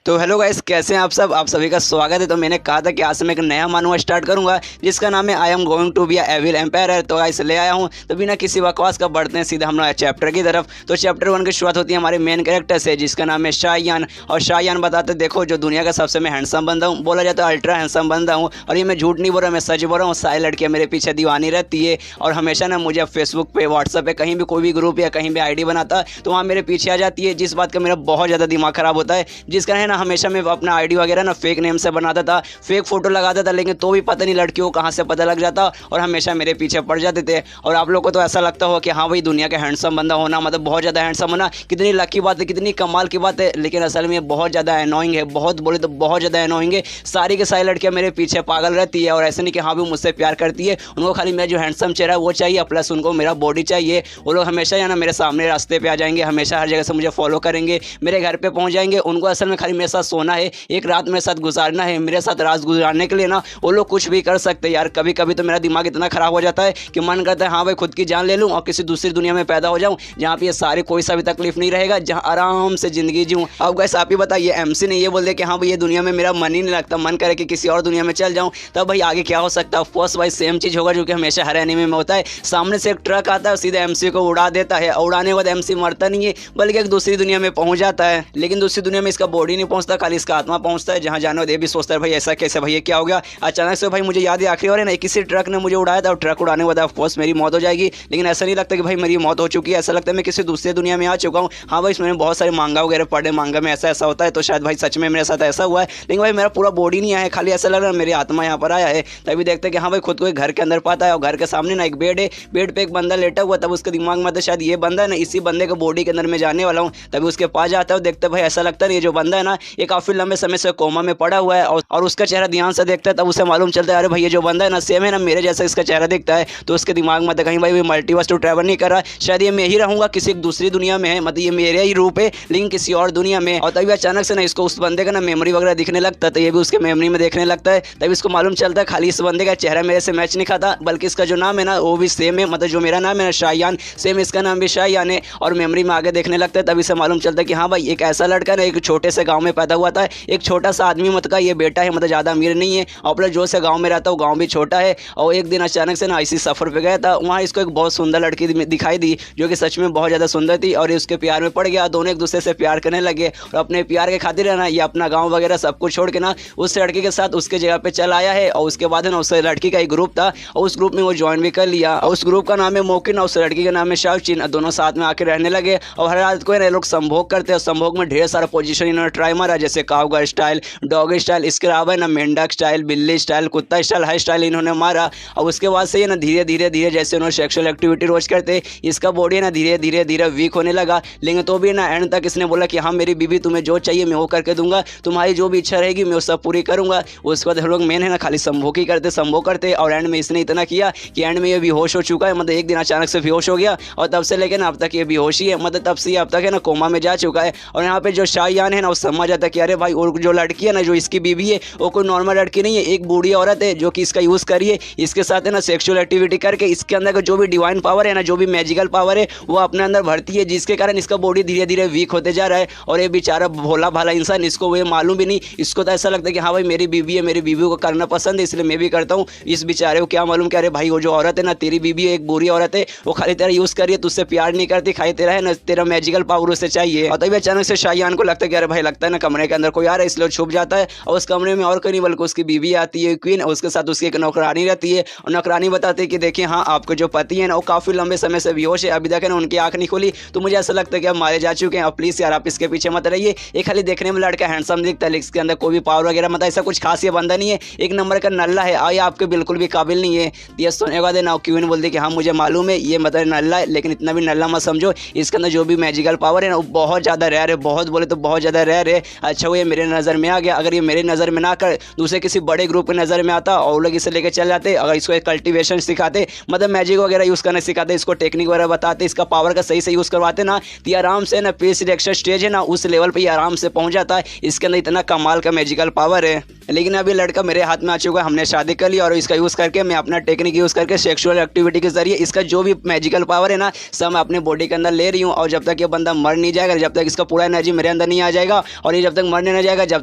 तो hello guys, कैसे हैं आप सब। आप सभी का स्वागत है। तो मैंने कहा था कि आज से मैं एक नया मानवा स्टार्ट करूंगा जिसका नाम है I am going to be evil empire. तो गाइस ले आया हूं। तो बिना किसी बकवास का बढ़ते हैं सीधा हम लोग चैप्टर की तरफ। तो चैप्टर 1 की शुरुआत होती है हमारे मेन कैरेक्टर से जिसका नाम है शायान। और शायान बताते देखो जो दुनिया का सबसे मैं हैंडसम बंदा हूँ, बोला जाता है अल्ट्रा हैंडसम बंदा हूँ। और ये मैं झूठ नहीं बोल रहा, मैं सच बोल रहा हूँ। सारी लड़कियाँ मेरे पीछे दीवानी रहती है और हमेशा ना मुझे फेसबुक पे, व्हाट्सएप पे, कहीं भी कोई भी ग्रुप या कहीं भी आईडी बनाता है तो वहाँ मेरे पीछे आ जाती है। जिस बात का मेरा बहुत ज़्यादा दिमाग खराब होता है, जिसका है ना हमेशा मैं अपना आईडी वगैरह ना फेक नेम से बनाता था, फेक फोटो लगाता था, लेकिन तो भी पता नहीं लड़कियों को कहाँ से पता लग जाता और हमेशा मेरे पीछे पड़ जाते थे। और आप लोग को तो ऐसा लगता हो कि हाँ भाई दुनिया का हैंडसम बंदा होना मतलब बहुत ज़्यादा हैंडसम होना कितनी लकी बात है, कितनी कमाल की बात है। लेकिन असल में बहुत ज़्यादा एनोइंग है, बहुत बोले तो बहुत ज़्यादा एनोइंग है। सारी के सारी लड़कियाँ मेरे पीछे पागल रहती है और ऐसे नहीं कि हाँ भी मुझसे प्यार करती है, उनको खाली मेरा जो हैंडसम चेहरा है वो चाहिए, प्लस उनको मेरा बॉडी चाहिए। वो लोग हमेशा या ना मेरे सामने रास्ते पे आ जाएंगे, हमेशा हर जगह से मुझे फॉलो करेंगे, मेरे घर पे पहुंच जाएंगे। उनको असल में खाली मेरे साथ सोना है, एक रात मेरे साथ गुजारना है। मेरे साथ रात गुजारने के लिए ना वो लोग कुछ भी कर सकते हैं यार। कभी कभी तो मेरा दिमाग इतना खराब हो जाता है कि मन करता है हाँ भाई खुद की जान ले लूँ और किसी दूसरी दुनिया में पैदा हो जाऊँ जहाँ पे ये सारी कोई सा भी तकलीफ नहीं रहेगा, जहाँ आराम से जिंदगी जीऊँ। अब गैस आप ही बताइए, एमसी ने ये बोल दिया कि हाँ भाई ये दुनिया में मेरा मन ही नहीं लगता, मन करे कि किसी और दुनिया में चल जाऊँ, तब भाई आगे क्या हो सकता है। ऑफकोर्स भाई सेम चीज़ होगा जो कि हमेशा हर एनीमे में होता है। सामने से एक ट्रक आता है, सीधे एमसी को उड़ा देता है और उड़ाने के बाद एमसी मरता नहीं है बल्कि एक दूसरी दुनिया में पहुंच जाता है। लेकिन दूसरी दुनिया में इसका बॉडी नहीं पहुंचता, खाली इसका आत्मा पहुंचता है। जहाँ जानो दे भी सोचता है भाई ऐसा कैसे, भाई ये क्या हो गया। अचानक से भाई मुझे याद है आखिरी बार ना किसी ट्रक ने मुझे उड़ाया था और ट्रक उड़ाने के बाद ऑफकोर्स मेरी मौत हो जाएगी। लेकिन ऐसा नहीं लगता कि भाई मेरी मौत हो चुकी है, ऐसा लगता है मैं किसी दूसरी दुनिया में आ चुका हूँ। हाँ भाई मैंने बहुत सारे मांगा वगैरह पढ़े, मांगा में ऐसा ऐसा होता है, तो शायद भाई सच में मेरे साथ ऐसा हुआ है। लेकिन भाई मेरा पूरा बॉडी नहीं आया है, खाली ऐसा लग रहा है मेरी आत्मा यहाँ पर आया है। तभी देखते हैं कि हाँ भाई खुद को एक घर के अंदर पाता है और घर के सामने ना एक बेड है, बेड पे एक बंदा लेटा हुआ। तब उसके दिमाग में आता शायद ये बंदा है ना, इसी बंदे के बॉडी के अंदर मैं जाने वाला हूँ। तभी उसके पास जाता है, देखते भाई ऐसा लगता है ये जो बंदा है ना ये काफी लंबे समय से कोमा में पड़ा हुआ है और उसका चेहरा ध्यान से देखता है। तब उसे मालूम चलता है अरे भाई ये जो बंदा है ना सेम है ना मेरे जैसा इसका चेहरा दिखता है। तो उसके दिमाग में कहीं भाई मल्टीवर्स टू ट्रैवल नहीं कर रहा, शायद ये मैं ही रहूंगा किसी एक दूसरी दुनिया में है, मतलब ये मेरे ही रूप है लेकिन किसी और दुनिया में। और तभी अचानक से ना इसको उस बंदे का ना मेमोरी वगैरह दिखने लगता है, तो ये भी उसके मेमोरी में देखने लगता है। तभी इसको मालूम चलता है खाली इस बंदे का चेहरा मेरे से मैच नहीं खाता, बल्कि इसका जो नाम है ना वो भी सेम है, मतलब जो मेरा नाम है ना शायान, सेम इसका नाम भी शायान है। और मेमोरी में आगे देखने लगता है, तभी से मालूम चलता है कि हाँ भाई एक ऐसा लड़का ना एक छोटे से गाँव में पैदा हुआ था, एक छोटा सा आदमी मत का ये बेटा है, मतलब ज़्यादा अमीर नहीं है और अपना जो से गाँव में रहता है वो गाँव भी छोटा है। और एक दिन अचानक से ना इसी सफ़र पे गया था, वहाँ इसको एक बहुत सुंदर लड़की दिखाई दी जो कि सच में बहुत ज़्यादा सुंदर थी और ये उसके प्यार में पड़ गया। दोनों एक दूसरे से प्यार करने लगे और अपने प्यार के खातिर है ना ये अपना गाँव वगैरह सब कुछ छोड़ के ना उस लड़की के साथ उसके जगह पे चल आया है। और उसके बाद है ना उस लड़की का एक ग्रुप था और उस ग्रुप में वो ज्वाइन भी कर लिया और उस ग्रुप का नाम है मोकिन और उस लड़की का नाम है शाओचिन। दोनों साथ में आके रहने लगे और हर रात को ये लोग संभोग करते हैं। संभोग में ढेर सारा पोजीशन इन्होंने ट्राई मारा, जैसे काउगर स्टाइल, डॉग स्टाइल, इसके अलावा ना मेंढक स्टाइल, बिल्ली स्टाइल, कुत्ता स्टाइल, हर स्टाइल इन्होंने मारा। और उसके बाद से ये ना धीरे धीरे धीरे जैसे उन्होंने सेक्सुअल एक्टिविटी रोज करते इसका बॉडी ना धीरे धीरे धीरे वीक होने लगा। लेकिन तो भी ना एंड तक इसने बोला कि हाँ मेरी बीवी तुम्हें जो चाहिए मैं वो करके दूंगा, तुम्हारी जो भी इच्छा रहेगी मैं वो सब पूरी करूंगा। उसके बाद हम लोग मेन है ना खाली संभोग ही करते, संभोग करते और एंड में इसने इतना किया कि एंड में ये बेहोश हो चुका है, मतलब एक दिन अचानक से बेहोश हो गया और तब से लेकर ना अब तक ये बेहोश ही है, मतलब तब से अब तक है ना कोमा में जा चुका है। और यहाँ पे जो शायान है ना वो समझ आता कि अरे भाई और जो लड़की है ना जो इसकी बीवी है वो कोई नॉर्मल लड़की नहीं है, एक बूढ़ी औरत है जो कि इसका यूज़ करिए, इसके साथ है ना सेक्सुअल एक्टिविटी करके इसके अंदर का जो भी डिवाइन पावर है ना, जो भी मैजिकल पावर है वो अपने अंदर भरती है, जिसके कारण इसका बॉडी धीरे धीरे वीक होते जा रहा है। और ये बेचारा भोला भाला इंसान, इसको वो मालूम भी नहीं, इसको तो ऐसा लगता है कि हाँ भाई मेरी बीवी है, मेरी बीवी को करना पसंद है इसलिए मैं भी करता हूँ। इस बेचारे को क्या मालूम कि अरे भाई वो जो औरत है ना तेरी बीवी है, एक बुरी औरत है, वो खाली तेरा यूज़ करिए, तुझसे प्यार नहीं करती, खाली तेरा है ना तेरा मैजिकल पावर उससे चाहिए। और तभी अचानक से शायान को लगता है कि अरे भाई लगता है ना कमरे के अंदर कोई आ रहा है, इसलिए छुप जाता है और उस कमरे में और कोई नहीं बल्कि उसकी बीवी आती है क्वीन, और उसके साथ उसकी एक नौकरानी रहती है। और नौकरानी बताती है कि देखिए हाँ आपके जो पति है ना वो काफ़ी लंबे समय से बेहोश है, अभी तक है ना उनकी आँख नहीं खुली, तो मुझे ऐसा लगता है कि अब मारे जा चुके हैं। और प्लीज़ यार आप इसके पीछे मत रहिए, ये खाली देखने में लड़का हैंडसम दिखता है लेकिन इसके अंदर कोई भी पावर वगैरह मतलब ऐसा कुछ खास ये बंदा नहीं है, एक नंबर का नल्ला है, आइए आपके बिल्कुल भी काबिल नहीं है। ये सुनने के बाद ना क्वीन बोलती कि हाँ मुझे मालूम है ये मतलब नल्ला है, लेकिन इतना भी नल्ला मत समझो, इसके अंदर जो भी मैजिकल पावर है ना वो बहुत ज़्यादा रेयर है, बहुत बोले तो बहुत ज़्यादा रेयर है। अच्छा वो ये मेरे नज़र में आ गया, अगर ये मेरे नज़र में ना कर दूसरे किसी बड़े ग्रुप के नज़र में आता और लोग इसे लेकर चल जाते, अगर इसको एक कल्टिवेशन सिखाते, मतलब मैजिक वगैरह यूज़ करना सिखाते, इसको टेक्निक वगैरह बताते, इसका पावर का सही से यूज़ करवाते ना, तो ये आराम से ना प्री सिलेक्शन स्टेज है ना उस लेवल पर ये आराम से पहुँच जाता है। इसके अंदर इतना कमाल का मैजिकल पावर है। लेकिन अभी लड़का मेरे हाथ में आ चुका है, हमने शादी कर ली और इसका यूज़ करके मैं अपना टेक्निक यूज़ करके सेक्सुअल एक्टिविटी के जरिए इसका जो भी मैजिकल पावर है ना सब मैं अपने बॉडी के अंदर ले रही हूँ। और जब तक ये बंदा मर नहीं जाएगा, जब तक इसका पूरा एनर्जी मेरे अंदर नहीं आ जाएगा और और ये जब तक मरने न जाएगा जब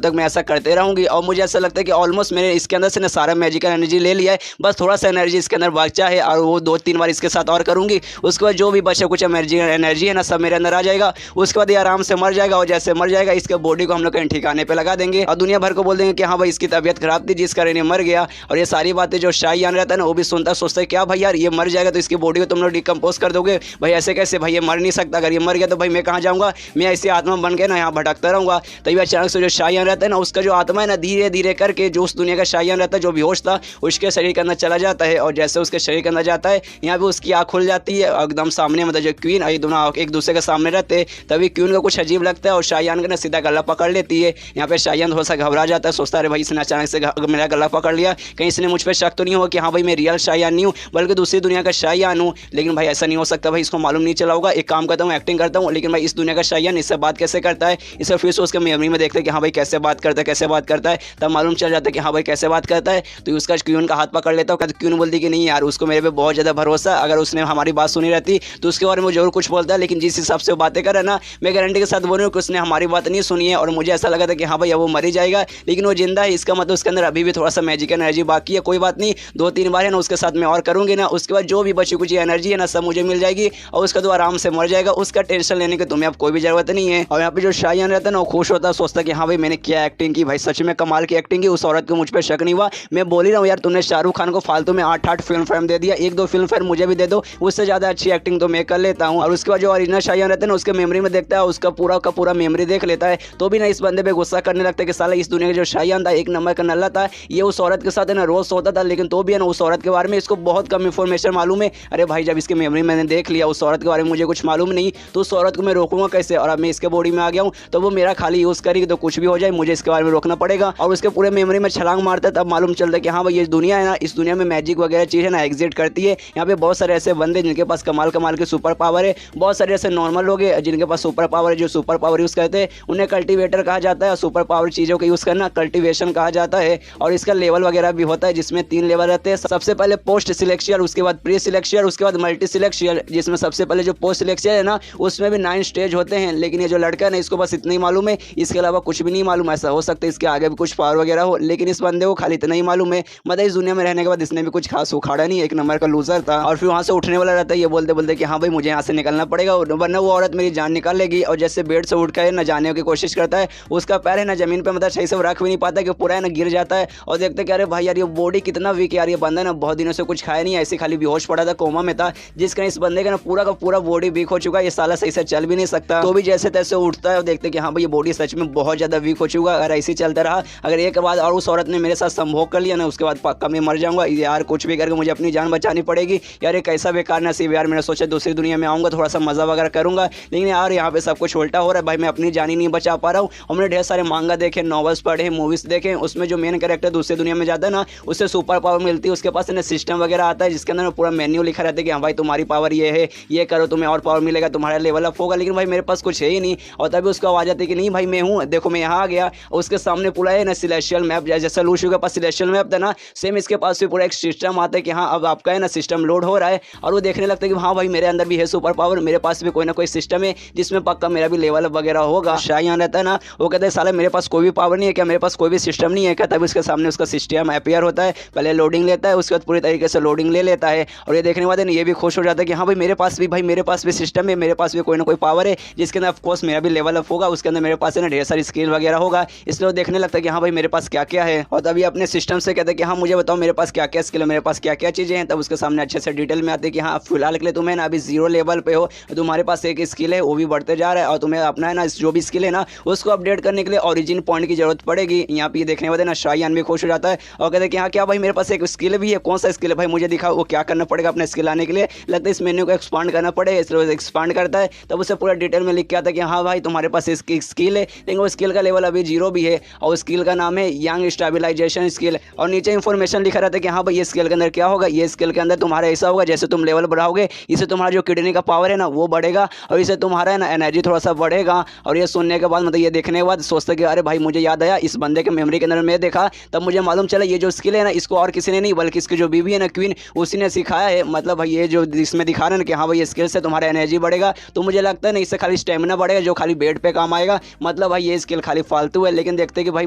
तक मैं ऐसा करते रहूंगी। और मुझे ऐसा लगता है कि ऑलमोस्ट मैंने इसके अंदर से ना सारा मैजिकल एनर्जी ले लिया है, बस थोड़ा सा एनर्जी इसके अंदर बचा है और वो 2-3 बार इसके साथ और करूंगी। उसके बाद जो भी बचा कुछ एनर्जी है ना सब मेरे अंदर आ जाएगा। उसके बाद ये आराम से मर जाएगा और जैसे मर जाएगा इसके बॉडी को हम लोग कहीं ठिकाने पे लगा देंगे और दुनिया भर को बोल देंगे कि हाँ भाई इसकी तबीयत खराब थी जिस कारण ये मर गया। और ये सारी बातें जो शाहजहान रहता है ना वो भी सुनता सोचता है क्या भाई यार ये मर जाएगा तो इसकी बॉडी को तुम लोग डिकम्पोज कर दोगे भाई, ऐसे कैसे भाई, ये मर नहीं सकता, अगर ये मर गया तो भाई मैं कहाँ जाऊँगा, मैं ऐसी आत्मा बन के ना यहाँ भटकता रहूँगा। तभी अचानक से जो शाहजहान रहता है ना उसका जो आत्मा है ना धीरे धीरे करके जो उस दुनिया का शाहजहान रहता है जो बेहोश था उसके शरीर के अंदर चला जाता है। और जैसे उसके शरीर के अंदर जाता है यहाँ पे उसकी आँख खुल जाती है एकदम सामने, मतलब जो क्वीन ये दोनों एक दूसरे के सामने रहते हैं। तभी क्वीन को कुछ अजीब लगता है और शाहजहान का ना सीधा गला पकड़ लेती है। यहाँ पे शाहजहान थोड़ा सा घबरा जाता है, सोचता है भाई इसने अचानक से मेरा गला पकड़ लिया, कहीं इसने मुझ पर शक तो नहीं हो कि हाँ भाई मैं रियल शाहजहान नहीं हूँ बल्कि दूसरी दुनिया का शाहजहान हूँ। लेकिन भाई ऐसा नहीं हो सकता भाई, इसको मालूम नहीं चला होगा। एक काम करता हूँ एक्टिंग करता हूँ, लेकिन भाई इस दुनिया का शाहजहान इससे बात कैसे करता है, इसे फिर से उसके मेमोरी में देखते हैं कि हाँ भाई कैसे बात करता है कैसे बात करता है। तब मालूम चल जाता है कि हाँ भाई कैसे बात करता है। तो उसका क्यून का हाथ पकड़ लेता हूँ। क्यून बोलती कि नहीं यार उसको मेरे पे बहुत ज़्यादा भरोसा, अगर उसने हमारी बात सुनी रहती तो उसके बारे में जरूर कुछ बोलता है, लेकिन जिस हिसाब से वो बातें कर रहा है ना मैं गारंटी के साथ बोल रही हूँ कि उसने हमारी बात नहीं सुनी है। और मुझे ऐसा लगा था कि हाँ भाई अब वो मर ही जाएगा, लेकिन वो जिंदा है, इसका मतलब उसके अंदर अभी भी थोड़ा सा मैजिकल एनर्जी बाकी है। कोई बात नहीं, 2-3 बार है ना उसके साथ मैं और करूँगी ना, उसके बाद जो भी बची कुछ एनर्जी है ना सब मुझे मिल जाएगी और उसका तो आराम से मर जाएगा। उसका टेंशन लेने की तुम्हें अब कोई भी जरूरत नहीं है। और यहाँ पे जो शाहजहान रहता है ना वो खुश होता है, सोचता है कि हाँ भाई मैंने क्या एक्टिंग की, भाई सच में कमाल की एक्टिंग की, उस औरत को मुझ पर शक नहीं हुआ। मैं बोल ही रहा हूँ यार तुमने शाहरुख खान को फालतू में 8-8 फिल्म फेम दे दिया, 1-2 फिल्म फेयर मुझे भी दे दो, उससे ज़्यादा अच्छी एक्टिंग तो मैं कर लेता हूँ। और उसके बाद जो ओरिजिनल शाहजहान रहता है ना उसके मेमोरी में देखता है, उसका पूरा का पूरा मेमोरी देख लेता है, तो भी ना इस बंदे पे गुस्सा करने लगता है कि साला इस दुनिया का जो शाहजहान था एक नंबर का नल्ला था, ये उस औरत के साथ है ना रोज सोता था, लेकिन तो भी है ना उस औरत के बारे में इसको बहुत कम इन्फॉर्मेशन मालूम है। अरे भाई जब इसके मेमोरी मैंने देख लिया उस औरत के बारे में मुझे कुछ मालूम नहीं, तो उस औरत को मैं रोकूंगा कैसे। और अब मैं इसके बॉडी में आ गया हूँ तो वो मेरा खाली यूज़ करेगी तो कुछ भी हो जाए मुझे इसके बारे में रोकना पड़ेगा। और उसके पूरे मेमोरी में छलांग मारता है, तब मालूम चलता है कि हाँ भाई ये दुनिया है ना, इस दुनिया में मैजिक वगैरह चीज़ है ना एग्जिस्ट करती है। यहाँ पे बहुत सारे ऐसे बंदे जिनके पास कमाल कमाल के सुपर पावर है, बहुत सारे ऐसे नॉर्मल लोग हैं जिनके पास सुपर पावर है, जो सुपर पावर यूज़ करते हैं उन्हें कल्टीवेटर कहा जाता है। सुपर पावर चीज़ों का यूज़ करना कल्टीवेशन कहा जाता है। और इसका लेवल वगैरह भी होता है जिसमें 3 लेवल रहते हैं। सबसे पहले पोस्ट सिलेक्शियल, उसके बाद प्री सिलेक्शियल, उसके बाद मल्टी सिलेक्शियल, जिसमें सबसे पहले जो पोस्ट सिलेक्शियल है ना उसमें भी 9 स्टेज होते हैं। लेकिन ये जो लड़का है ना इसको बस इतना ही मालूम है, इसके अलावा कुछ भी नहीं मालूम। ऐसा हो सकता है इसके आगे भी कुछ पावर वगैरह हो, लेकिन इस बंदे को खाली इतना ही मालूम है। मतलब इस दुनिया में रहने के बाद इसने भी कुछ खास उखाड़ा नहीं, एक नंबर का लूजर था। और फिर वहाँ से उठने वाला रहता है, ये बोलते बोलते कि हाँ भाई मुझे यहाँ से निकलना पड़ेगा वरना वो औरत मेरी जान निकाल लेगी। और जैसे बेड से उठ कर न जाने की कोशिश करता है, उसका पैर है ना जमीन पर मतलब सही से रख भी नहीं पाता कि पूरा है ना गिर जाता है। और देखते कि अरे भाई यार ये बॉडी कितना वीक यार, ये बंदा ना बहुत दिनों से कुछ खाया नहीं, ऐसे खाली बेहोश पड़ा था, कोमा में था, जिस कारण इस बंदे का ना पूरा का पूरा बॉडी वीक हो चुका है। ये साला सही से चल भी नहीं सकता, तो भी जैसे तैसे उठता है और देखते कि हाँ भाई ये बॉडी सच में बहुत ज़्यादा वीक हो चुका है। अगर ऐसे ही चलता रहा, अगर एक बाद और उस औरत ने मेरे साथ संभोग कर लिया ना उसके बाद पक्का मैं मर जाऊंगा यार, कुछ भी करके मुझे अपनी जान बचानी पड़ेगी यार। ये कैसा बेकार नसीब यार, मैंने सोचा दूसरी दुनिया में आऊँगा थोड़ा सा मज़ा वगैरह करूँगा, लेकिन यार यहाँ पे सब कुछ उल्टा हो रहा है भाई, मैं अपनी जान ही नहीं बचा पा रहा हूँ। और मैंने ढेर सारे मांगा देखे, नॉवेल्स पढ़े, मूवीज़ देखे, उसमें जो मेन कैरेक्टर दूसरी दुनिया में जाता है ना उससे सुपर पावर मिलती है, उसके पास ना सिस्टम वगैरह आता है जिसके अंदर पूरा मेन्यू लिखा रहता है कि हाँ भाई तुम्हारी पावर ये है, ये करो तुम्हें और पावर मिलेगा, तुम्हारा लेवल अप होगा। लेकिन भाई मेरे पास कुछ है ही नहीं। और तभी उसको आवाज़ आती है कि नहीं भाई मैं हूँ, देखो मैं यहाँ आ गया। उसके सामने पूरा है ना सिलेशियल मैप, जैसे लूशू के पास सिलेशियल मैप था ना सेम इसके पास भी पूरा एक सिस्टम आता है कि हाँ अब आपका है ना सिस्टम लोड हो रहा है। और वो देखने लगता है कि हाँ भाई मेरे अंदर भी है सुपर पावर, मेरे पास भी कोई ना कोई सिस्टम है जिसमें पक्का मेरा भी लेवल अप वगैरह होगा। शाहजहान रहता है ना वो कहता है साला मेरे पास कोई भी पावर नहीं है क्या, मेरे पास कोई भी सिस्टम नहीं है क्या। तभी उसके सामने उसका सिस्टम अपीयर होता है, पहले लोडिंग लेता है, उसके बाद पूरी तरीके से लोडिंग ले लेता है। और ये देखने के बाद ये भी खुश हो जाता है कि हाँ भाई मेरे पास भी सिस्टम है, मेरे पास भी कोई ना कोई पावर है जिसके अंदर ऑफकोर्स मेरा भी लेवल अप होगा, उसके अंदर मेरे पास है ना ढेर सारी स्किल वगैरह होगा। इसलिए वो देखने लगता है कि हाँ भाई मेरे पास क्या क्या है। और तभी अपने सिस्टम से कहते हैं कि हाँ मुझे बताओ मेरे पास क्या क्या स्किल है, मेरे पास क्या क्या चीज़ें हैं। तब उसके सामने अच्छे से डिटेल में आते हैं कि हाँ फिलहाल के लिए तुम्हें ना अभी 0 लेवल पे हो, तुम्हारे पास एक स्किल है वो भी बढ़ते जा रहा है, और तुम्हें अपना है ना जो भी स्किल है ना उसको अपडेट करने के लिए ओरिजिन पॉइंट की जरूरत पड़ेगी। यहाँ पे देखने वाले ना शाहजहान भी खुश हो जाता है और कहते हैं कि हाँ क्या भाई मेरे पास एक स्किल भी है, कौन सा स्किल है भाई मुझे दिखाओ, वो क्या करना पड़ेगा अपने स्किल आने के लिए। लगता है इस मेन्यू को एक्सपांड करना पड़ेगा, इसलिए एक्सपांड करता है। तब उसे पूरा डिटेल में लिख के आता है कि हाँ भाई तुम्हारे पास एक स्किल है, लेकिन वो स्किल का लेवल अभी 0 भी है, और स्किल का नाम है यंग स्टेबलाइजेशन स्किल। और नीचे इन्फॉर्मेशन लिखा रहता है कि हाँ भाई ये स्किल के अंदर क्या होगा, ये स्किल के अंदर तुम्हारा ऐसा होगा जैसे तुम लेवल बढ़ाओगे इससे तुम्हारा जो किडनी का पावर है ना वो बढ़ेगा, और इससे तुम्हारा है ना एनर्जी थोड़ा सा बढ़ेगा। और ये सुनने के बाद मतलब ये देखने के बाद सोचते कि अरे भाई मुझे याद आया इस बंदे के मेमोरी के अंदर मैं देखा, तब मुझे मालूम चला ये जो स्किल है ना इसको और किसी ने नहीं बल्कि इसकी जो बीवी है ना क्वीन उसी ने सिखाया है। मतलब भाई ये जो इसमें दिखा रहे हैं कि हाँ भाई ये स्किल से तुम्हारा एनर्जी बढ़ेगा, तो मुझे लगता है ना इससे खाली स्टेमिना बढ़ेगा जो खाली बेड पे काम आएगा। मतलब मतलब भाई ये स्किल खाली फालतू है, लेकिन देखते हैं कि भाई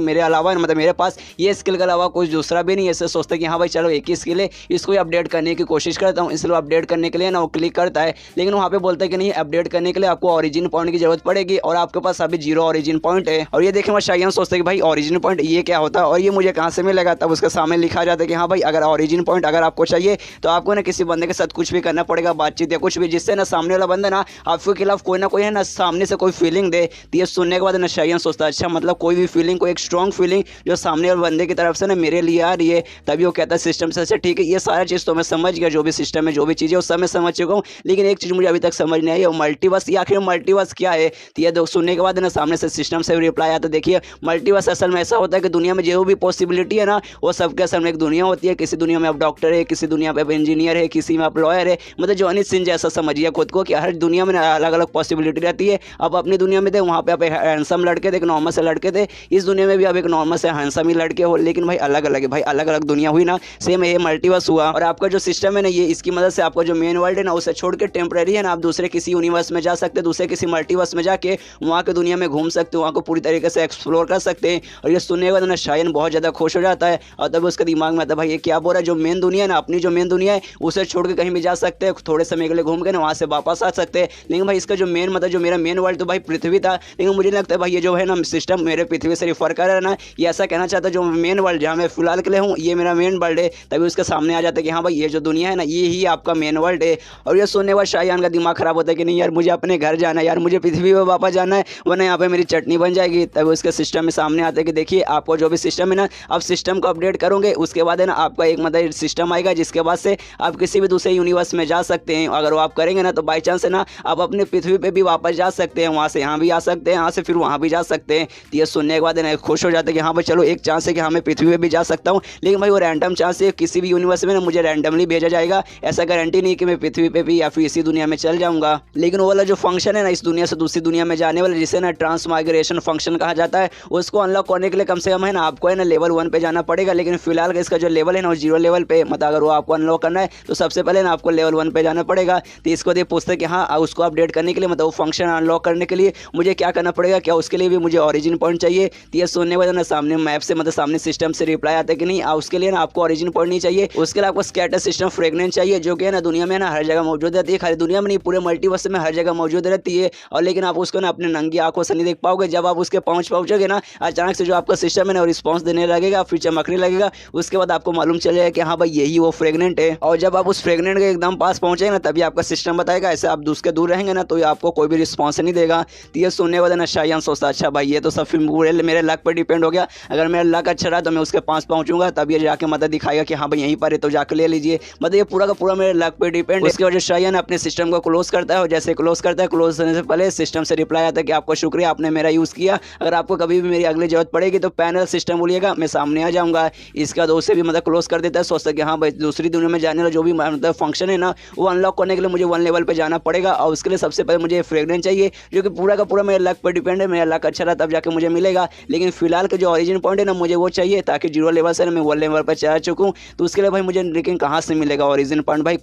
मेरे अलावा मतलब मेरे पास ये स्किल के अलावा कुछ दूसरा भी नहीं है। ऐसे सोचते हैं कि हाँ भाई चलो एक ही स्किल है, इसको ही अपडेट करने की कोशिश करता हूँ, इसलिए अपडेट करने के लिए ना वो क्लिक करता है। लेकिन वहाँ पे बोलते हैं कि नहीं, अपडेट करने के लिए आपको ओरिजिन पॉइंट की जरूरत पड़ेगी और आपके पास अभी 0 ओरिजिन पॉइंट है। और ये देखें मैं शायन सोचते हैं कि भाई ओरिजिन पॉइंट ये क्या होता है और ये मुझे कहाँ से मिलेगा। तब उसके सामने लिखा जाता है कि हाँ भाई अगर ओरिजिन पॉइंट अगर आपको चाहिए तो आपको ना किसी बंदे के साथ कुछ भी करना पड़ेगा, बातचीत या कुछ भी, जिससे ना सामने वाला बंदा ना आपके खिलाफ कोई ना कोई है ना सामने से कोई फीलिंग दे। तो ये सुनने के बाद ना शायन सोचता है अच्छा मतलब कोई भी फीलिंग, कोई एक स्ट्रॉन्ग फीलिंग जो सामने वाले बंदे की तरफ से ना मेरे लिए आ रही है। तभी वो कहता है सिस्टम से अच्छा ठीक है, ये सारा चीज़ तो मैं समझ गया, जो भी सिस्टम है जो भी चीज़ है उस सब मैं समझ चुका हूँ, लेकिन एक चीज़ मुझे अभी तक समझ नहीं आई, मल्टीवर्स। या आखिर मल्टीवर्स क्या है? तो ये सुनने के बाद ना सामने से सिस्टम से रिप्लाई आता है देखिए मल्टीवर्स असल में ऐसा होता है कि दुनिया में जो भी पॉसिबिलिटी है ना वो सबके असल में एक दुनिया होती है। किसी दुनिया में आप डॉक्टर है, किसी दुनिया में आप इंजीनियर है, किसी में आप लॉयर है, मतलब जॉनी सिंह जैसा समझिए खुद को कि हर दुनिया में अलग अलग पॉसिबिलिटी रहती है। अब अपनी दुनिया में थे वहाँ पे आप एक हैंडसम लड़के थे, एक नॉर्मल से लड़के थे, इस दुनिया में भी आप एक नॉर्मल से हैंडसम ही लड़के हो, लेकिन भाई अलग अलग है, भाई अलग अलग दुनिया हुई ना, सेम ये मल्टीवर्स हुआ। और आपका जो सिस्टम है ना ये इसकी मदद से आपका जो मेन वर्ल्ड है ना उसे छोड़ के टेम्परेरी है ना आप दूसरे किसी यूनिवर्स में जा सकते हैं, दूसरे किसी मल्टीवर्स में जाके वहाँ के दुनिया में घूम सकते हो, वहाँ को पूरी तरीके से एक्सप्लोर कर सकते हैं। और ये सुनने के बाद ना शायन बहुत ज़्यादा खुश हो जाता है और तब उसके दिमाग में आता है भाई ये क्या बोल रहा है, जो मेन दुनिया है ना अपनी जो मेन दुनिया है उसे छोड़ के कहीं भी जा सकते हैं, थोड़े समय के लिए घूम के ना वहाँ से वापस आ सकते हैं। लेकिन भाई इसका जो मेन मतलब जो मेरा मेन वर्ल्ड तो भाई पृथ्वी था, लेकिन मुझे लगता है भाई ये जो है ना सिस्टम मेरे पृथ्वी से रिफर कर रहा है ना, ये ऐसा कहना चाहता है जो मेन वर्ल्ड जहाँ मैं फिलहाल के लिए हूँ ये मेरा मेन वर्ल्ड है। तभी उसके सामने आ जाता है कि हाँ भाई ये जो दुनिया है ना ये ही आपका मेन वर्ल्ड है। और ये सुनने के बाद शायन का दिमाग खराब होता है कि नहीं यार मुझे अपने घर जाना है, यार मुझे पृथ्वी पर वापस जाना है, वरना यहाँ पे मेरी चटनी बन जाएगी। तभी उसके सिस्टम में सामने आता है कि देखिए आपको जो भी सिस्टम है ना आप सिस्टम को अपडेट करोगे उसके बाद है ना आपका एक मतलब सिस्टम आएगा जिसके बाद से आप किसी भी दूसरे यूनिवर्स में जा सकते हैं। अगर वो आप करेंगे ना तो बाई चांस है ना आप अपने पृथ्वी पे भी वापस जा सकते हैं, वहाँ से यहाँ भी आ सकते हैं, यहाँ से फिर वहाँ भी जा सकते हैं। तो ये सुनने के बाद है ना खुश हो जाते हैं कि हाँ भाई चलो एक चांस है कि हाँ मैं पृथ्वी पे भी जा सकता हूँ, लेकिन भाई वो रैंडम चांस है, किसी भी यूनिवर्स में ना मुझे रैंडमली भेजा जाएगा, ऐसा गारंटी नहीं कि मैं पृथ्वी पे भी या फिर इसी दुनिया में चल जाऊँगा। लेकिन वो वाला जो फंक्शन है ना इस दुनिया से दूसरी दुनिया में जाने वाला जिसे ना ट्रांसमाइग्रेशन फंक्शन कहा जाता है, उसको अनलॉक करने के लिए कम से कम है ना आपको है ना लेवल 1 पे जाना पड़ेगा। लेकिन फिलहाल इसका जो लेवल है ना वो 0 लेवल पे, मतलब अगर वो आपको अनलॉक करना है तो सबसे पहले ना आपको लेवल 1 पे जाना पड़ेगा। तो इसको दे पूछते कि हाँ उसको अपडेट करने के लिए मतलब वो फंक्शन अनलॉक करने के लिए मुझे क्या करना पड़ेगा, क्या उसके लिए भी मुझे ओरिजिन पॉइंट चाहिए। तो ये सुनने वाले ना सामने मैप से मतलब सामने सिस्टम से रिप्लाई आता है कि नहीं उसके लिए ना आपको ओरिजिन पॉइंट नहीं चाहिए, उसके लिए आपको स्कैटर सिस्टम फ्रेगनेंट चाहिए, जो कि है ना दुनिया में ना हर जगह मौजूद रहती है, खाली दुनिया में नहीं पूरे मल्टीवर्स में हर जगह मौजूद रहती है। और लेकिन आप उसको ना अपने नंगी आंखों से नहीं देख पाओगे, जब आप उसके पहुंचोगे ना अचानक से जो आपका सिस्टम है ना रिस्पॉन्स देने लगेगा, फिर चमकने लगेगा, उसके बाद आपको मालूम चल जाएगा कि हाँ भाई यही वो फ्रेगनेंट है। और जब आप उस फ्रेगनेंट के एकदम पास पहुंचे ना तभी आपका सिस्टम बताएगा, ऐसे आप उसके दूर रहेंगे ना तो आपको कोई भी रिस्पॉन्स नहीं देगा। तो ये सुनने वाले ना शायन सोचता अच्छा भाई ये तो सब पूरे मेरे लक पर डिपेंड हो गया, अगर मेरा लक अच्छा रहा तो मैं उसके पास पहुंचूंगा, तब ये जाके मदद दिखाएगा कि हाँ भाई यहीं पर है तो जाकर ले लीजिए, मतलब ये पूरा का पूरा मेरे लक पे डिपेंड है। उसके वजह से शायन अपने सिस्टम को क्लोज करता है और जैसे क्लोज करता है क्लोज होने से पहले सिस्टम से रिप्लाई आता है कि आपको शुक्रिया आपने मेरा यूज़ किया, अगर आपको कभी भी मेरी अगली जरूरत पड़ेगी तो पैनल सिस्टम बोलिएगा मैं सामने आ जाऊँगा। इसके बाद उसे भी मतलब क्लोज कर देता है, सोचता है कि हाँ भाई दूसरी दुनिया में जाने वाला जो भी मतलब फंक्शन है ना वो अनलॉक करने के लिए मुझे 1 लेवल पे जाना पड़ेगा और उसके लिए सबसे पहले मुझे फ्रेगनेंट चाहिए जो कि पूरा का पूरा मेरे लक पर डिपेंड है, मेरा लक अच्छा रहा तब जाके मुझे मिलेगा। लेकिन फिलहाल का जो ओरिजिन पॉइंट है ना मुझे वो चाहिए ताकि 0 लेवल से ना मैं 1 लेवल पर चला चुकूँ, तो उसके लिए भाई मुझे लेकिन कहाँ से मिलेगा ओरिजिन पॉइंट, भाई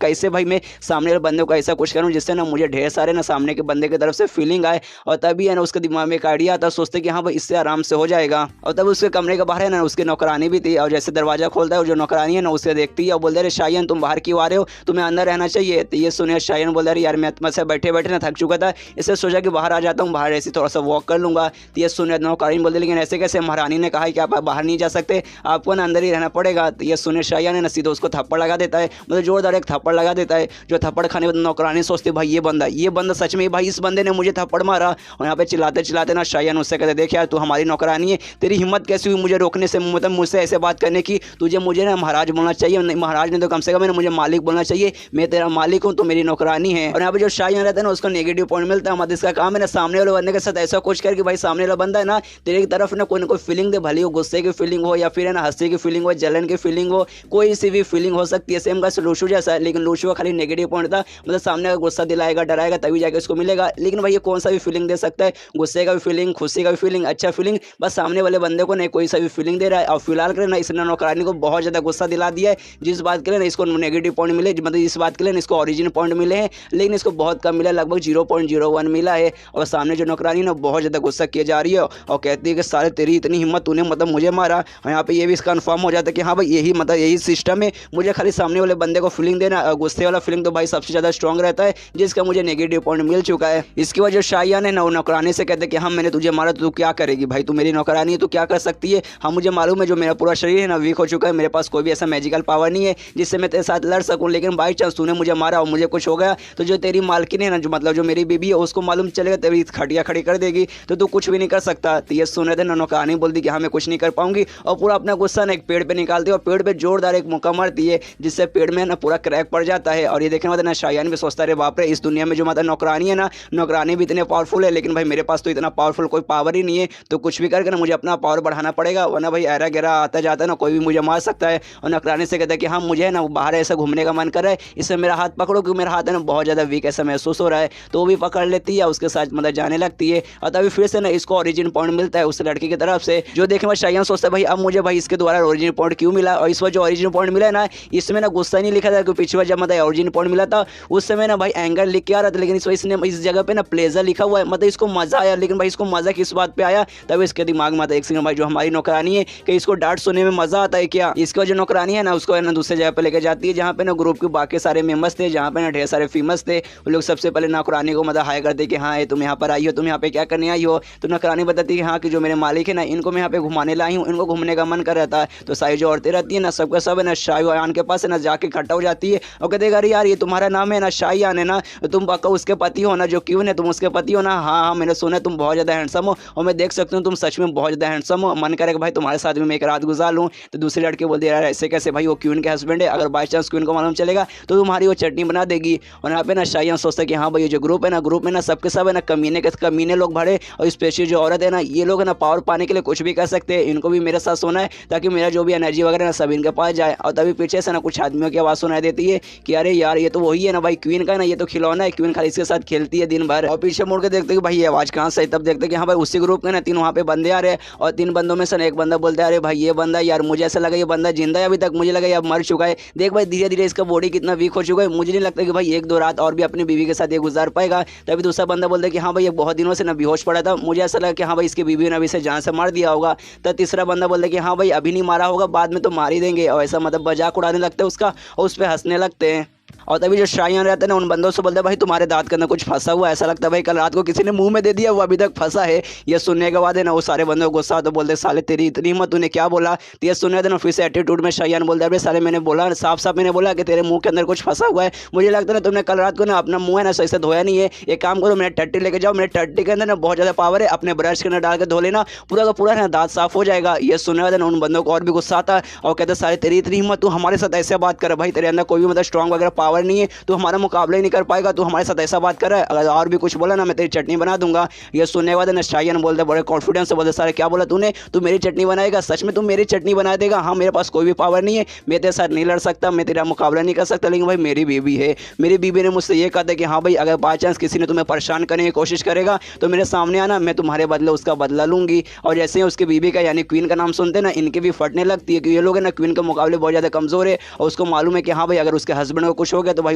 कैसे भाई मैं सामने वाले बंदे को ऐसा कुछ करूँ जिससे ना मुझे ढेर सारे ना सामने के बंदे की तरफ से फीलिंग आए और तभी है ना उसके दिमाग में एक आइडिया आता है, सोचते कि हाँ भाई इससे आराम से हो जाएगा। और तब उसके कमरे के बाहर है ना उसकी नौकरानी भी थी और जैसे दरवाजा खोलता है और जो नौकरानी है ना उसे देखती है और बोलते अरे शायन तुम बाहर क्यों आ रहे हो, तुम्हें अंदर रहना चाहिए। तो ये सुने शायन बोल रहे यार मैं से बैठे बैठे ना थक चुका था, इससे सोचा कि बाहर आ जाता हूँ, बाहर ऐसे थोड़ा सा वॉक कर लूँगा। तो ये सुने नौकरानी बोलते लेकिन ऐसे कैसे, महारानी ने कहा है कि आप बाहर नहीं जा सकते, आपको ना अंदर ही रहना पड़ेगा। तो ये सुने शायन है ना सीधे उसको थप्पड़ लगा देता है, मतलब जोरदार एक थप्पड़ लगा देता है। जो थप्पड़ खाने के बाद नौकरानी सोचती भाई ये बंदा सच में भाई इस बंदे ने मुझे थप्पड़ मारा। और यहाँ पे चिल्लाते चिल्लाते ना शायन उससे कहते देख यार तू हमारी नौकरानी है, तेरी हिम्मत कैसी हुई मुझे रोकने से, मतलब मुझसे ऐसे बात करने की, तुझे मुझे ना महाराज बोलना चाहिए, महाराज ने तो कम से कम मुझे मालिक बोलना चाहिए, मैं तेरा मालिक हूँ तो मेरी नौकरानी है। और यहाँ पे जो शायन रहता है ना उसको नेगेटिव पॉइंट मिलता है, मतलब इसका काम है ना सामने वाले बंदे के साथ ऐसा कुछ कर कि भाई सामने वाला बंदा है ना तेरे तरफ ना कोई फीलिंग दे, भले वो गुस्से की फीलिंग हो या फिर है ना हंसी की फीलिंग हो, जलन की फीलिंग हो, कोई सी भी फीलिंग हो सकती है। सेम का लूशू जैसा है, लेकिन लूशू का खाली नेगेटिव पॉइंट था, मतलब सामने का गुस्सा दिलाएगा डराएगा तभी जाके उसको मिलेगा। लेकिन भाई ये कौन सा भी फीलिंग दे सकता है, गुस्से का भी फीलिंग, खुशी का भी फीलिंग, अच्छा फीलिंग, बस सामने वाले बंदे को नहीं कोई सा भी फीलिंग दे रहा है। और फिलहाल के लिए ना इसने नौकरानी को बहुत ज़्यादा गुस्सा दिला दिया है, जिस बात के लिए ना इसको नेगेटिव पॉइंट मिले, मतलब इस बात के लिए ना इसको ओरिजिन पॉइंट मिले हैं, लेकिन इसको बहुत कम मिला, लगभग 0.01 मिला है। और सामने जो नौकरानी ना बहुत ज़्यादा गुस्सा किए जा रही है और कहती है कि साले तेरी इतनी हिम्मत, तूने मतलब मुझे मारा। और यहाँ पे ये भी कन्फर्म हो जाता है कि हाँ भाई यही मतलब यही सिस्टम है, मुझे खाली सामने वाले बंदे को फीलिंग देना। गुस्से वाला फीलिंग तो भाई सबसे ज़्यादा स्ट्रॉन्ग रहता है, जिसका मुझे नेगेटिव पॉइंट मिल चुका है। इसकी वजह शायान है ना नौकरानी से कहते हैं कि हाँ मैंने तुझे मारा तो तू क्या करेगी भाई, तू मेरी नौकरानी है, तू क्या कर सकती है। हाँ मुझे मालूम है जो मेरा पूरा शरीर है ना वीक हो चुका है, मेरे पास कोई भी ऐसा मैजिकल पावर नहीं है जिससे मैं तेरे साथ लड़ सकूँ, लेकिन बाई चांस तूने मुझे मारा और मुझे कुछ हो गया तो जो तेरी मालकिन है ना, जो मतलब जो मेरी बीबी है, उसको मालूम चलेगा, तेरी खटिया खड़ी कर देगी, तो तू कुछ भी नहीं कर सकता। तो ये सुन रहे थे ना नौकरानी बोलती कि हाँ मैं कुछ नहीं कर पाऊंगी और पूरा अपना गुस्सा ना एक पेड़ पे निकालती है और पेड़ पे जोरदार एक मुक्का मारती है, जिससे पेड़ में ना पूरा क्रैक पड़ जाता है। और ये देखने वाला ना शायान भी सोचता है बाप रे, इस दुनिया में जो मतलब नौकरानी है ना, नौकरानी भी इतने पावरफुल है, लेकिन भाई मेरे पास तो इतना पावरफुल कोई पावर ही नहीं है, तो कुछ भी करके ना मुझे अपना पावर बढ़ाना पड़ेगा, वरना भाई ऐरा गहरा आता जाता है ना कोई भी मुझे मार सकता है। और नौकरानी से कहता है कि हाँ मुझे ना बाहर ऐसा घूमने का मन कर रहा है, इससे मेरा हाथ पकड़ो क्योंकि मेरा हाथ है ना बहुत ज़्यादा वीक ऐसा महसूस हो रहा है। तो वो भी पकड़ लेती है, उसके साथ मतलब जाने लगती है और तभी फिर से ना इसको ओरिजिन पॉइंट मिलता है उस लड़की की तरफ से, जो देखने में शायान सोचता है भाई अब मुझे भाई इसके द्वारा ओरिजिन पॉइंट क्यों मिला। और इस बार जो ओरिजिन पॉइंट मिला है ना, इसमें ना गुस्सा नहीं लिखा था, क्योंकि पिछली बार जब मतलब ओरिजिन पॉइंट मिला था उस समय ना भाई एंगर लिख के आ रहा था, लेकिन इस बार इसने इस जगह पे ना प्लेजर लिखा हुआ है, मतलब इसको मजा आया। लेकिन भाई इसको मजा किस बात पे आया, तब इसके दिमाग में आता है एक सेकंड भाई जो हमारी नौकरानी है कि इसको डांट सुनने में मजा आता है क्या। इसके जो नौकरानी है ना उसको है ना दूसरे जगह पे लेकर जाती है, जहाँ पे ना ग्रुप के बाकी सारे मेंबर्स थे, जहाँ पे ना ढेर सारे फेमस थे। वो लोग सबसे पहले नौकरानी को मतलब हाय करते कि हाँ तुम यहाँ पर आई हो, तुम यहाँ पे क्या करने आई हो। तो नौकरानी बताती है कि हाँ कि जो मेरे मालिक है ना इनको मैं यहाँ पे घुमाने लाई हूँ, इनको घूमने का मन कर रहा था। तो सारी जो औरतें रहती है ना सबका सब है ना शायान के पास है ना जाके इकट्ठा हो जाती है और कहते अरे यार ये तुम्हारा नाम है ना शायान है ना, तुम पक्का उसके पति हो ना, जो क्यों है तुम उसके पति हो ना। हाँ हाँ मैंने सुना तुम बहुत ज़्यादा हैंडसम हो और मैं देख सकती हूँ तुम सच में बहुत ज़्यादा हैंडसम हो, मन करेगा भाई तुम्हारे साथ में मैं एक रात गुजार लूँ। तो दूसरी लड़की बोलती है यार ऐसे कैसे भाई, वो क्वीन के हस्बैंड है, अगर बाई चांस क्वीन को मालूम चलेगा तो तुम्हारी वो चटनी बना देगी। और यहाँ पे ना शायान सोचता है कि हाँ भाई ये जो ग्रुप है ना, ग्रुप में ना सबके सब है ना कमीने लोग भरे, और स्पेशली जो औरत है ना ये लोग है ना पावर पाने के लिए कुछ भी कर सकते हैं, इनको भी मेरे साथ सोना है ताकि मेरा जो भी एनर्जी वगैरह ना सब इनके पास जाए। और तभी पीछे से ना कुछ आदमियों की आवाज़ सुनाई देती है कि अरे यार ये तो वही है ना भाई क्वीन का ना, ये तो खिलौना है, क्वीन खाली इसके साथ खेलती है दिन भर। और पीछे मुड़ के देखते कि भाई ये आवाज़ कहाँ से, तब देखते कि हाँ भाई उसी ग्रुप के ना 3 वहाँ पे बंदे आ रहे हैं और 3 बंदों में से एक बंदा बोलता है अरे भाई ये बंदा यार मुझे ऐसा लगा ये बंदा जिंदा है अभी तक, मुझे लगा ये अब मर चुका है। देख भाई धीरे धीरे इसका बॉडी कितना वीक हो चुका है, मुझे नहीं लगता कि भाई 1-2 रात और भी अपनी बीवी के साथ ये गुजार पाएगा। तभी दूसरा बंदा बोलता है कि हाँ भाई ये बहुत दिनों से ना बेहोश पड़ा था, मुझे ऐसा लगा कि हाँ भाई इसकी बीवी ने अभी से जान से मार दिया होगा। तो तीसरा बंदा बोलता है कि हाँ भाई अभी नहीं मारा होगा, बाद में तो मार ही देंगे, और ऐसा मतलब मजाक उड़ाने लगते हैं उसका और उस पर हंसने लगते हैं। और तभी जो शायान रहते हैं ना उन बंदों से बोलते हैं भाई तुम्हारे दांत के अंदर कुछ फंसा हुआ, ऐसा लगता है भाई कल रात को किसी ने मुंह में दे दिया, वो अभी तक फंसा है। ये सुनने के बाद है ना वो सारे बंदों को गुस्सा तो बोलते साले तेरी इतनी हिम्मत, तूने क्या बोला। तो ये सुनने ना फिर से एटीट्यूड में शायान बोलता है अरे साले मैंने बोला साफ साफ मैंने बोला कि तेरे मुंह के अंदर कुछ फंसा हुआ है, मुझे लगता है ना तुमने कल रात को ना अपना मुंह है ना सही से धोया नहीं है। एक काम करो मेरे टट्टी लेके जाओ, मेरे टट्टी के अंदर ना बहुत ज़्यादा पावर है, अपने ब्रश के अंदर डाल के धो लेना, पूरा का पूरा ना दांत साफ हो जाएगा। ये सुनने वाले ना उन बंदों को और भी गुस्सा आता है और कहते साले तेरी इतनी हिम्मत, तू हमारे साथ ऐसे बात कर भाई, तेरे अंदर कोई भी मतलब स्ट्रॉन्ग वगैरह पावर नहीं है, तो हमारा मुकाबला ही नहीं कर पाएगा, तू हमारे साथ ऐसा बात कर रहा है, अगर और भी कुछ बोला ना मैं तेरी चटनी बना दूंगा। ये सुनने के बाद ना शायान बोलते बड़े कॉन्फिडेंस से बोलते सारे क्या बोला तूने, तू मेरी चटनी बनाएगा, सच में तू मेरी चटनी बना देगा। हाँ मेरे पास कोई भी पावर नहीं है, मैं तेरे साथ नहीं लड़ सकता, मैं तेरा मुकाबला नहीं कर सकता, लेकिन भाई मेरी बीवी है, मेरी बीवी ने मुझसे ये कहा था कि हाँ भाई अगर बाई चांस किसी ने तुम्हें परेशान करने की कोशिश करेगा तो मेरे सामने आना, मैं तुम्हारे बदले उसका बदला लूंगी। और जैसे ही उसकी बीवी का यानी क्वीन का नाम सुनते ना इनके भी फटने लगती है कि ये लोग है ना क्वीन के मुकाबले बहुत ज़्यादा कमज़ोर है, और उसको मालूम है कि हाँ भाई अगर उसके हस्बैंड को कुछ हो गया तो भाई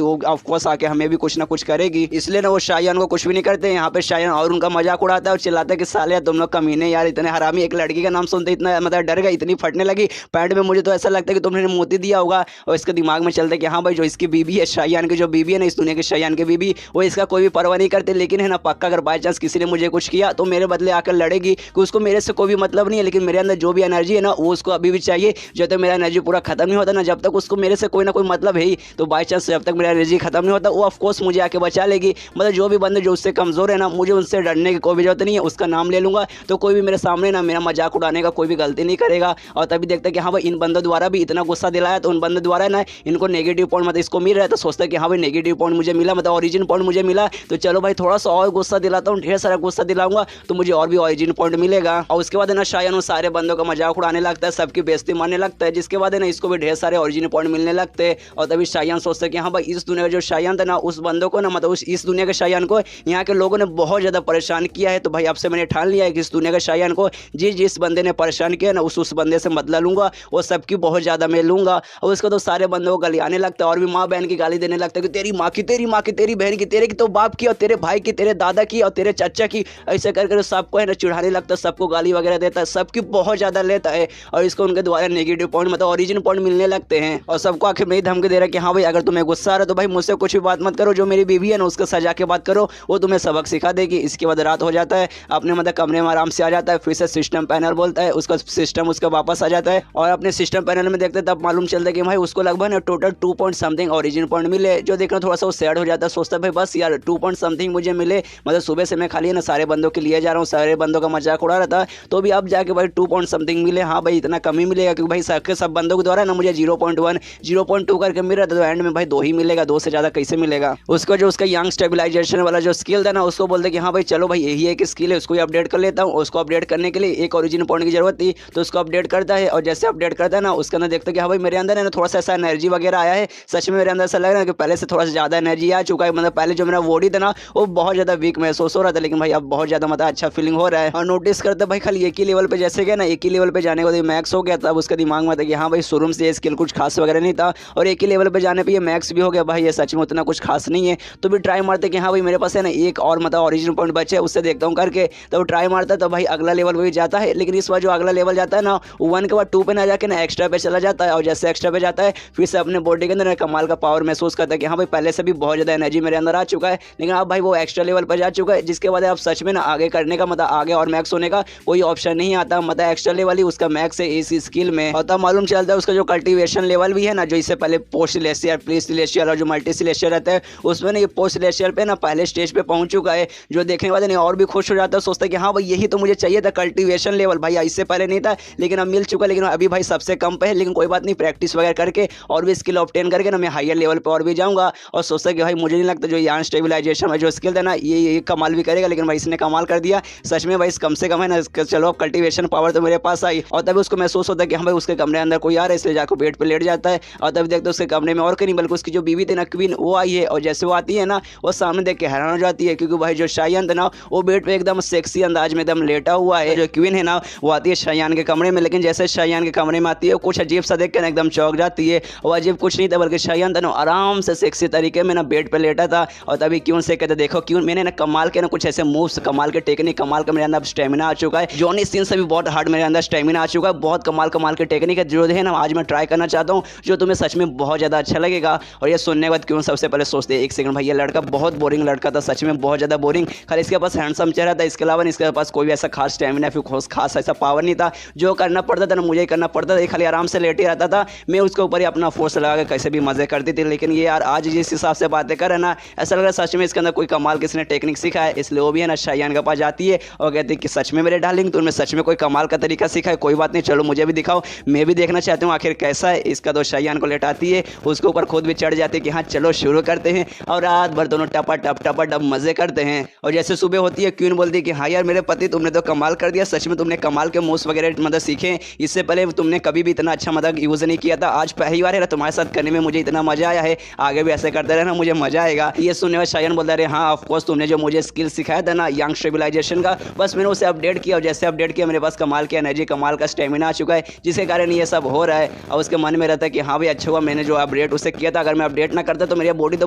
वो ऑफकोर्स आके हमें भी कुछ ना कुछ करेगी, इसलिए ना वो शायान को कुछ भी नहीं करते। यहाँ पे शायान और उनका मजाक उड़ाता है और चिल्लाता है कि साले तुम लोग कमीने यार इतने हरामी, एक लड़की का नाम सुनते इतना मतलब डर गई, इतनी फटने लगी पैंट में, मुझे तो ऐसा लगता है कि तुमने मोती दिया होगा। और इसके दिमाग में चलता है कि हाँ भाई जो इसकी बीवी है शायान की जो बीवी है ना, इस दुनिया की शायान की बीवी, वो इसका कोई भी परवाह नहीं करते, लेकिन है ना पक्का अगर बाई चांस किसी ने मुझे कुछ किया तो मेरे बदले आकर लड़ेगी, कि उसको मेरे से कोई भी मतलब नहीं है, लेकिन मेरे अंदर जो भी एनर्जी है ना वो उसको अभी भी चाहिए। जब तक मेरा एनर्जी पूरा खत्म नहीं होता ना, जब तक उसको मेरे से कोई ना कोई मतलब है ही, तो बाई चांस जब तक मेरा एनर्जी खत्म नहीं होता वो ऑफकोर्स मुझे आके बचा लेगी। मतलब जो भी बंदे जो उससे कमज़ोर है ना, मुझे उनसे डरने की कोई भी जरूरत नहीं है, उसका नाम ले लूँगा तो कोई भी मेरे सामने ना मेरा मजाक उड़ाने का कोई भी गलती नहीं करेगा। और तभी देखते कि हाँ भाई इन बंदों द्वारा भी इतना गुस्सा दिलाया, तो उन बंदों द्वारा ना इनको नेगेटिव पॉइंट मतलब इसको मिल रहा है, तो सोचता है कि हाँ भाई नेगेटिव पॉइंट मुझे मिला, मतलब ओरिजिन पॉइंट मुझे मिला, तो चलो भाई थोड़ा सा और गुस्सा दिलाता हूँ, ढेर सारा गुस्सा दिलाऊंगा तो मुझे और भी ओरिजिन पॉइंट मिलेगा। और उसके बाद है ना शायान उन सारे बंदों का मजाक उड़ाने लगता है, सबकी बेइज्जती मारने लगता है, जिसके बाद है ना इसको भी ढेर सारे ओरिजिन पॉइंट मिलने लगते हैं। और तभी शायान सोचता है कि हाँ हाँ भाई इस दुनिया का जो शायान था ना, उस बंदों को ना, मतलब इस दुनिया के शायान को यहाँ के लोगों ने बहुत ज़्यादा परेशान किया है। तो भाई आपसे मैंने ठान लिया है कि इस दुनिया के शायान को जिस बंदे ने परेशान किया ना, उस बंदे से बदला लूंगा, वो सबकी बहुत ज़्यादा मैं लूंगा। और उसको तो सारे बंदों को गाली आने लगता है और भी माँ बहन की गाली देने लगता है कि तेरी माँ की, तेरी माँ की, तेरी बहन की, तेरे की तो बाप की, और तेरे भाई की, तेरे दादा की, और तेरे चाचा की, ऐसे करके सबको है ना चिढ़ाने लगता है, सबको गाली वगैरह देता है, सबकी बहुत ज़्यादा लेता है और इसको उनके द्वारा नेगेटिव पॉइंट मतलब ओरिजिन पॉइंट मिलने लगते हैं। और सबको आखिर में ही धमकी दे रहा है कि हाँ भाई अगर तुम्हें गुस्सा आ रहा है तो भाई मुझसे कुछ भी बात मत करो, जो मेरी बीवी है ना उसके सजा के बात करो, वो तुम्हें सबक सिखा देगी। इसके बाद रात हो जाता है, अपने मतलब कमरे में आराम से आ जाता है, फिर से सिस्टम पैनल बोलता है, उसका सिस्टम उसका वापस आ जाता है और अपने सिस्टम पैनल में देखते तब मालूम चलता है कि भाई उसको लगभग ना total 2 point something origin point मिले। जो देखना थोड़ा सा वो सैड हो जाता है, सोचता है भाई बस यार 2 पॉइंट समथिंग मुझे मिले, मतलब सुबह से मैं खाली है ना सारे बंदों के लिए जा रहा हूँ, सारे बंदों का मजाक उड़ा रहा था, तो भी अब जाके भाई 2 पॉइंट समथिंग मिले। हाँ भाई इतना कम ही मिलेगा क्योंकि भाई सब बंदों के द्वारा ना मुझे 0.1 0.2 करके मिल रहा था, तो एंड में भाई 2 ही मिलेगा, 2 से ज़्यादा कैसे मिलेगा। उसको जो उसका यंग स्टेबलाइजेशन वाला जो स्किल था ना, उसको बोलते कि हाँ भाई चलो भाई यही एक स्किल है, उसको ही अपडेट कर लेता हूँ। उसको अपडेट करने के लिए एक ओरिजिन पॉइंट की जरूरत थी, तो उसको अपडेट करता है और जैसे अपडेट करता है ना उसके अंदर देखता है कि हाँ भाई मेरे अंदर है ना थोड़ा सा ऐसा एनर्जी वगैरह आया है। सच में मेरे अंदर ऐसा लग रहा है कि पहले से थोड़ा सा ज़्यादा एनर्जी आ चुका है, मतलब पहले जो मेरा बॉडी था ना वो बहुत ज़्यादा वीक महसूस हो रहा था, लेकिन भाई अब बहुत ज़्यादा मतलब अच्छा फीलिंग हो रहा है। और नोटिस करते भाई खाली एक ही लेवल पे जैसे गया ना, एक ही लेवल पे जाने के बाद मैक्स हो गया, तब उसके दिमाग में था कि हाँ भाई शुरू से ये स्किल कुछ खास वगैरह नहीं था और एक ही लेवल पे जाने पे ये मैक्स भी हो गया, भाई ये सच में उतना कुछ खास नहीं है। तो भी ट्राई मारते कि हाँ भाई मेरे पास है ना एक और मतलब ओरिजिनल पॉइंट बचे है, उससे देखता हूँ करके, तो ट्राई मारता है तो भाई अगला लेवल भी जाता है। लेकिन इस बार जो अगला लेवल जाता है ना 1 के बाद 2 पे ना जाके ना एक्स्ट्रा पे चला जाता है, और जैसे एक्स्ट्रा पे जाता है फिर से अपने बॉडी के अंदर कमाल का पावर महसूस करता है कि हाँ भाई पहले से भी बहुत ज़्यादा एनर्जी मेरे अंदर आ चुका है, लेकिन अब भाई वो एक्स्ट्रा लेवल पर जा चुका है, जिसके बाद अब सच में ना आगे करने का मतलब आगे और मैक्स होने का कोई ऑप्शन नहीं आता, मतलब एक्स्ट्रा लेवल ही उसका मैक्स है इस स्किल में। और तब मालूम चलता है उसका जो कल्टीवेशन लेवल भी है ना, जो इससे पहले पोस्ट सिलेस्टियल, प्री सिलेस्टियल और जो मल्टी सिलेस्टियल रहता है, उसमें ना ये पोस्ट सिलेस्टियल पे ना पहले स्टेज पे पहुंच चुका है, जो देखने वाले नहीं और भी खुश हो जाता है, सोचता है कि हाँ भाई यही तो मुझे चाहिए था कल्टीवेशन लेवल, भाई इससे पहले नहीं था लेकिन अब मिल चुका, लेकिन अभी भाई सबसे कम पे है, लेकिन कोई बात नहीं, प्रैक्टिस वगैरह करके और भी स्किल ऑब्टेन करके ना मैं हायर लेवल पे और भी जाऊंगा। और सोचता कि भाई मुझे नहीं लगता जो यान स्टेबलाइजेशन में जो स्किल था ना ये कमाल भी करेगा, लेकिन भाई इसने कमाल कर दिया सच में भाई, कम से कम है ना चलो कल्टीवेशन पावर तो मेरे पास आई। और तभी उसको महसूस होता है कि हाँ भाई उसके कमरे अंदर कोई आ रहा है, इसलिए जाकर बेड पर लेट जाता है और तभी देखते उसके कमरे में और कहीं बल्कि उसकी जो बीवी थी ना क्वीन वो आई है, और जैसे वो आती है ना वो सामने देख के हैरान हो जाती है, क्योंकि भाई जो शायान था ना वो बेड पे एकदम सेक्सी अंदाज में एकदम लेटा हुआ है। जो क्वीन है ना वो आती है शायान के कमरे में, लेकिन जैसे शायान के कमरे में आती है कुछ अजीब सा देख कर एकदम चौंक जाती है। वो अजीब कुछ नहीं था बल्कि शायान था ना आराम से सेक्सी तरीके में ना बेड पे लेटा था। और तभी क्यून से कहते देखो क्यून मैंने ना कमाल के ना कुछ ऐसे मूव्स, कमाल के टेक्निक, कमाल का मेरे अंदर स्टेमिना आ चुका है, जॉनी सीन से भी बहुत हार्ड मेरे अंदर स्टेमिना आ चुका है, बहुत कमाल के टेक्निक है जो है ना आज मैं ट्राई करना चाहता हूँ, जो तुम्हें सच में बहुत ज़्यादा अच्छा लगेगा। और ये सुनने के बाद क्यों सबसे पहले सोचते हैं एक सेकंड भाई ये लड़का बहुत बोरिंग लड़का था, सच में बहुत ज़्यादा बोरिंग, खाली इसके पास हैंडसम चेहरा था, इसके अलावा इसके पास कोई भी ऐसा खास स्टेमिना फिर खास ऐसा पावर नहीं था, जो करना पड़ता था ना मुझे ही करना पड़ता था, खाली आराम से लेटे रहता था, मैं उसके ऊपर ही अपना फोर्स लगा के कैसे भी मजे करती थी। लेकिन ये यार आज जिस हिसाब से बातें कर रहे ना ऐसा लग रहा है सच में इसके अंदर कोई कमाल किसी ने टेक्निक सीखा है, इसलिए वो भी है ना शायान के पास जाती है और कहती है कि सच में मेरे डार्लिंग तुमने सच में कोई कमाल का तरीका सीखा है, कोई बात नहीं चलो मुझे भी दिखाओ, मैं भी देखना चाहती हूँ आखिर कैसा है इसका। तो शायान को लेटाती है, उसके ऊपर खुद भी चढ़ जाती है कि हाँ चलो शुरू करते हैं, और रात भर दोनों टपा टप मजे करते हैं। और जैसे सुबह होती है क्वीन बोलती है कि हाँ यार मेरे पति तुमने तो कमाल कर दिया, सच में तुमने कमाल के मूव्स वगैरह मतलब सीखे, इससे पहले तुमने कभी भी इतना अच्छा मतलब यूज नहीं किया था, आज पहली बार है ना तुम्हारे साथ करने में मुझे इतना मजा आया है, आगे भी ऐसे करते रहना मुझे मजा आएगा। ये सुनने में शायान बोलता है हाँ ऑफकोर्स तुमने जो मुझे स्किल सिखाया था ना यंग स्टेबलाइजेशन का, बस मैंने उसे अपडेट किया, और जैसे अपडेट किया मेरे पास कमाल की एनर्जी, कमाल का स्टेमिना आ चुका है, जिसके कारण ये सब हो रहा है। और उसके मन में रहता है कि हाँ भाई अच्छा हुआ मैंने जो अपडेट उसे किया था, अगर मैं अपडेट ना करता तो मेरी बॉडी तो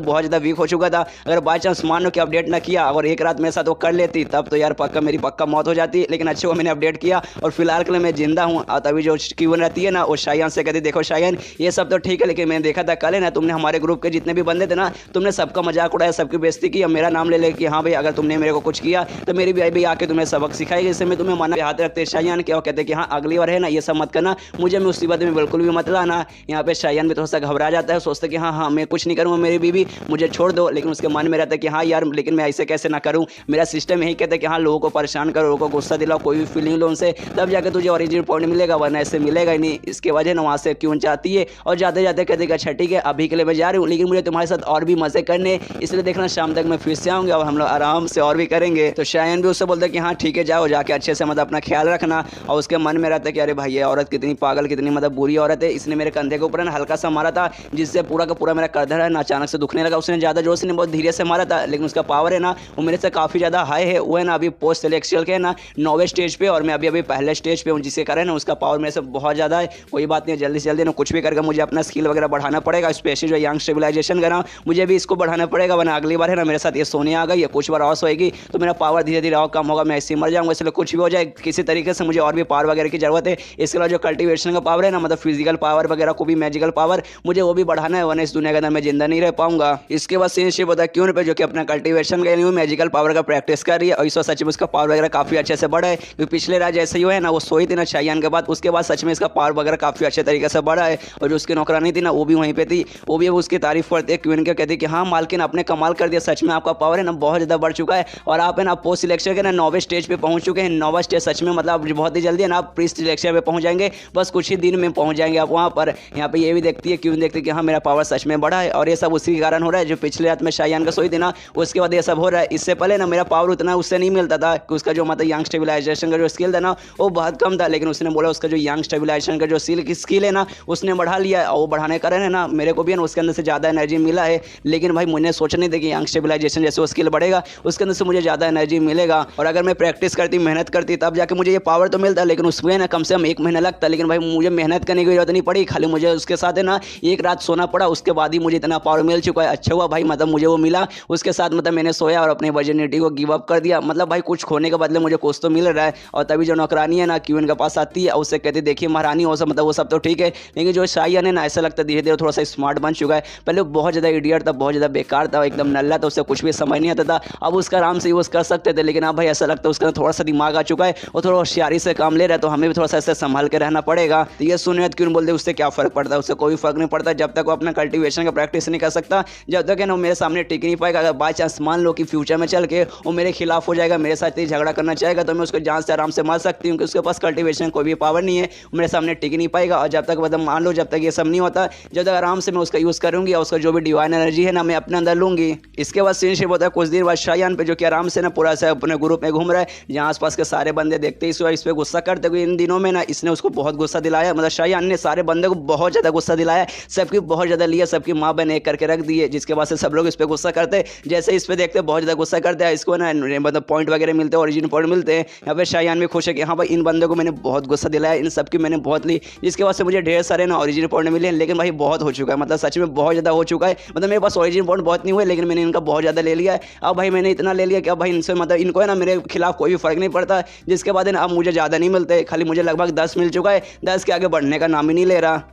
बहुत ज़्यादा वीक हो चुका था, अगर बाई चांस मान लो कि अपडेट ना किया और एक रात मेरे साथ वो कर लेती तब तो यार पक्का मेरी पक्का मौत हो जाती, लेकिन अच्छा हुआ मैंने अपडेट किया और फिलहाल के लिए मैं जिंदा हूँ। और तभी जो क्यून रहती है ना वो शायान से कहती देखो शायान ये सब तो ठीक है, लेकिन मैंने देखा था कल है ना तुमने हमारे ग्रुप के जितने भी बंदे थे ना तुमने सबका मजाक उड़ाया, सबकी बेइज्जती की, मेरा नाम ले ले कि हाँ भाई अगर तुमने मेरे को कुछ किया तो मेरी भी आके तुम्हें सबक सिखाएगी, इससे मैं तुम्हें मना हाथ रखते शायान क्या कहते कि हाँ अगली बार है ना ये सब मत करना, मुझे मुसीबत में बिल्कुल भी मत लाना। यहाँ पे शायान भी थोड़ा सा घबरा जाता है, सोचता कि हाँ मैं कुछ नहीं करूँगा, मेरी बीवी मुझे छोड़ दो, लेकिन उसके मन में रहता है कि हाँ यार लेकिन मैं ऐसे कैसे ना करूँ, मेरा सिस्टम यही कहता है कि हाँ लोगों को परेशान करो, लोगों को गुस्सा दिलाओ, कोई भी फीलिंग लो उनसे, तब जाकर तुझे ओरिजिनल पॉइंट मिलेगा, वरना ऐसे मिलेगा ही नहीं। इसके वजह ना वहाँ से क्यों चाहती है और जाते जाते कहते कि अच्छा ठीक है अभी के लिए मैं जा रही हूँ, लेकिन मुझे तुम्हारे साथ और भी मजे करने, इसलिए देखना शाम तक मैं फिर से आऊँगी और हम लोग आराम से और भी करेंगे। तो शायान भी उससे बोलता है कि हाँ ठीक है जाओ, जाके अच्छे से मतलब अपना ख्याल रखना। और उसके मन में रहता है कि अरे भाई ये औरत कितनी पागल, कितनी मतलब बुरी औरत है, इसने मेरे कंधे के ऊपर ना हल्का सा मारा था जिससे पूरा का पूरा पूरा मेरा करधर है ना अचानक से दुखने लगा। उसने ज़्यादा जोर से नहीं, बहुत धीरे से मारा था, लेकिन उसका पावर है ना वो मेरे से काफ़ी ज़्यादा हाई है। वो है ना अभी पोस्ट सेलेक्शियल के है ना 9वें स्टेज पे, और मैं अभी अभी पहले स्टेज पे हूँ, जिसके कारण ना उसका पावर मेरे से बहुत ज़्यादा है। कोई बात नहीं, जल्दी से जल्दी ना कुछ भी करके मुझे अपना स्किल वगैरह बढ़ाना पड़ेगा, स्पेशली जो यंग स्टेबलाइजेशन का ना मुझे भी इसको बढ़ाना पड़ेगा, वरना अगली बार है ना मेरे साथ ये सोने आ गई है, कुछ बार और सोएगी तो मेरा पावर धीरे धीरे और कम होगा, मैं ऐसे ही मर जाऊँगा। इसलिए कुछ भी हो जाए किसी तरीके से मुझे और भी पावर वगैरह की जरूरत है। इसके अलावा जो कल्टीवेशन का पावर है ना, मतलब फिजिकल पावर वगैरह को भी, मैजिकल पावर मुझे वो भी बढ़ाना है, वरना इस दुनिया के अंदर मैं जिंदा नहीं रह पाऊंगा। इसके बाद सीनशिप होता है क्यों पे, जो कि अपना कल्टीवेशन का न्यू मैजिकल पावर का प्रैक्टिस कर रही है, और इस सच में उसका पावर वगैरह काफी अच्छे से बढ़ा है। क्योंकि पिछले रात जैसे ही है ना वो सोई थी ना चायान के बाद, उसके बाद सच में इसका पावर वगैरह काफी अच्छे तरीके से बढ़ा है। और जो उसकी नौकरानी थी ना वो भी वहीं पे थी, वो भी उसकी तारीफ करते क्वीन के, कहती कि हाँ मालकिन आपने कमाल कर दिया, सच में आपका पावर है ना बहुत ज़्यादा बढ़ चुका है, और आप है ना पोस्ट सिलेक्शन के ना 9वें स्टेज पे पहुंच चुके हैं। 9वां स्टेज सच में मतलब बहुत ही जल्दी है ना आप प्री सिलेक्शन पे पहुंच जाएंगे, बस कुछ ही दिन में पहुंच जाएंगे आप वहाँ पर। यहाँ पे ये भी देखती है क्यों, देखती है कि हाँ मेरा पावर सच में बढ़ा है, और ये सब उसी के कारण हो रहा है। जो पिछले रात में शायान का सोई थी ना उसके बाद ये सब हो रहा है। इससे पहले ना मेरा पावर उतना उससे नहीं मिलता था, कि उसका जो मतलब यंग स्टेबलाइजेशन का जो स्किल था ना वो बहुत कम था, लेकिन उसने बोला उसका जो यंग स्टेबलाइजेशन का जो स्किल है ना उसने बढ़ा लिया, और वो बढ़ाने का कारण है ना मेरे को भी ना उसके अंदर से ज़्यादा एनर्जी मिला है। लेकिन भाई मुझे सोचा नहीं था कि यंग स्टेबलाइजेशन जैसे वो स्किल बढ़ेगा उसके अंदर से मुझे ज़्यादा एनर्जी मिलेगा, और अगर मैं प्रैक्टिस करती, मेहनत करती, तब जाके मुझे ये पावर तो मिलता, लेकिन उसमें ना कम से कम 1 महीना लगता। लेकिन भाई मुझे मेहनत करने की जरूरत नहीं पड़ी, खाली मुझे उसके साथ है ना एक रात सोना पड़ा, उसके बाद ही मुझे इतना पावर मिल चुका है। अच्छा हुआ भाई, मतलब मुझे वो मिला, उसके साथ मतलब मैंने सोया और अपने वर्जिनिटी को गिव अप कर दिया। मतलब भाई कुछ खोने के बदले मुझे कुछ तो मिल रहा है। और तभी जो नौकरानी है ना क्वीन के पास आती है और उससे कहती देखिए महारानी हो सब, मतलब वो सब तो ठीक है, लेकिन जो शायान है ना ऐसा लगता है धीरे धीरे थोड़ा सा स्मार्ट बन चुका है। पहले बहुत ज़्यादा इडियट था, बहुत ज़्यादा बेकार था, एकदम नल्ला था, उससे कुछ भी समझ नहीं आता था। अब उसका आराम से यूज़ कर सकते थे, लेकिन अब भाई ऐसा लगता है उसका थोड़ा सा दिमाग आ चुका है और थोड़ा होशियारी से काम ले रहा है, तो हमें भी थोड़ा सा ऐसे संभाल के रहना पड़ेगा। तो ये सुनिए क्यों बोलते उससे क्या फ़र्क पड़ता है, उससे कोई फर्क नहीं पड़ता जब तक वो अपना कल्टीवेशन का प्रैक्टिस नहीं कर सकता, जब तक है ना मेरे सामने टिक नहीं पाएगा। अगर बाई चांस मान लो कि फ्यूचर में चल के वो मेरे खिलाफ हो जाएगा, मेरे साथ ही झगड़ा करना चाहेगा, तो मैं उसको जान से आराम से मार सकती हूँ, क्योंकि उसके पास कल्टीवेशन कोई भी पावर नहीं है, मेरे सामने टिक नहीं पाएगा। और जब तक मतलब मान लो जब तक ये सब नहीं होता, जब तक आराम से मैं उसका यूज़ करूँगी और उसका जो भी डिवाइन एनर्जी है ना मैं अपने अंदर लूँगी। इसके बाद सीन शिप होता है कुछ देर बाद शायान पे, जो कि आराम से ना पूरा से अपने ग्रुप में घूम रहा है, जहाँ आसपास के सारे बंदे देखते ही इस पर गुस्सा करते हुए। इन दिनों में ना इसने उसको बहुत गुस्सा दिलाया, मतलब शायान ने सारे बंदे को बहुत ज़्यादा गुस्सा दिलाया, सबकी बहुत ज़्यादा लिया, सबकी माँ बहन एक करके रख दिए, जिसके बाद से सब लोग इस पर गुस्सा करते, जैसे इस पर देखते बहुत ज़्यादा गुस्सा करते हैं। इसको ना मतलब पॉइंट वगैरह मिलते हैं, ओरिजिन पॉइंट मिलते हैं। यहाँ पे शायान भी खुश है कि हाँ भाई इन बंदों को मैंने बहुत गुस्सा दिलाया, इन सबकी मैंने बहुत ली, जिसके बाद से मुझे ढेर सारे ना ओरिजिन पॉइंट मिले। लेकिन भाई बहुत हो चुका है, मतलब सच में बहुत ज़्यादा हो चुका है, मतलब मेरे पास ओरिजिन पॉइंट बहुत नहीं हुए, लेकिन मैंने इनका बहुत ज़्यादा ले लिया है। अब भाई मैंने इतना ले लिया कि अब भाई इनसे मतलब इनको है ना मेरे खिलाफ कोई भी फर्क नहीं पड़ता, जिसके बाद है ना अब मुझे ज़्यादा नहीं मिलते, खाली मुझे लगभग 10 मिल चुका है, 10 के आगे बढ़ने का नाम ही नहीं ले रहा।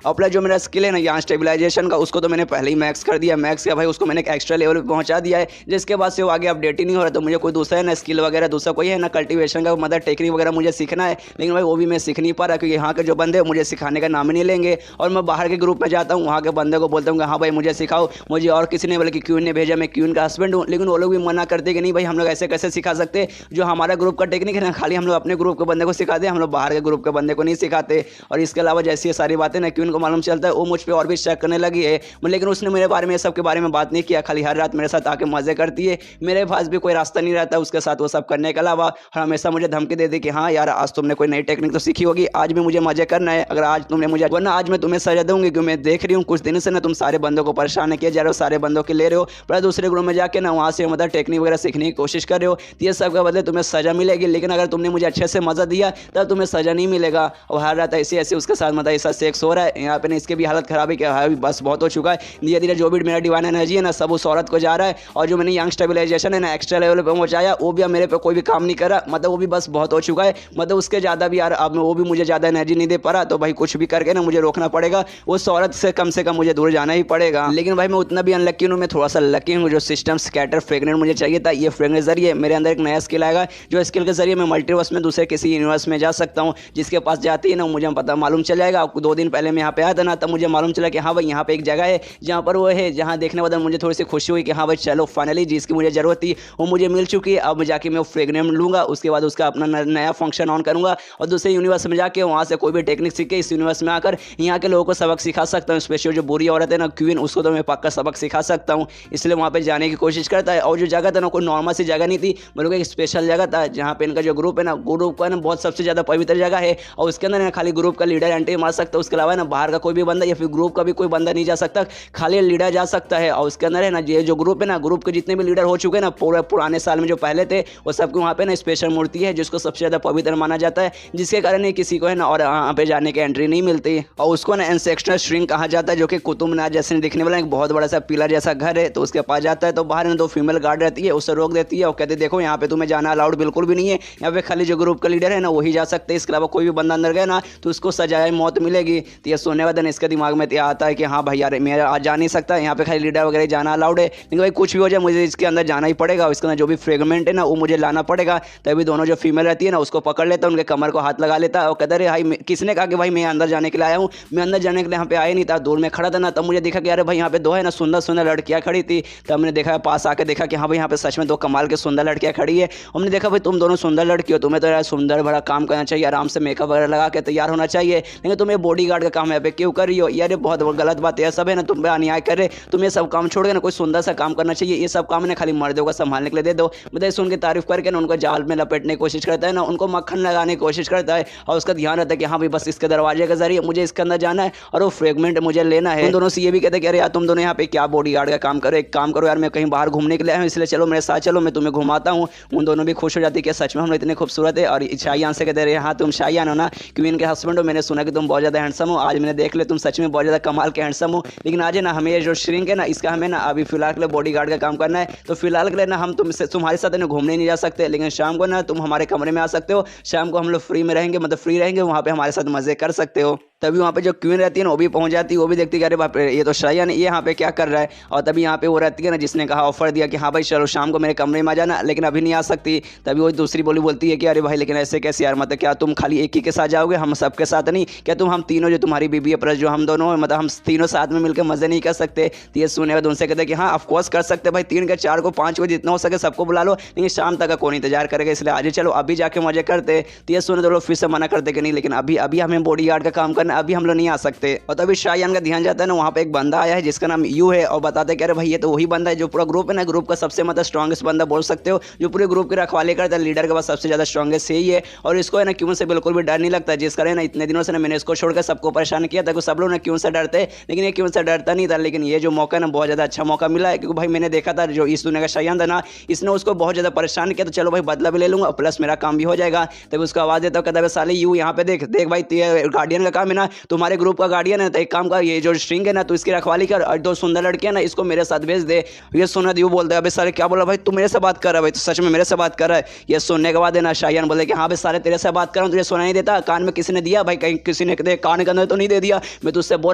अपना जो मेरा स्किल है ना यहाँ स्टेबलाइजेशन का, उसको तो मैंने पहले ही मैक्स कर दिया, मैक्स का भाई उसको मैंने एक एक्स्ट्रा लेवल पे पहुंचा दिया है, जिसके बाद से वो आगे अपडेट ही नहीं हो रहा। तो मुझे कोई दूसरा है ना स्किल वगैरह दूसरा कोई है ना कल्टीवेशन का मतलब टेक्निक वगैरह मुझे सीखना है, लेकिन भाई वो भी मैं सीख नहीं पा रहा, क्योंकि यहाँ के जो बंदे मुझे सिखाने का नाम ही नहीं लेंगे। और मैं बाहर के ग्रुप में जाता हूँ, वहाँ के बंदे को बोलता हूँ कि हाँ भाई मुझे सिखाओ, मुझे और किसी ने बल्कि क्वीन ने भेजा, मैं क्वीन का हस्बैंड हूँ, लेकिन वो लोग भी मना करते कि नहीं भाई हम लोग ऐसे कैसे सिखा सकते, जो हमारा ग्रुप का टेक्निक है ना खाली हम लोग अपने ग्रुप के बंदे को सिखाते, हम लोग बाहर के ग्रुप के बंदे को नहीं सिखाते। और इसके अलावा जैसी ये सारी बातें ना क्वीन को मालूम चलता है, वो मुझ पर और भी शक करने लगी है, लेकिन उसने मेरे बारे में सब के बारे में बात नहीं किया, खाली हर रात मेरे साथ आके मजे करती है, मेरे पास भी कोई रास्ता नहीं रहता उसके साथ वो सब करने के अलावा। और हमेशा मुझे धमकी दे दी कि हाँ यार आज तुमने कोई नई टेक्निक तो सीखी होगी, आज भी मुझे मजे करना है, अगर आज तुमने मुझे, वरना आज मैं तुम्हें सजा दूंगी, क्योंकि मैं देख रही हूँ कुछ दिन से ना तुम सारे बंदों को परेशान किए जा रहे हो, सारे बंदों के ले रहे हो, पर दूसरे ग्रुप में जाके ना वहाँ से मतलब टेक्निक वगैरह सीखने की कोशिश कर रहे हो, तो ये सब के बदले तुम्हें सजा मिलेगी, लेकिन अगर तुमने मुझे अच्छे से मजा दिया तब तुम्हें सजा नहीं मिलेगा। और हर रात ऐसे ऐसे उसके साथ मतलब ऐसा सेक्स हो रहा है, यहाँ पे इसकी भी हालत खराब है कि बस बहुत हो चुका है, धीरे धीरे जो भी मेरा डिवाइन एनर्जी है ना सब उस औरत को जा रहा है, और जो मैंने यंग स्टेबलाइजेशन है ना एक्स्ट्रा लेवल पे पहुंचाया वो भी अब मेरे पे कोई भी काम नहीं कर रहा, मतलब वो भी बस बहुत हो चुका है, मतलब उसके ज़्यादा भी यार अब वो भी मुझे ज़्यादा एनर्जी नहीं दे पा रहा। तो भाई कुछ भी करके ना मुझे रोकना पड़ेगा, उस औरत से कम मुझे दूर जाना ही पड़ेगा। लेकिन भाई मैं उतना भी अनलक्की हूँ, मैं थोड़ा सा लकी हूँ, जो सिस्टम स्कैटर फ्रेगनेंट मुझे चाहिए था, ये फ्रेगनेंट जरिए मेरे अंदर एक नया स्किल आएगा, जो स्किल के जरिए मैं मल्टीवर्स में दूसरे किसी यूनिवर्स में जा सकता हूँ, जिसके पास जाती है ना मुझे पता मालूम चल जाएगा। 2 दिन पहले मैं यहाँ पे आया था ना, तब मुझे मालूम चला कि हाँ भाई यहाँ पे एक जगह है जहाँ पर वो है, जहाँ देखने बाद मुझे थोड़ी सी खुशी हुई कि हाँ भाई चलो फाइनली जिसकी मुझे ज़रूरत थी वो मुझे मिल चुकी है। अब जाके मैं फ्रेगनेंट लूँगा, उसके बाद उसका अपना नया फंक्शन ऑन करूँगा और दूसरे यूनिवर्स में जाके वहाँ से कोई भी टेक्निक सीख के इस यूनिवर्स में आकर यहाँ के लोगों को सबक सिखा सकता हूँ। स्पेशल जो बुरी औरत है ना क्वीन, उसको तो मैं पक्का सबक सिखा सकता हूँ, इसलिए वहाँ पर जाने की कोशिश करता है। और जो जगह था ना कोई नॉर्मल सी जगह नहीं थी, बल्कि एक स्पेशल जगह था, जहाँ पे इनका जो ग्रुप है ना, ग्रुप का ना बहुत सबसे ज़्यादा पवित्र जगह है, और उसके अंदर ना खाली ग्रुप का लीडर एंट्री मार सकता है, उसके अलावा ना बाहर का कोई भी बंदा या फिर ग्रुप का भी कोई बंदा नहीं जा सकता, खाली लीडर जा सकता है। और उसके अंदर है ना ये जो ग्रुप है ना, ग्रुप के जितने भी लीडर हो चुके हैं ना पूरे पुराने साल में जो पहले थे, वो सबके वहाँ पे ना स्पेशल मूर्ति है जिसको सबसे ज़्यादा पवित्र माना जाता है, जिसके कारण ही किसी को है ना और वहाँ पे जाने की एंट्री नहीं मिलती। और उसको ना एंसेस्ट्रल श्रिंक कहा जाता है, जो कि कुतुब मीनार जैसे दिखने वाला एक बहुत बड़ा सा पिलर जैसा घर है। तो उसके पास जाता है तो बाहर में 2 फीमेल गार्ड रहती है, उससे रोक देती है और कहते देखो यहाँ पे तुम्हें जाना अलाउड बिल्कुल भी नहीं है, यहाँ पे खाली जो ग्रुप का लीडर है ना वही जा सकते हैं, इसके अलावा कोई भी बंदा अंदर गया ना तो उसको सजाए मौत मिलेगी। तो ये सोने का दिन इसके दिमाग में आता है कि हाँ भाई यार मैं आज जा नहीं सकता, यहाँ पे खाली लीडर वगैरह जाना अलाउड है, लेकिन भाई कुछ भी हो जाए मुझे इसके अंदर जाना ही पड़ेगा, इसके अंदर जो भी फ्रेगमेंट है ना वो मुझे लाना पड़ेगा। तभी दोनों जो फीमेल रहती है ना उसको पकड़ लेता है, उनके कमर को हाथ लगा लेता है और कहता है भाई किसने कहा कि भाई मैं अंदर जाने के लिए आया हूँ, मैं अंदर जाने के लिए यहाँ पे आया नहीं था, दूर में खड़ा था ना, तब मुझे देखा कि अरे भाई यहाँ पे 2 है ना सुंदर सुंदर लड़कियाँ खड़ी थी। तब हमने देखा पास आके देखा कि हाँ भाई यहाँ पे सच में 2 कमाल के सुंदर लड़कियाँ खड़ी है। हमने देखा भाई तुम दोनों सुंदर लड़की हो, तुम्हें तो यार सुंदर बड़ा काम करना चाहिए, आराम से मेकअप वगैरह लगा के तैयार होना चाहिए, लेकिन तुम ये बॉडी गार्ड का काम यहाँ पे क्यों कर रही हो, यार ये बहुत गलत बात है, सब है ना तुम पे अन्याय कर रहे, तुम ये सब काम छोड़ के ना कोई सुंदर सा काम करना चाहिए, ये सब काम ना खाली मर्दों का संभालने के लिए दे दो। मतलब सुन के तारीफ करके ना उनको जाल में लपेटने की कोशिश करता है ना, उनको मक्खन लगाने की कोशिश करता है और उसका ध्यान रहता है कि हाँ भाई बस इसके दरवाजे के जरिए मुझे इसके अंदर जाना है और वो फ्रेगमेंट मुझे लेना है। उन दोनों से ये भी कहते हैं कि अरे यार तुम दोनों यहाँ पे क्या बॉडी गार्ड का काम करो, एक काम करो यार मैं कहीं बाहर घूमने के लिए आया हूँ, इसलिए चलो मेरे साथ चलो मैं तुम्हें घुमाता हूँ। उन दोनों भी खुश हो जाती है कि सच में हम लोग इतने खूबसूरत है। और शायान से कहते रहे हाँ तुम शायान हो ना, क्वीन के हस्बैंड हो, मैंने सुना कि तुम बहुत ज़्यादा हैंडसम हो, आज मैंने देख लिया तुम सच में बहुत ज़्यादा कमाल के हैंडसम हो, लेकिन आज है ना हमें जो श्रिंक है ना इसका हमें ना अभी फिलहाल के लिए बॉडी गार्ड का काम करना है, तो फिलहाल के लिए ना हम तुम्हारे साथ ना घूमने नहीं जा सकते, लेकिन शाम को ना तुम हमारे कमरे में आ सकते हो, शाम को हम लोग फ्री में रहेंगे, मतलब फ्री रहेंगे, वहाँ पे हमारे साथ मजे कर सकते हो। तभी वहाँ पे जो क्वीन रहती है ना वो भी पहुँच जाती है, वो भी देखती है कि अरे बाप रे ये तो शायान ये यहाँ पे क्या कर रहा है। और तभी यहाँ पे वो रहती है ना जिसने कहा ऑफर दिया कि हाँ भाई चलो शाम को मेरे कमरे में आ जाना, लेकिन अभी नहीं आ सकती। तभी वो दूसरी बोलती है कि अरे भाई लेकिन ऐसे कैसे यार, मतलब क्या तुम खाली एक ही के साथ जाओगे, हम सबके साथ नहीं, क्या तुम हम तीनों जो तुम्हारी बीबी है प्लस जो हम दोनों मतलब हम तीनों साथ में मिलकर मजे नहीं कर सकते। तो ये सुने का उनसे कहते हैं कि हाँ ऑफकोर्स कर सकते भाई, 3 के 4 को 5 को जितना हो सके सबको बुला लो, लेकिन शाम तक का कौन इंतजार करेगा, इसलिए आज चलो अभी जाके मजे करते। तो ये सुने तो लोग फिर से मना करते कि नहीं लेकिन अभी हमें बॉडी गार्ड का काम करना, अभी हम लोग नहीं आ सकते। और तभी शायान का ध्यान जाता है ना वहाँ पे एक बंदा आया है जिसका नाम यू है, और बताते कि अरे भाई ये तो वही बंदा है जो पूरा ग्रुप है ना, ग्रुप का सबसे मतलब स्ट्रॉन्गेस्ट बंदा बोल सकते हो, जो पूरे ग्रुप की रखवाली करता है, लीडर के पास सबसे ज्यादा स्ट्रॉन्गेस्ट यही है। और इसको है ना क्यों से बिल्कुल भी डर नहीं लगता, जिस कारण ना इतने दिनों से ना मैंने इसको छोड़कर सबको परेशान किया था, सब लोग ना क्यों से डरते, लेकिन ये क्यों से डरता नहीं था। लेकिन ये जो मौका ना बहुत ज्यादा अच्छा मौका मिला है, क्योंकि भाई मैंने देखा था जो इस दुनिया का शायान था ना, इसने उसको बहुत ज्यादा परेशान किया, तो चलो भाई बदला भी ले लूंगा प्लस मेरा काम भी हो जाएगा। तभी उसको आवाज देता हूँ, कहता है साले यू यहाँ पे देख देख भाई गार्डियन का काम है ना, तुम्हारे ग्रुप का गार्डियन है, तो एक काम कर ये जो स्ट्रिंग है ना तो इसकी रखवाली कर, और 2 सुंदर लड़कियां ना इसको मेरे साथ भेज दे। ये सुना यू बोलता है अबे साले क्या बोला भाई, तू मेरे से बात कर रहा है भाई, तो सच में मेरे से बात कर रहा है। ये सुनने के बाद है ना शायान बोले कि हाँ भाई साले तेरे से बात कर रहा हूँ, तुझे सुना नहीं देता, कान में किसी ने दिया भाई, कहीं किसी ने कान के अंदर तो नहीं दे दिया, मैं तुझसे बोल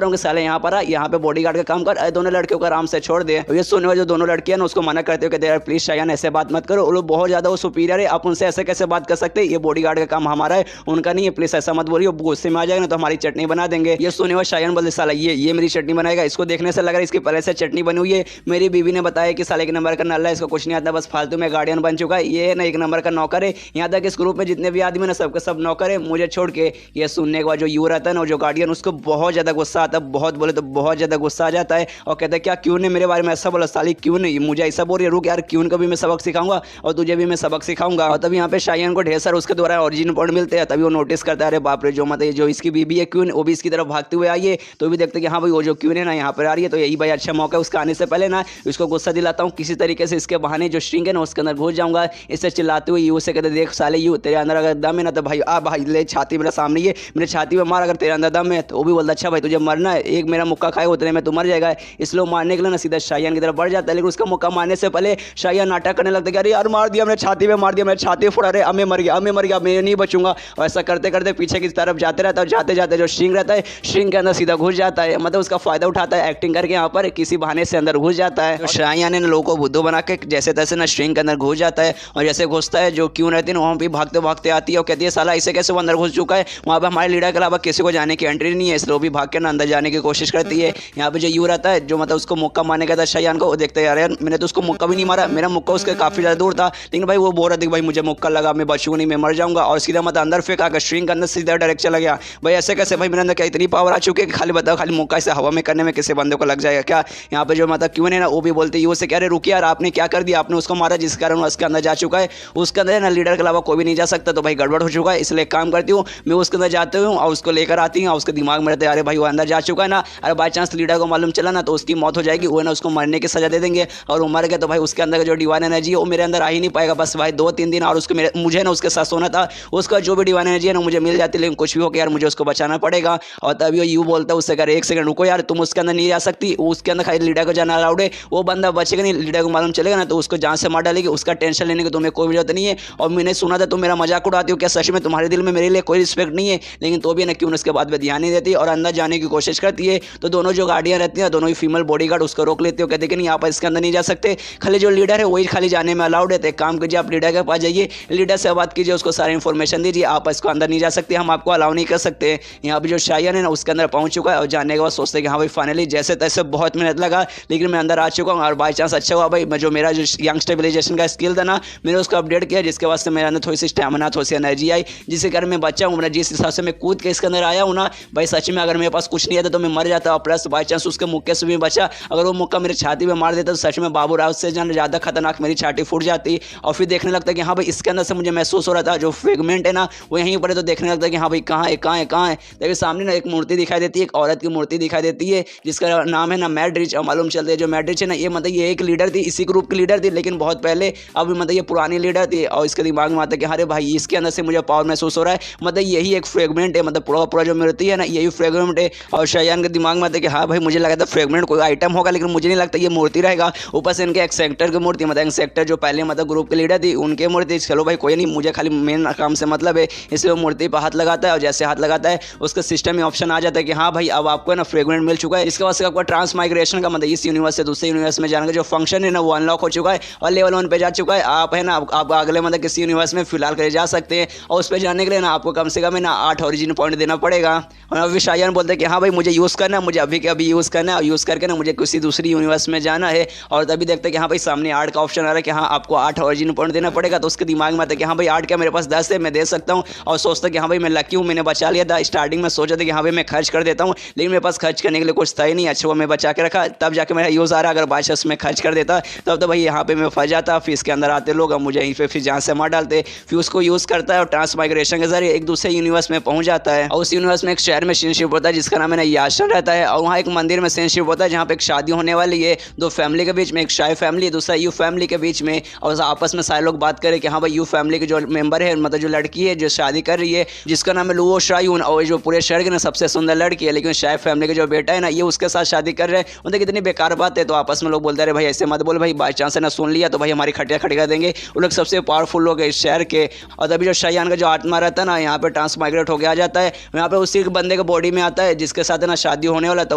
रहा हूँ कि साले यहाँ पर आ, यहाँ पे बॉडी गार्ड का काम कर, दोनों लड़कियों को आराम से छोड़ दे। ये सुनने जो दोनों लड़कियां ना उसको मना करते हो कि यार प्लीज शायान ऐसे बात मत करो, वो लोग बहुत ज्यादा वो सुपीरियर है, आप उनसे ऐसे कैसे बात कर सकते हैं, ये बॉडी गार्ड का काम हमारा है उनका नहीं है, प्लीज ऐसा मत बोलिए, गुस्से में आ जाएगा ना तो हमारी चटनी बना देंगे। ये सुनने वाला शायान बोले साला ये मेरी चटनी बनाएगा, इसको देखने से लग रहा है इसकी पहले से चटनी बनी हुई है, मेरी बीवी ने बताया कि साले 1 नंबर का नल्ला है, इसको कुछ नहीं आता, बस फालतू में गार्डियन बन चुका है, ये ना 1 नंबर का नौकर है, यहाँ तक इस ग्रुप में जितने भी आदमी ना सबके सब नौकर है मुझे छोड़ के। ये सुनने के बाद जो यू रहता है ना जो गार्डियन, उसको बहुत ज्यादा गुस्सा आता है, बहुत बोले तो बहुत ज्यादा गुस्सा आ जाता है और कहता है क्या क्यों ने मेरे बारे में ऐसा बोला, साली क्यों नहीं मुझे ऐसा बोल रही है, रुक यार क्यों को भी मैं सबक सिखाऊंगा और तुझे भी मैं सबक सिखाऊंगा। और तभी यहाँ पे शायान को ढेर सारे उसके द्वारा ओरिजिन पॉइंट मिलते हैं, तभी वो नोटिस करता है अरे बाप रे जो मतलब जो इसकी बीबी है क्वीन वो भी इसकी तरफ भागते हुए आई है, तो भी देखते कि हाँ भाई वो जो क्वीन है ना यहाँ पर आ रही है, तो यही भाई अच्छा मौका है, उसका आने से पहले ना इसको गुस्सा दिलाता हूँ किसी तरीके से, इसके बहाने जो स्ट्रिंग है ना उसके अंदर घुस जाऊंगा, इससे चिल्लाते हुए यू से कहते देख साले यू तेरे अंदर अगर दम है ना तो भाई आ भाई ले छाती मेरा सामने ये मेरे छाती में मार, अगर तेरे अंदर दम है तो वो भी बोलता अच्छा भाई तुझे मरना है, एक मेरा मुक्का खाए उतने में तो मर जाएगा। इसलिए मारने के लिए ना सीधा शायान की तरफ बढ़ जाता है, लेकिन उसका मुक्का मारने से पहले शायान नाटक करने लगता है कि अरे यार मार दिया मेरे छाती में, मार दिया मेरे छाती फोड़ा, अरे मैं मर गया मैं नहीं बचूंगा। और ऐसा करते करते पीछे की तरफ जाते रहता है, और जाते जाते जो स्ट्रिंग रहता है स्ट्रिंग के अंदर सीधा घुस जाता है, मतलब उसका फायदा उठाता है एक्टिंग करके, यहाँ पर किसी बहाने से अंदर घुस जाता है। शायान ने लोगों को बुद्धू बना के जैसे तैसे ना स्ट्रिंग के अंदर घुस जाता है, और जैसे घुसता है जो क्यों रहती है वहाँ भी भागते भागते आती है और कहती है साला इसे कैसे वो अंदर घुस चुका है, वहाँ पे हमारे लीडर के अलावा किसी को जाने की एंट्री नहीं है, इसलिए वो भी भाग के ना अंदर जाने की कोशिश करती है। यहाँ पे जो यू रहता है जो मतलब उसको मुक्का मारने का था शायान को, वो देखते हैं यार मैंने तो उसको मुक्का भी नहीं मारा, मेरा मुक्का उसके काफी ज्यादा दूर था, लेकिन भाई वो बोल रहा था भाई मुझे मुक्का लगा मैं बचूंगा नहीं मैं मर जाऊंगा, और सीधा मतलब अंदर फेंका कर स्ट्रिंग के अंदर सीधा डायरेक्ट चला गया। भाई ऐसे कैसे भाई मेरे अंदर क्या इतनी पावर आ चुकी है कि खाली बताओ, खाली मौका इसे हवा में करने में किसी बंदे को लग जाएगा क्या। यहाँ पे जो मतलब क्यों नहीं ना वो भी बोलते ये, कह रहे रुकिए यार आपने क्या कर दिया, आपने उसको मारा जिस कारण उसके अंदर जा चुका है, उसके अंदर ना लीडर के अलावा कोई भी नहीं जा सकता। तो भाई गड़बड़ हो चुका है, इसलिए काम करती हूँ मैं उसके अंदर जाते हूँ और उसको लेकर आती हूँ। उसके दिमाग में रहते अरे भाई वो अंदर जा चुका है ना, अरे बाई चांस लीडर को मालूम चला ना तो उसकी मौत हो जाएगी, वो ना उसको मरने की सजा दे देंगे और वो मर गया तो भाई उसके अंदर जो डिवाइन एनर्जी है वो मेरे अंदर आ ही नहीं पाएगा। बस भाई 2-3 दिन और उसको मुझे ना उसके साथ सोना था, उसका जो भी डिवाइन एनर्जी है ना मुझे मिल जाती, लेकिन कुछ भी हो गया यार मुझे उसको बचाना पड़ेगा। और तभी वो यूँ बोलता है उससे कर 1 सेकंड रुको यार, तुम उसके अंदर नहीं जा सकती, उसके अंदर खाली लीडर को जाना अलाउड है, वो बंदा बचेगा नहीं, लीडर को मालूम चलेगा ना तो उसको जान से मार डालेगी, उसका टेंशन लेने की तुम्हें कोई जरूरत नहीं है। और मैंने सुना था तुम मेरा मजाक उड़ाती हो, क्या सच में तुम्हारे दिल में मेरे लिए कोई रिस्पेक्ट नहीं है? लेकिन तो भी ना क्यों उसके बाद में ध्यान नहीं देती और अंदर जाने की कोशिश करती है। तो दोनों जो गार्डियन रहती हैं, दोनों ही फीमेल बॉडीगार्ड उसको रोक लेते हो, कहते कि नहीं आप इसके अंदर नहीं जा सकते, खाली जो लीडर है वही खाली जाने में अलाउड है। एक काम कीजिए आप लीडर के पास जाइए, लीडर से बात कीजिए, उसको सारी इन्फॉर्मेशन दीजिए, आप इसको अंदर नहीं जा सकते, हम आपको अलाउ नहीं कर सकते। यहाँ पे जो शायन है ना उसके अंदर पहुंच चुका है और जाने के बाद सोचते हैं कि हाँ भाई फाइनली जैसे तैसे बहुत मेहनत लगा लेकिन मैं अंदर आ चुका हूँ। और बाई चांस अच्छा हुआ भाई मैं जो मेरा जो यंग स्टेबिलाइजेशन का स्किल था ना मैंने उसको अपडेट किया, जिसके वास्ते मेरे अंदर थोड़ी सी स्टैमिना थोड़ी सी एनर्जी आई, जिसके कारण मैं बच्चा हूँ। जिस हिसाब से मैं कूद के इसके अंदर आया हूँ ना भाई सच में अगर मेरे पास कुछ नहीं आता तो मैं मर जाता। प्लस बाई चांस उसके मुक्के से भी बचा, अगर वो मुक्का मेरे छाती में मार देता तो सच में बाबू राव से ज़्यादा खतरनाक मेरी छाती फूट जाती। और फिर देखने लगता कि हाँ भाई इसके अंदर से मुझे महसूस हो रहा था जो फ्रेगमेंट है ना वो यहीं पर है, तो देखने लगता है कि हाँ भाई कहाँ है कहाँ है कहाँ है। देखिए सामने ना एक मूर्ति दिखाई देती है, एक औरत की मूर्ति दिखाई देती है जिसका नाम है ना मैड्रिच। और मालूम चलता है जो मैड्रिच है ना ये मतलब ये एक लीडर थी, इसी ग्रुप की लीडर थी लेकिन बहुत पहले, अब मतलब ये पुरानी लीडर थी। और इसके दिमाग में आता है कि अरे भाई इसके अंदर से मुझे पावर महसूस हो रहा है, मतलब यही एक फ्रेगमेंट है, मतलब पूरा जो मूर्ति है ना यही फ्रेगमेंट है। और शायान के दिमाग में आता है कि हाँ भाई मुझे लगा था फ्रेगमेंट कोई आइटम होगा लेकिन मुझे नहीं लगता ये मूर्ति रहेगा। ऊपर से इनके एक सेक्टर की मूर्ति, मतलब सेक्टर जो पहले मतलब ग्रुप की लीडर थी उनकी मूर्ति। चलो भाई कोई नहीं, मुझे खाली मेन काम से मतलब है, इसलिए वो मूर्ति पर हाथ लगाता है और जैसे हाथ लगाता है उसका सिस्टम में ऑप्शन आ जाता है कि हाँ भाई अब आपको ना फ्रेगमेंट मिल चुका है। इसके बाद से आपका ट्रांसमाइग्रेशन का मतलब इस यूनिवर्स से दूसरे यूनिवर्स में जाने का जो फंक्शन है ना वो अनलॉक हो चुका है और लेवल 1 पे जा चुका है। आप है ना आप अगले मतलब किसी यूनिवर्स में फिलहाल करे जा सकते हैं और उस पर जाने के लिए ना आपको कम से कम ना 8 ओरिजिन पॉइंट देना पड़ेगा। और अभी शायन बोलते हैं कि हाँ भाई मुझे यूज़ करना है, मुझे अभी के अभी यूज़ करना है और यूज़ करके ना मुझे किसी दूसरी यूनिवर्स में जाना है। और तभी देखते हैं कि हाँ भाई सामने 8 का ऑप्शन आ रहा है कि हाँ आपको 8 ओरिजिन पॉइंट देना पड़ेगा। तो उसके दिमाग में आता है कि हाँ भाई 8 क्या मेरे पास 10 है मैं दे सकता हूँ। और सोचता कि हाँ भाई मैं लकी हूँ मैंने बचा लिया था। स्टार्टिंग में सोचा था कि हाँ भाई मैं खर्च कर देता हूँ लेकिन मेरे पास खर्च करने के लिए कुछ था ही नहीं, अच्छा वो मैं बचा के रखा तब जाके मेरा यूज़ आ रहा। अगर बाई चांस में खर्च कर देता तब तो भाई यहाँ पे मैं फंस जाता, फिर इसके अंदर आते लोग और मुझे यहीं पे फिर जान से मार डालते। फिर उसको यूज़ करता है और ट्रांसमाइग्रेशन के जरिए एक दूसरे यूनिवर्स में पहुंच जाता है। और उस यूनिवर्स में एक शहर में सीनशिप होता है जिसका नाम है ना याशन रहता है। और वहाँ एक मंदिर में सीनशिप होता है जहाँ पे एक शादी होने वाली है, 2 फैमिली के बीच में, एक शाय फैमिली दूसरा यू फैमिली के बीच में। और आपस में सारे लोग बात करें कि हाँ भाई यू फैमिली के जो मेंबर है मतलब जो लड़की है जो शादी कर रही है जिसका नाम है लुओ शायून और जो पूरे शहर की ना सबसे सुंदर लड़की है, लेकिन शाय फैमिली के जो बेटा है ना ये उसके साथ शादी कर रहे हैं। मतलब कितनी बेकार बात है। तो आपस में लोग बोलते रहे भाई ऐसे मत बोल भाई, बाई चांस ना सुन लिया तो भाई हमारी खटिया खड़ी कर देंगे। वो लोग सबसे पावरफुल लोग है इस शहर के। और तभी जो शायान का जो आत्मा रहता है ना यहाँ पे ट्रांसमाइग्रेट होकर आ जाता है, यहाँ पे उसी बंदे के बॉडी में आता है जिसके साथ ना शादी होने वाला था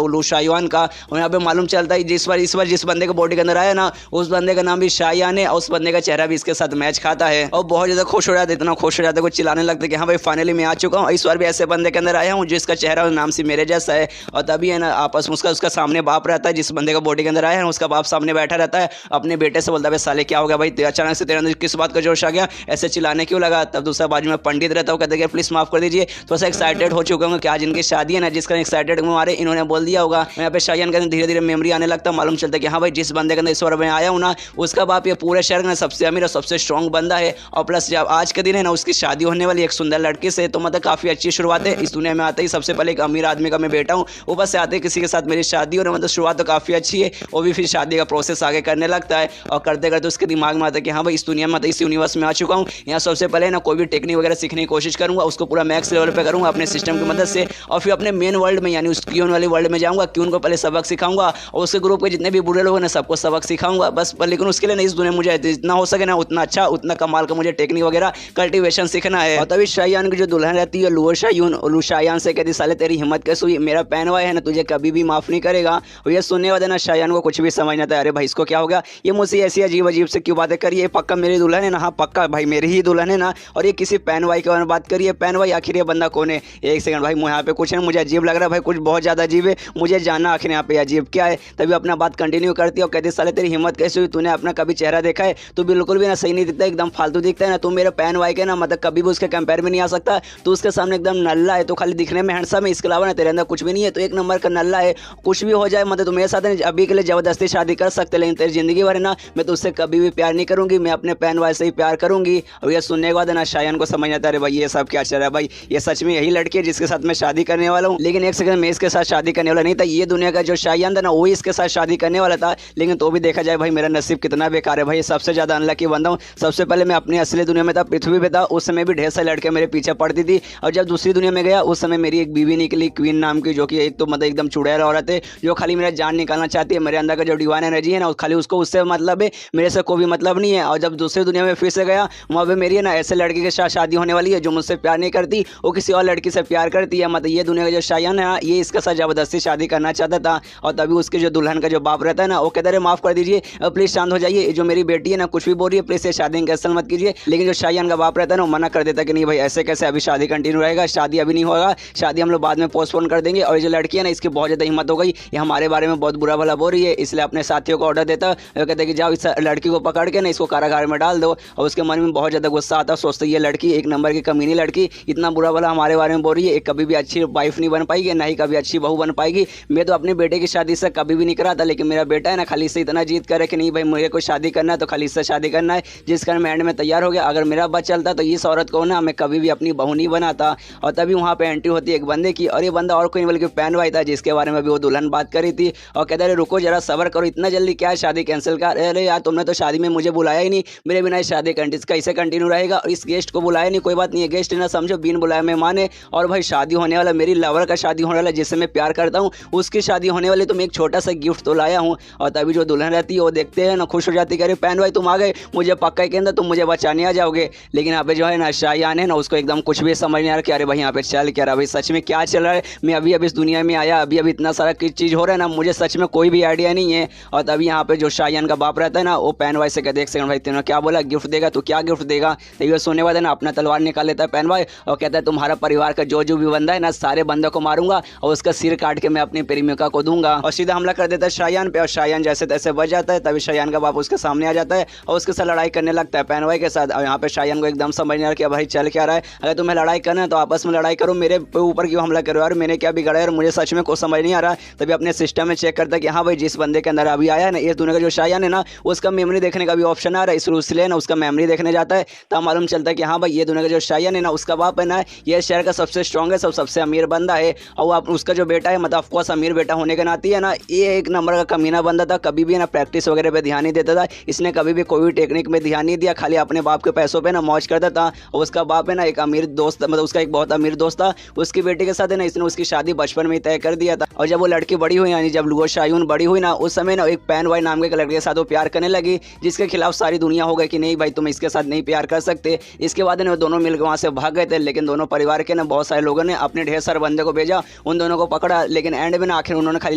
उलू शायान का। और यहाँ पे मालूम चलता है इस बार जिस बंदे के बॉडी के अंदर आया ना उस बंदे का नाम भी शायान है और उस बंदे का चेहरा भी इसके साथ मैच खाता है। और बहुत ज़्यादा खुश हो जाता है, इतना खुश हो जाता है कुछ चिल्लाने लगता है कि हाँ भाई फाइनली मैं आ चुका हूँ। इस बार भी ऐसे बंदे के अंदर आया हूँ जिसका चेहरा नाम से मेरे जैसा है। और तभी है ना आपस में उसका सामने बाप रहता है, जिस बंदे का बॉडी के अंदर आया है उसका बाप सामने बैठा रहता है, अपने बेटे से बोलता है साले क्या हो गया भाई अचानक से तेरे अंदर किस बात का जोश आ गया, ऐसे चिल्लाने क्यों लगा। तब दूसरा बाजू में पंडित रहता है, कहते हैं प्लीज माफ कर दीजिए, थोड़ा सा एक्साइटेड हो चुका हूँ कि आज इनकी शादी है ना जिसका एक्साइटेड हमारे इन्होंने बोल दिया होगा। यहाँ पे शायन के अंदर धीरे धीरे मेमोरी आने लगता, मालूम चलता है कि हाँ भाई जिस बंदे के अंदर इस बार मैं आया हूँ ना उसका बाप ये पूरे शहर में सबसे अमीर और सबसे स्ट्रॉन्ग बंदा है। और प्लस जब आज के दिन है ना उसकी शादी होने वाली एक सुंदर लड़की से, तो मतलब काफी अच्छी शुरुआत है। इस दुनिया में आते ही सबसे पहले एक अमीर आदमी का मैं बेटा हूँ, ऊपर से आते किसी के साथ मेरी शादी हो रही, मतलब शुरुआत तो काफी अच्छी है। वो भी फिर शादी का प्रोसेस आगे करने लगता है और करते करते उसके दिमाग में आता है कि हाँ भाई इस दुनिया में मतलब इस यूनिवर्स में आ चुका हूँ, यहाँ सबसे पहले ना कोई भी टेक्निक वगैरह सीखने की कोशिश करूंगा, उसको पूरा मैक्स लेवल पे करूंगा अपने सिस्टम की मदद से। और फिर अपने मेन वर्ल्ड में यानी उस क्यून वाली वर्ल्ड में जाऊंगा, क्यून को पहले सबक सिखाऊंगा और उसके ग्रुप के जितने भी बुरे लोग हैं सबको सबक सिखाऊंगा बस। लेकिन उसके लिए ना इस दुनिया मुझे जितना हो सके ना उतना अच्छा उतना कमाल का मुझे टेक्निक वगैरह कल्टिवेशन सीखना है। और तभी शायान की जो दुल्हन रहती है लुओ शायून, शायान से कहती साले तेरी हिम्मत कैसे हुई, मेरा पैनवाई है ना तुझे कभी भी माफ नहीं करेगा। और ये सुनने वाले ना शायान को कुछ भी समझ नहीं आता, अरे भाई इसको क्या हो गया, ये मुझसे ऐसी अजीब अजीब से क्यों बातें करिए, पक्का मेरी दुल्हन है ना, हाँ पक्का भाई मेरी ही दुल्हन है ना, और ये किसी पैनवाई के बारे में बात करिए, पैनवाई आखिर ये बंदा कौन है। एक सेकंड भाई यहाँ पे कुछ है मुझे अजीब लग रहा है भाई, कुछ बहुत ज़्यादा अजीब है, मुझे जानना आखिर यहाँ पे अजीब क्या है। तभी अपना बात कंटिन्यू करती है और कहती साले तेरी हिम्मत कैसे हुई, तूने अपना कभी चेहरा देखा है, तो बिल्कुल भी ना सही नहीं दिखता, एकदम फालतू दिखता है ना, तू मेरे पैनवाई के ना मतलब कभी भी उसके कंपेयर में नहीं आ सकता, तो उसके सामने एकदम नल्ला है, तो खाली खाली दिखने में हैंडसम है, इसके अलावा ना तेरे अंदर कुछ भी नहीं है, तो एक नंबर का नल्ला है। कुछ भी हो जाए मतलब तो मेरे साथ अभी के लिए जबरदस्ती शादी कर सकते, लेकिन तेरी जिंदगी भर है ना मैं तो उससे कभी भी प्यार नहीं करूंगी, मैं अपने पैन वाले से ही प्यार करूंगी। और ये सुनने के बाद ना शायन को समझ आता है भाई ये सब क्या चल रहा है, भाई ये सच में यही लड़की है जिसके साथ मैं शादी करने वाला हूँ। लेकिन एक सेकंड, मैं इसके साथ शादी करने वाला नहीं था, ये दुनिया का जो शायन था ना वही इसके साथ शादी करने वाला था। लेकिन तो भी देखा जाए भाई मेरा नसीब कितना बेकार है भाई, सबसे ज्यादा अनलकी बंदा हूँ। सबसे पहले मैं अपनी असली दुनिया में था, पृथ्वी पे था, उस समय भी ढेर सारी लड़के मेरे पीछे पड़ती थी। और जब दूसरी दुनिया में गया उस समय मेरी एक बीवी निकली क्वीन नाम की, जो कि एक तो मतलब एकदम चुड़ैल औरत है, जो खाली मेरा जान निकालना चाहती है। मेरे अंदर का जो डिवाइन एनर्जी है ना खाली उसको उससे मतलब है, मेरे से कोई भी मतलब नहीं है। और जब दूसरी दुनिया में फिर से गया वहाँ पे मेरी है ना ऐसे लड़के के साथ शादी होने वाली है जो मुझसे प्यार नहीं करती, वो किसी और लड़की से प्यार करती है। मतलब ये दुनिया का जो शायन है ये इसके साथ जबरदस्ती शादी करना चाहता था। और तभी उसके जो दुल्हन का जो बाप रहता है ना वो कहता है माफ कर दीजिए, प्लीज शांत हो जाइए, जो मेरी बेटी है ना कुछ भी बोल रही है, प्लीज शादी कैंसिल मत कीजिए। लेकिन जो शायन का बाप रहता है ना वो मना कर देता कि नहीं भाई ऐसे कैसे, अभी शादी कंटिन्यू रहेगा, शादी अभी नहीं होगा, शादी हम लोग बाद में पोस्टपोन कर देंगे। और जो लड़की है ना इसकी बहुत ज़्यादा हिम्मत हो गई, ये हमारे बारे में बहुत बुरा भला बोल रही है, इसलिए अपने साथियों को ऑर्डर देता, कहते हैं कि जाओ इस लड़की को पकड़ के ना इसको कारागार में डाल दो। और उसके मन में बहुत ज़्यादा गुस्सा आता, सोचते ये लड़की एक नंबर की कमीनी लड़की इतना बुरा भला हमारे बारे में बोल रही है, कभी भी अच्छी वाइफ नहीं बन पाएगी, ना ही कभी अच्छी बहू बन पाएगी। मैं तो अपने बेटे की शादी से कभी भी नहीं करा था, लेकिन मेरा बेटा है ना खाली से इतना जीत करे कि नहीं भाई मुझे कोई शादी करना है तो खाली इससे शादी करना है, जिस कारण मैं एंड में तैयार हो गया। अगर मेरा बस चलता तो इस औरत को ना मैं कभी भी अपनी बहू नहीं बनाता। और तभी वहाँ पे एंट्री होती है एक बंदे की, और ये बंदा और कोई नहीं बल्कि पैन भाई था, जिसके बारे में अभी वो दुल्हन बात करी थी। और कहते रहे रुको जरा सब्र करो, इतना जल्दी क्या शादी कैंसिल कर, अरे यार तुमने तो शादी में मुझे बुलाया ही नहीं, मेरे बिना शादी कैसे कंटिन्यू रहेगा। और इस गेस्ट को बुलाया नहीं, कोई बात नहीं है, गेस्ट ना समझो बिन बुलाया मेहमान है। और भाई शादी होने वाला, मेरी लवर का शादी होने वाला जिससे मैं प्यार करता हूँ उसकी शादी होने वाली, तो मैं एक छोटा सा गिफ्ट तो लाया हूँ। और तभी जो दुल्हन रहती है वो देखते हैं ना खुश हो जाती है, अरे पैन भाई तुम आ गए, मुझे पक्का के अंदर तुम मुझे बचाने आ जाओगे। लेकिन यहाँ पे जो है ना शायान है ना उसको एकदम कुछ भी समझ नहीं आ रहा कि अरे भाई यहाँ पे चल क्या रहा, भाई सच में क्या चल रहा है, मैं अभी अभी इस दुनिया में आया, अभी अभी इतना सारा चीज़ हो रहा है ना, मुझे सच में कोई भी आइडिया नहीं है। और तभी यहाँ पे जो शायान का बाप रहता है ना वो पैन भाई से कहते एक सेकंड भाई तुमने क्या बोला गिफ्ट देगा, तो क्या गिफ्ट देगा। तो ये सोने वाला ना अपना तलवार निकाल लेता है पैन भाई और कहता है तुम्हारा परिवार का जो भी बंदा है ना सारे बंदों को मारूंगा और उसका सिर काट के मैं अपनी प्रेमिका को दूंगा। और सीधा हमला कर देता है शायान पे, और शायान जैसे तैसे बच जाता है। तभी शायान का बाप उसके सामने आ जाता है और उसके साथ लड़ाई करने लगता है पैन भाई के साथ। और यहाँ पे शायान को एकदम समझ नहीं आ रहा कि भाई चल क्या रहा है, अगर तुम्हें लड़ाई करना है तो आपस में लड़ाई करो, मेरे ऊपर क्यों हमला करो यार, मैंने क्या बिगाड़ा है, मुझे सच में कुछ समझ नहीं आ रहा। तभी अपने सिस्टम में चेक करता है कि हाँ भाई जिस बंदे के अंदर अभी आया है ना इस दुनिया का जो शायान है ना उसका मेमोरी देखने का भी ऑप्शन आ रहा है, इसलिए ना उसका मेमोरी देखने जाता है। तब मालूम चलता है कि हाँ भाई ये दुनिया का जो शायान है ना उसका बाप है ना ये शहर का सबसे स्ट्रॉन्गेस्ट और सबसे अमीर बंदा है। और आप उसका जो बेटा है मतलब ऑफकोर्स अमीर बेटा होने के नाते है ना ये एक नंबर का कमीना बंदा था, कभी भी ना प्रैक्टिस वगैरह पे ध्यान नहीं देता था, इसने कभी भी कोई भी टेक्निक में ध्यान नहीं दिया, खाली अपने बाप के पैसों पे ना मौज करता था। और उसका बाप है ना एक अमीर दोस्त, मतलब उसका एक बहुत अमीर दोस्त था, उसकी बेटी के साथ है ना इसने उसकी शादी बचपन में ही तय कर दिया था। और जब वो लड़की बड़ी हुई यानी जब लुगो शायून बड़ी हुई ना उस समय ना एक पैन वाई नाम के लड़के के साथ वो प्यार करने लगी, जिसके खिलाफ सारी दुनिया हो गई कि नहीं भाई तुम इसके साथ नहीं प्यार कर सकते। इसके बाद वो दोनों मिलकर वहाँ से भाग गए थे, लेकिन दोनों परिवार के ना बहुत सारे लोगों ने अपने ढेर सारे बंदे को भेजा, उन दोनों को पकड़ा, लेकिन एंड में ना आखिर उन्होंने खाली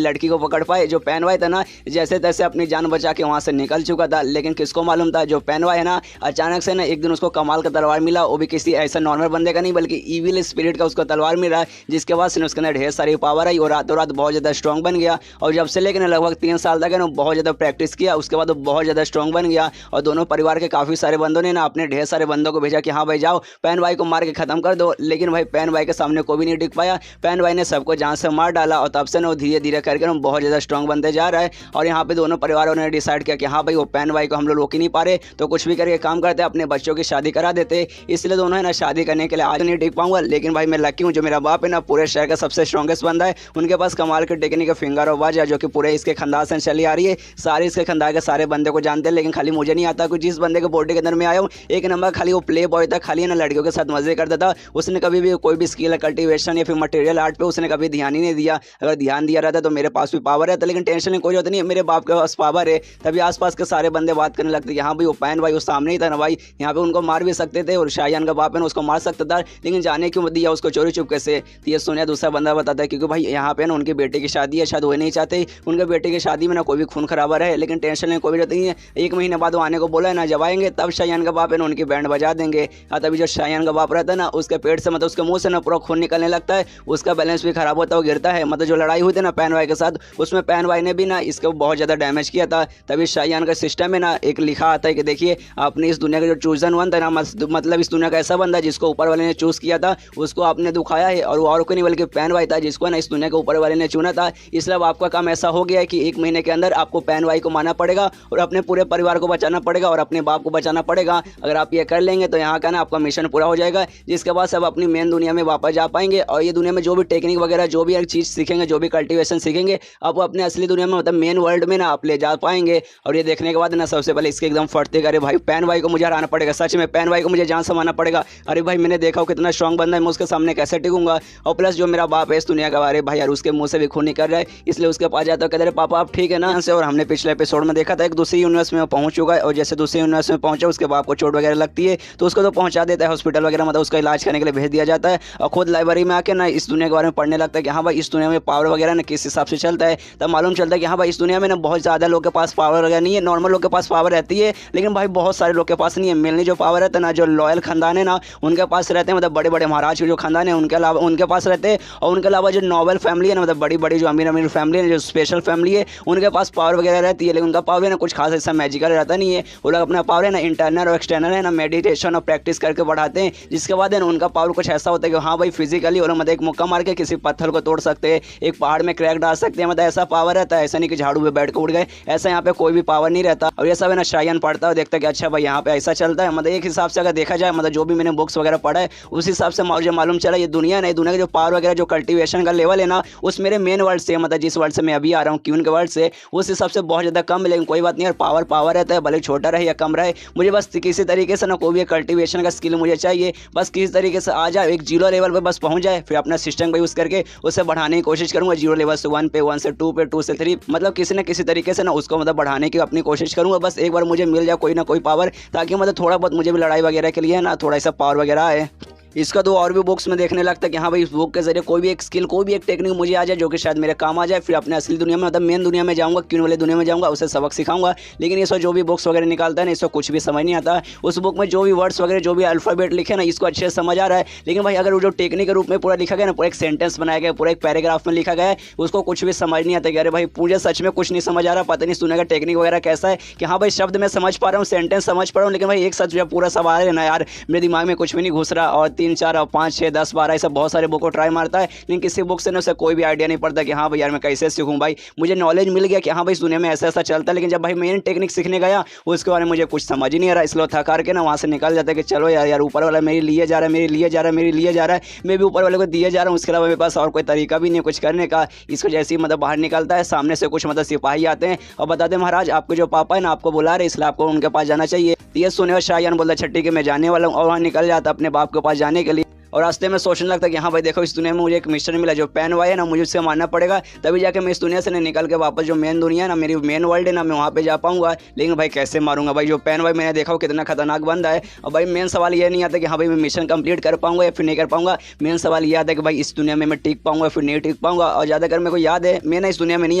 लड़की को पकड़ पाए। जो पैन वाई था ना जैसे तैसे अपनी जान बचा के वहाँ से निकल चुका था, लेकिन किसको मालूम था जो पैन वाई है ना अचानक से ना एक दिन उसको कमाल का तलवार मिला, वो भी किसी ऐसा नॉर्मल बंदे का नहीं बल्कि ईविल स्पिरिट का उसको तलवार मिला, जिसके बाद से उसके अंदर ढेर सारी पावर आई और रातों रात बहुत ज़्यादा स्ट्रॉन्ग बन गया। और जब से लेकर लगभग 3 साल तक है ना बहुत ज़्यादा प्रैक्टिस किया, उसके बाद वो बहुत ज़्यादा स्ट्रॉन्ग बन गया। और दोनों परिवार के काफ़ी सारे बंदों ने ना अपने ढेर सारे बंदों को भेजा कि हाँ भाई जाओ पैन भाई को मार के ख़त्म कर दो, लेकिन भाई पैन भाई के सामने कोई भी नहीं टिक पाया। पैन भाई ने सबको जान से मार डाला और तब से ना वो धीरे धीरे करके बहुत ज़्यादा स्ट्रॉन्ग बनते जा रहा है। और यहाँ पे दोनों परिवारों ने डिसाइड किया कि हाँ भाई वो पैन भाई को हम लोग रोक ही नहीं पा रहे, तो कुछ भी करके काम करते अपने बच्चों की शादी करा देते। इसलिए दोनों है ना शादी करने के लिए आज नहीं टिक पाऊंगा, लेकिन भाई मैं लकी हूँ जो मेरा बाप है ना पूरे शहर का सबसे स्ट्रॉन्गेस्ट बंदा है, उनके पास कमाल के टेक्निक फिंगर और वाज है जो कि पूरे इसके खानदान से चली आ रही है। सारे इसके खानदान के सारे बंदे को जानते हैं, लेकिन खाली मुझे नहीं आता कि जिस बंदे के बॉडी के अंदर में आया हूँ एक नंबर खाली वो प्ले बॉय था, खाली ना लड़कियों के साथ मजे करता था। उसने कभी भी कोई भी स्किल कल्टीवेशन या फिर मटेरियल आर्ट पे उसने कभी ध्यान ही नहीं दिया। अगर ध्यान दिया रहता तो मेरे पास भी पावर रहता, लेकिन टेंशन नहीं कोई जरूरत नहीं है, मेरे बाप के पास पावर है। तभी आसपास के सारे बंदे बात करने लगते कि हाँ भाई वो पैन भाई वो सामने ही था ना भाई, यहाँ पे उनको मार भी सकते थे और शायान का बाप है ना उसको मार सकता था, लेकिन जाने क्यों दिया उसको चोरी चुपके से। तो ये सुनिया दूसरा बंदा बताता है क्योंकि भाई यहाँ पे ना उनके बेटे की शादी है, शायद वो नहीं चाहते उनके बेटे की शादी में ना कोई भी खून खराबा रहे, लेकिन टेंशन नहीं कोई भी जरूरत नहीं है। 1 महीने बाद वो आने को बोला है ना, जब आएंगे तब शायान का बाप है ना उनकी बैंड बजा देंगे। तभी जो शायान का बाप रहता है ना उसके पेट से मतलब उसके मुंह से ना पूरा खून निकलने लगता है, उसका बैलेंस भी खराब होता है, वो गिरता है। मतलब जो लड़ाई हुई थी ना पैन भाई के साथ उसमें पैन भाई ने भी ना इसको बहुत ज़्यादा डैमेज किया था। तभी शायान का सिस्टम में ना एक लिखा आता है कि देखिए आपने इस दुनिया का जो चूजन वन था ना मतलब इस दुनिया का ऐसा बंदा जिसको ऊपर वाले ने चूज़ किया था उसको आपने खाया है और वो और कोई नहीं बल्कि पैन वाई था, जिसको ना इस दुनिया के ऊपर वाले ने चुना था। इसलिए अब आपका काम ऐसा हो गया है कि 1 महीने के अंदर आपको पैन वाई को मारना पड़ेगा और अपने पूरे परिवार को बचाना पड़ेगा और अपने बाप को बचाना पड़ेगा। अगर आप ये कर लेंगे तो यहाँ का ना आपका मिशन पूरा हो जाएगा, जिसके बाद सब अपनी मेन दुनिया में वापस जा पाएंगे और ये दुनिया में जो भी टेक्निक वगैरह जो भी एक चीज़ सीखेंगे, जो भी कल्टीवेशन सीखेंगे, आप अपने असली दुनिया में मतलब मेन वर्ल्ड में ना आप ले जा पाएंगे। और ये देखने के बाद ना सबसे पहले इसके एकदम फटते अरे भाई पैन भाई को मुझे हराना पड़ेगा, सच में पैन भाई को मुझे जान संभालना पड़ेगा। अरे भाई मैंने देखा हो कितना स्ट्रॉन्ग बंदा है, मैं उसके सामने कैसे टिकूंगा। और प्लस जो मेरा बाप है इस दुनिया का, अरे भाई यार उसके मुंह से भी खून निकल रहा है, इसलिए उसके पास जाता कहते पापा आप ठीक है ना से। और हमने पिछले एपिसोड में देखा था एक दूसरी यूनिवर्स में पहुंच चुका है और जैसे दूसरी यूनिवर्स में पहुंचा उसके बाप को चोट वगैरह लगती है तो उसको तो पहुंचा देता है हॉस्पिटल वगैरह, मतलब उसका इलाज करने के लिए भेज दिया जाता है। और खुद लाइब्रेरी में आके ना इस दुनिया के बारे में पढ़ने लगता है कि हाँ भाई इस दुनिया में पावर वगैरह ना किस हिसाब से चलता है। तब मालूम चलता है कि हाँ भाई इस दुनिया में ना बहुत ज़्यादा लोग के पास पावर वगैरह नहीं है, नॉर्मल लोग के पास पावर रहती है, लेकिन भाई बहुत सारे लोग के पास नहीं है। मेनली जो पावर रहता है ना, जो लॉयल खानदान है ना उनके पास रहते हैं, मतलब बड़े बड़े महाराज के जो खानदान है उनके अलावा उनके पास रहते हैं। और उनके अलावा जो नॉबल फैमिली है ना, मतलब बड़ी बड़ी जो अमीर अमीर फैमिली है, जो स्पेशल फैमिली है, उनके पास पावर वगैरह रहती है, लेकिन उनका पावर है ना कुछ खास ऐसा मैजिकल रहता नहीं है। वो लोग अपना पावर है ना इंटरनल और एक्सटर्नल है ना मेडिटेशन और प्रैक्टिस करके बढ़ाते हैं, जिसके बाद है ना उनका पावर कुछ ऐसा होता है कि हाँ भाई फिजिकली और मतलब एक मुक्का मार के किसी पत्थर को तोड़ सकते हैं, एक पहाड़ में क्रैक डाल सकते हैं, मतलब ऐसा पावर रहता है। ऐसा नहीं कि झाड़ू पे बैठ के उड़ गए, ऐसा यहाँ पे कोई भी पावर नहीं रहता। और ये सब है ना शायन पढ़ता है, देखता है कि अच्छा भाई यहाँ पे ऐसा चलता है। मतलब एक हिसाब से अगर देखा जाए, मतलब जो भी मैंने बुक्स वगैरह पढ़ा है उस हिसाब से मुझे मालूम चला ये दुनिया नहीं, दुनिया का जो पावर वगैरह जो कल्टीवेशन का लेवल है ना उस मेरे मेन वर्ल्ड से, मतलब जिस वर्ल्ड से मैं अभी आ रहा हूँ क्यून के वर्ल्ड से, उस हिसाब से बहुत ज़्यादा कम है। लेकिन कोई बात नहीं यार, पावर पावर रहता है, भले छोटा रहे या कम रहे, मुझे बस किसी तरीके से ना कोई भी कल्टीवेशन का स्किल मुझे चाहिए, बस किसी तरीके से आ जाए, एक जीरो लेवल पर बस पहुँच जाए, फिर अपना सिस्टम का यूज़ करके उसे बढ़ाने की कोशिश करूँगा। जीरो लेवल से 1 पे, 1 से 2 पे, 2 से 3, मतलब किसी न किसी तरीके से ना उसको मतलब बढ़ाने की अपनी कोशिश करूँगा। बस एक बार मुझे मिल जाए कोई ना कोई पावर, ताकि मतलब थोड़ा बहुत मुझे भी लड़ाई वगैरह के लिए ना थोड़ा सा पावर वगैरह आए। इसका तो और भी बुक्स में देखने लगता है कि हाँ भाई इस बुक के जरिए कोई भी एक स्किल, कोई भी एक टेक्निक मुझे आ जाए जो कि शायद मेरे काम आ जाए, फिर अपने असली दुनिया में मतलब मेन दुनिया में जाऊँगा, क्यून वाली दुनिया में जाऊँगा, उसे सबक सिखाऊंगा। लेकिन इसको जो भी बुक्स वगैरह निकालता है ना इसको कुछ भी समझ नहीं आता। उस बुक में जो भी वर्ड्स वगैरह जो भी अल्फ़ाबेट लिखे ना इसको अच्छे से समझ आ रहा है, लेकिन भाई अगर वो जो टेक्निक के रूप में पूरा लिखा गया ना, पूरा एक सेंटेंस बनाया गया, पूरा एक पैराग्राफ में लिखा गया है, उसको कुछ भी समझ नहीं आता कि अरे भाई मुझे सच में कुछ नहीं समझ आ रहा, पता नहीं सुनने का टेक्निक वगैरह कैसा है कि हाँ भाई शब्द मैं समझ पा रहा हूँ, सेंटेंस समझ पा रहा हूँ, लेकिन भाई एक सच जो पूरा सवाल है ना यार मेरे दिमाग में कुछ भी नहीं घुस रहा। और 3, 4 और 5, 6, 10, 12 ऐसा बहुत सारे बुक को ट्राई मारता है, लेकिन किसी बुक से ना उसे कोई भी आइडिया नहीं पड़ता कि हाँ भाई यार मैं कैसे सीखूं। भाई मुझे नॉलेज मिल गया कि हाँ भाई इस दुनिया में ऐसा ऐसा चलता है, लेकिन जब भाई मेन टेक्निक सीखने गया उसके बारे में मुझे कुछ समझ ही नहीं आ रहा। इसलिए थक हार के ना वहाँ से निकल जाता है कि चलो यार यार ऊपर वाला मेरे लिए जा रहा है, मेरे लिए जा रहा है, मेरे लिए जा रहा है, मैं भी ऊपर वाले को दिए जा रहा हूँ, उसके अलावा मेरे पास और कोई तरीका भी नहीं कुछ करने का। इसको जैसे ही मतलब बाहर निकलता है सामने से कुछ मतलब सिपाही आते हैं और बताते हैं महाराज आपके जो पापा है ना आपको बुला रहे, इसलिए आपको उनके पास जाना चाहिए। ये सुने और शाहजहान बोलता छठी के मैं जाने वाला हूँ, और वहाँ निकल जाता अपने बाप के पास जाने के लिए। और रास्ते में सोचने लगता है कि हाँ भाई देखो इस दुनिया में मुझे एक मिशन मिला, जो पैन वाई है ना मुझे उससे मारना पड़ेगा, तभी जाके मैं इस दुनिया से निकल के वापस जो मेन दुनिया है ना मेरी मेन वर्ल्ड है ना मैं वहाँ पे जा पाऊंगा। लेकिन भाई कैसे मारूंगा, भाई जो पैन वाई मैंने देखा हो कितना खतरनाक बंदा है। और भाई मेन सवाल ये नहीं आता कि हाँ भाई मैं मिशन कंप्लीट कर पाऊंगा या फिर नहीं कर पाऊंगा, मेन सवाल ये आता है कि भाई इस दुनिया में मैं टिक पाऊंगा फिर नहीं टिक पाऊंगा। और ज़्यादातर मेरे को याद है मैं ना इस दुनिया में नहीं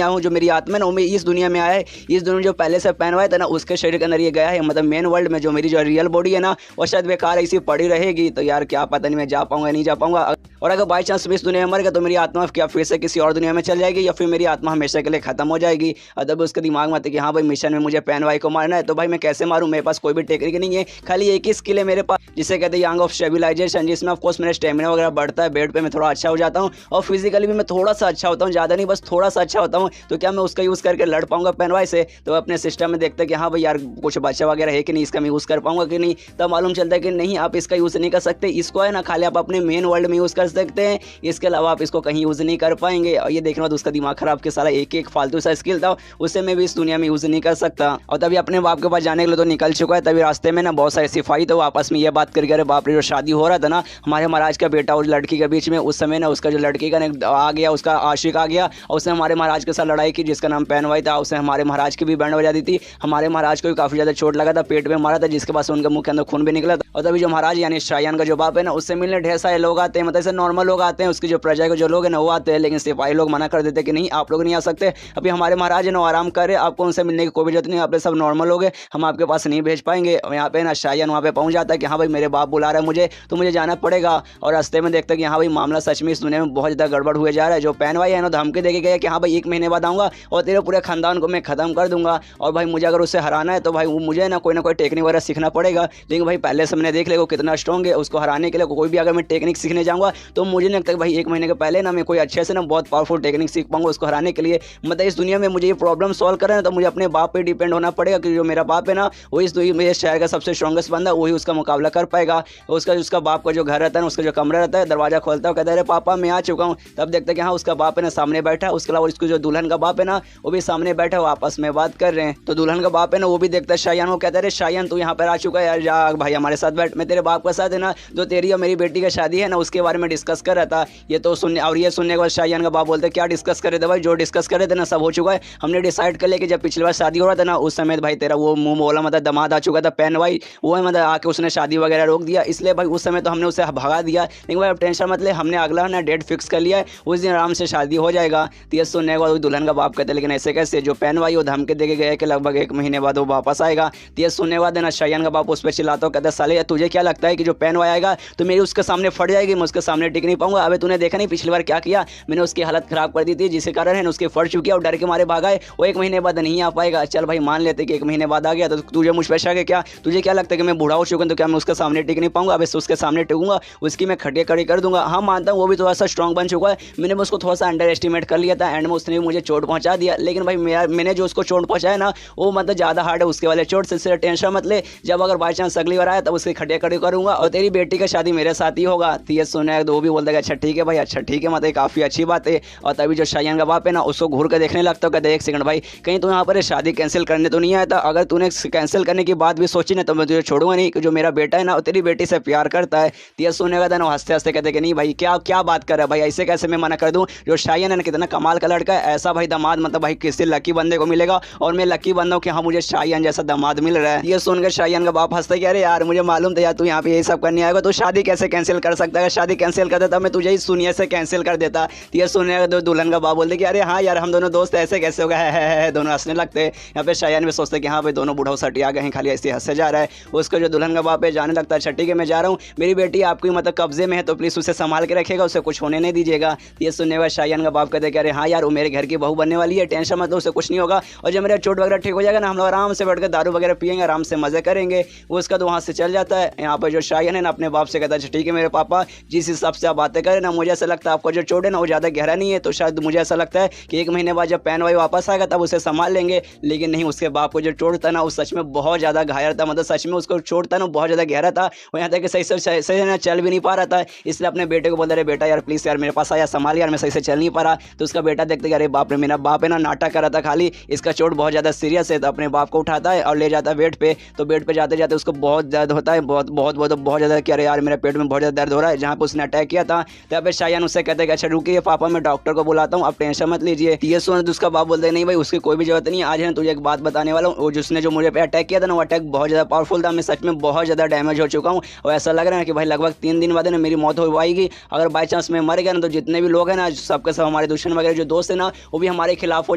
आया हूँ, जो मेरी आत्मा है ना वो इस दुनिया में आया है। इस दुनिया में जो पहले से पैन वाई था ना उसके शरीर के अंदर ये गया है, मतलब मेन वर्ल्ड में जो मेरी जो रियल बॉडी है ना वो शायद बेकार ऐसी पड़ी रहेगी। तो यार क्या पता नहीं मैं जा पाऊंगा नहीं जा पाऊंगा। और अगर बाई चांस मैं इस दुनिया में मर गया तो मेरी आत्मा क्या फिर से किसी और दुनिया में चल जाएगी या फिर मेरी आत्मा हमेशा के लिए खत्म हो जाएगी। और तब उसके दिमाग में आते कि हाँ भाई मिशन में मुझे पैन वाई को मारना है, तो भाई मैं कैसे मारूं, मेरे पास कोई भी टेक्निक नहीं है, खाली एक ही स्किल है मेरे पास जिसे कहते हैं यंग ऑफ स्टेबिलाइजेशन, जिसमें ऑफकोर्स मेरा स्टेमिना वगैरह बढ़ता है, बेड पे मैं थोड़ा अच्छा हो जाता हूँ और फिजिकली भी मैं थोड़ा सा अच्छा होता हूँ, ज़्यादा नहीं बस थोड़ा सा अच्छा होता हूँ। तो क्या मैं उसका यूज़ करके लड़ पाऊंगा पैन वाई से? तो अपने सिस्टम में देखते हैं कि हाँ भाई यार कुछ बच्चा वगैरह है कि नहीं, इसका मैं यूज़ कर पाऊंगा कि नहीं। तब मालूम चलता है कि नहीं आप इसका यूज़ नहीं कर सकते, इसको है ना खाली आप अपने मेन वर्ल्ड में यूज़ कर सकते हैं, इसके अलावा आप इसको कहीं यूज़ नहीं कर पाएंगे। और ये देखना तो उसका दिमाग खराब के सारा एक एक फालतू सा स्किल था उसे मैं भी इस दुनिया में यूज़ नहीं कर सकता। और तभी अपने बाप के पास जाने के लिए तो निकल चुका है। तभी रास्ते में ना बहुत सारे सिपाही तो आपस में ये बात करके अरे बाप रे जो शादी हो रहा था ना हमारे महाराज का बेटा और लड़की के बीच में, उस समय ना उसका जो लड़की का आ गया, उसका आशिक आ गया और उसने हमारे महाराज के साथ लड़ाई की, जिसका नाम पैन वाई था। उसने हमारे महाराज की भी बैंड बजा दी थी, हमारे महाराज को भी काफ़ी ज़्यादा चोट लगा था, पेट में मारा था, जिसके बाद उनके मुंह के अंदर खून भी निकला था। और तभी जो महाराज यानी शाहजहान का जो बाप है ना उससे मिलने ढेर सारे लोग आते हैं, मतलब ऐसे नॉर्मल लोग आते हैं, उसकी जो प्रजा के जो लोग हैं ना वो आते हैं, लेकिन सिपाही लोग मना कर देते हैं कि नहीं आप लोग नहीं आ सकते, अभी हमारे महाराज है ना आराम कर रहे, आपको उनसे मिलने की कोई जरूरत नहीं, आप सब नॉर्मल लोग हैं, हम आपके पास नहीं भेज पाएंगे। और यहाँ पे ना शाहजहान वहाँ पे पहुँच जाता है कि हाँ भाई मेरे बाप बुला रहा है मुझे तो मुझे जाना पड़ेगा। और रास्ते में देखते हैं कि हाँ भाई मामला सच में इस दुनिया में बहुत ज़्यादा गड़बड़ हुए जा रहा है। जो पैन वाई है ना धमकी देके गया कि हाँ भाई 1 महीने बाद आऊँगा और तेरे पूरे खानदान को मैं खत्म कर दूंगा, और भाई मुझे अगर उससे हराना है तो भाई मुझे ना कोई टेक्निक वगैरह सीखना पड़ेगा। लेकिन भाई पहले से मैंने देख लिया वो कितना स्ट्रॉन्ग है, उसको हराने के लिए कोई भी अगर मैं टेक्निक सीखने जाऊँगा तो मुझे नहीं लगता कि भाई 1 महीने के पहले ना मैं कोई अच्छे से ना बहुत पावरफुल टेक्निक सीख पाऊंगा उसको हराने के लिए। मतलब इस दुनिया में मुझे ये प्रॉब्लम सॉल्व करना है तो मुझे अपने बाप पे डिपेंड होना पड़ेगा कि जो मेरा बाप है ना वो इस मेरे शहर का सबसे स्ट्रॉन्गेस्ट बंदा, वही उसका मुकाबला कर पाएगा। उसका बाप का जो घर रहता है ना, उसका जो कमरा रहता है, दरवाजा खोलता है, कहता है अरे पापा मैं आ चुका हूँ। तब देखते हैं कि हाँ उसका बाप है ना सामने बैठा है। उसके अलावा उसको जो दुल्हन का बाप है ना वो भी सामने बैठा है, वो आपस में बात कर रहे हैं। तो दुल्हन का बाप है ना वो भी देखता है शायान को, कहता है अरे शायान तू यहाँ पर आ चुका है यार, जा भाई हमारे साथ बैठ, मैं तेरे बाप के साथ है ना जो तेरी और मेरी बेटी का शादी है ना उसके बारे में डिस्कस कर रहा था। ये तो सुनने और ये सुनने के बाद शायान का बाप बोलते क्या डिस्कस कर रहे थे भाई, जो डिस्कस कर रहे थे ना सब हो चुका है। हमने डिसाइड कर लिया कि जब पिछली बार शादी हो रहा था ना उस समय भाई तेरा वो मुंह बोला मतलब दामाद आ चुका था पैन भाई, वो है मतलब आके उसने शादी वगैरह रोक दिया, इसलिए भाई उस समय तो हमने उसे भगा दिया। लेकिन भाई अब टेंशन मत ले, हमने अगला ना डेट फिक्स कर लिया है, उस दिन आराम से शादी हो जाएगा। तो ये सुनने के बाद दुल्हन का बाप कहते लेकिन ऐसे कैसे, जो पैन भाई वो धमके दे के गए कि लगभग 1 महीने बाद वो वापस आएगा। तो ये सुनने के बाद ना शायान का बाप उस पर चिल्लाता, कहता साले तुझे क्या लगता है कि जो पैन भाई आएगा तो मेरी उसके सामने फट जाएगी, मैं उसके सामने टिक नहीं पाऊंगा। अबे तूने देखा नहीं पिछली बार क्या किया, मैंने उसकी हालत खराब कर दी थी जिसके कारण है ना उसके फट चुकी है और डर के मारे भागा है, वो 1 महीने बाद नहीं आ पाएगा। चल भाई मान लेते कि 1 महीने बाद आ गया तो तुझे मुझ पर शक है क्या, तुझे क्या लगता है कि मैं बूढ़ा हो चुका हूं तो क्या मैं उसके सामने टिक नहीं पाऊंगा। अब उसके सामने टिकूंगा उसकी मैं खटिया खड़ी कर दूंगा। हाँ मानता हूँ वो भी थोड़ा सा स्ट्रॉन्ग बन चुका है, मैंने उसको थोड़ा सा अंडर एस्टिमेट कर लिया था एंड में उसने मुझे चोट पहुंचा दिया। लेकिन भाई मैंने जो उसको चोट पहुंचाया ना वो मतलब ज़्यादा हार्ड है उसके वाले चोट से, टेंशन मत ले, जब अगर बाई चांस अगली बार आया तब उसकी खटिया खड़ी करूंगा और तेरी बेटी का शादी मेरे साथ ही होगा। तो ये सुना तो वो भी बोलता है अच्छा ठीक है भाई, अच्छा ठीक है, मतलब काफ़ी अच्छी बात है। और तभी जो शायान का बाप है ना उसको घूर कर देखने लगता है, कहते 1 सेकंड भाई कहीं तू यहाँ पर शादी कैंसिल करने तो नहीं आया था, अगर तूने कैंसिल करने की बात भी सोची ना तो मैं तुझे छोड़ूंगा नहीं, जो मेरा बेटा है ना तेरी बेटी से प्यार करता है। तो ये सुनने का था ना हंसते हंसते कहते कि नहीं भाई क्या क्या बात कर रहा है भाई, ऐसे कैसे मैं मना कर दूं, जो शायान है ना कितना कमाल का लड़का है, ऐसा भाई दामाद मतलब भाई किसी लकी बंदे को मिलेगा और मैं लकी बंदा हूं कि हाँ मुझे शायान जैसा दामाद मिल रहा है। ये सुनकर शायान का बाप हंसता है कि अरे यार मुझे मालूम था यार तू यहाँ पे यही सब करने आएगा, तो शादी कैसे कैंसिल कर सकता है, शादी कैंसिल कर देता मैं तुझे ही सुनिए से कैंसिल कर देता। तो ये सुनने का दुल्हन का बाप बोलते कि अरे हाँ यार हम दोनों दोस्त ऐसे कैसे हो गए, है दोनों हंसने लगते हैं। यहाँ पे शायान भी सोचते कि हाँ भाई दोनों बूढ़ा सटिया गए हैं, खाली ऐसे हंसे जा रहा है। उसको जो दुल्हन का बाप है जाने लगता है अच्छा ठीक है मैं जा रहा हूँ, मेरी बेटी आपकी मतलब कब्जे में है तो प्लीज़ उसे संभाल के रखेगा, उसे कुछ होने नहीं दीजिएगा। ये सुनने वाले शायान का बाप कहते कि अरे हाँ यार वो मेरे घर की बहू बनने वाली है, टेंशन मत लो उसे कुछ नहीं होगा, और जब मेरा चोट वगैरह ठीक हो जाएगा ना हम लोग आराम से बैठ कर दारू वगैरह पियेंगे, आराम से मजे करेंगे। वो उसका तो वहाँ से चल जाता है। यहाँ पर जो शायान है ना अपने बाप से कहता है ठीक है मेरे पापा जिस हिसाब से आप बातें करें ना मुझे ऐसा लगता है आपका जो चोट है ना वो ज़्यादा गहरा नहीं है, तो शायद मुझे ऐसा लगता है कि 1 महीने बाद जब पैन भाई वापस आएगा तब उसे संभाल लेंगे। लेकिन नहीं, उसके बाप को जो चोट था ना वो सच में बहुत ज़्यादा घायल था, मतलब सच में उसको चोट था ना बहुत ज़्यादा गहरा था, वो यहाँ तक कि सही ना चल भी नहीं पा रहा था। इसलिए अपने बेटे को बोलता रहे बेटा यार प्लीज़ यार मेरे पास आया संभाल यार मैं सही से चल नहीं पा रहा। तो उसका बेटा देखते कि अरे बाप रे मेरा बाप है ना नाटक कर रहा था खाली, इसका चोट बहुत ज़्यादा सीरियस है। तो अपने बाप को उठाता है और ले जाता है बेड पे। तो बेड पे जाते जाते उसको बहुत दर्द होता है, बहुत ज़्यादा कि अरे यार मेरे पेट में बहुत ज़्यादा दर्द हो रहा है जहाँ पे उसने अटैक किया था। तब पे शायान उससे कहते हैं कि अच्छा रुकिए पापा मैं डॉक्टर को बुलाता हूँ आप टेंशन मत लीजिए। ये सुन उसका बाप बोलते नहीं भाई उसकी कोई भी जरूरत नहीं है, आज है ना तुझे एक बात बताने वाला हूँ, जिसने जो मुझे पे अटैक किया था ना वो अटैक बहुत ज़्यादा पावरफुल था, मैं सच में बहुत ज़्यादा डैमेज हो चुका हूँ और ऐसा लग रहा है कि भाई लगभग 3 दिन बाद ना मेरी मौत हो पाएगी। अगर बाई चांस मैं मर गया ना तो जितने भी लोग हैं ना सबके सब हमारे दुश्मन वगैरह जो दोस्त है ना वो भी हमारे खिलाफ हो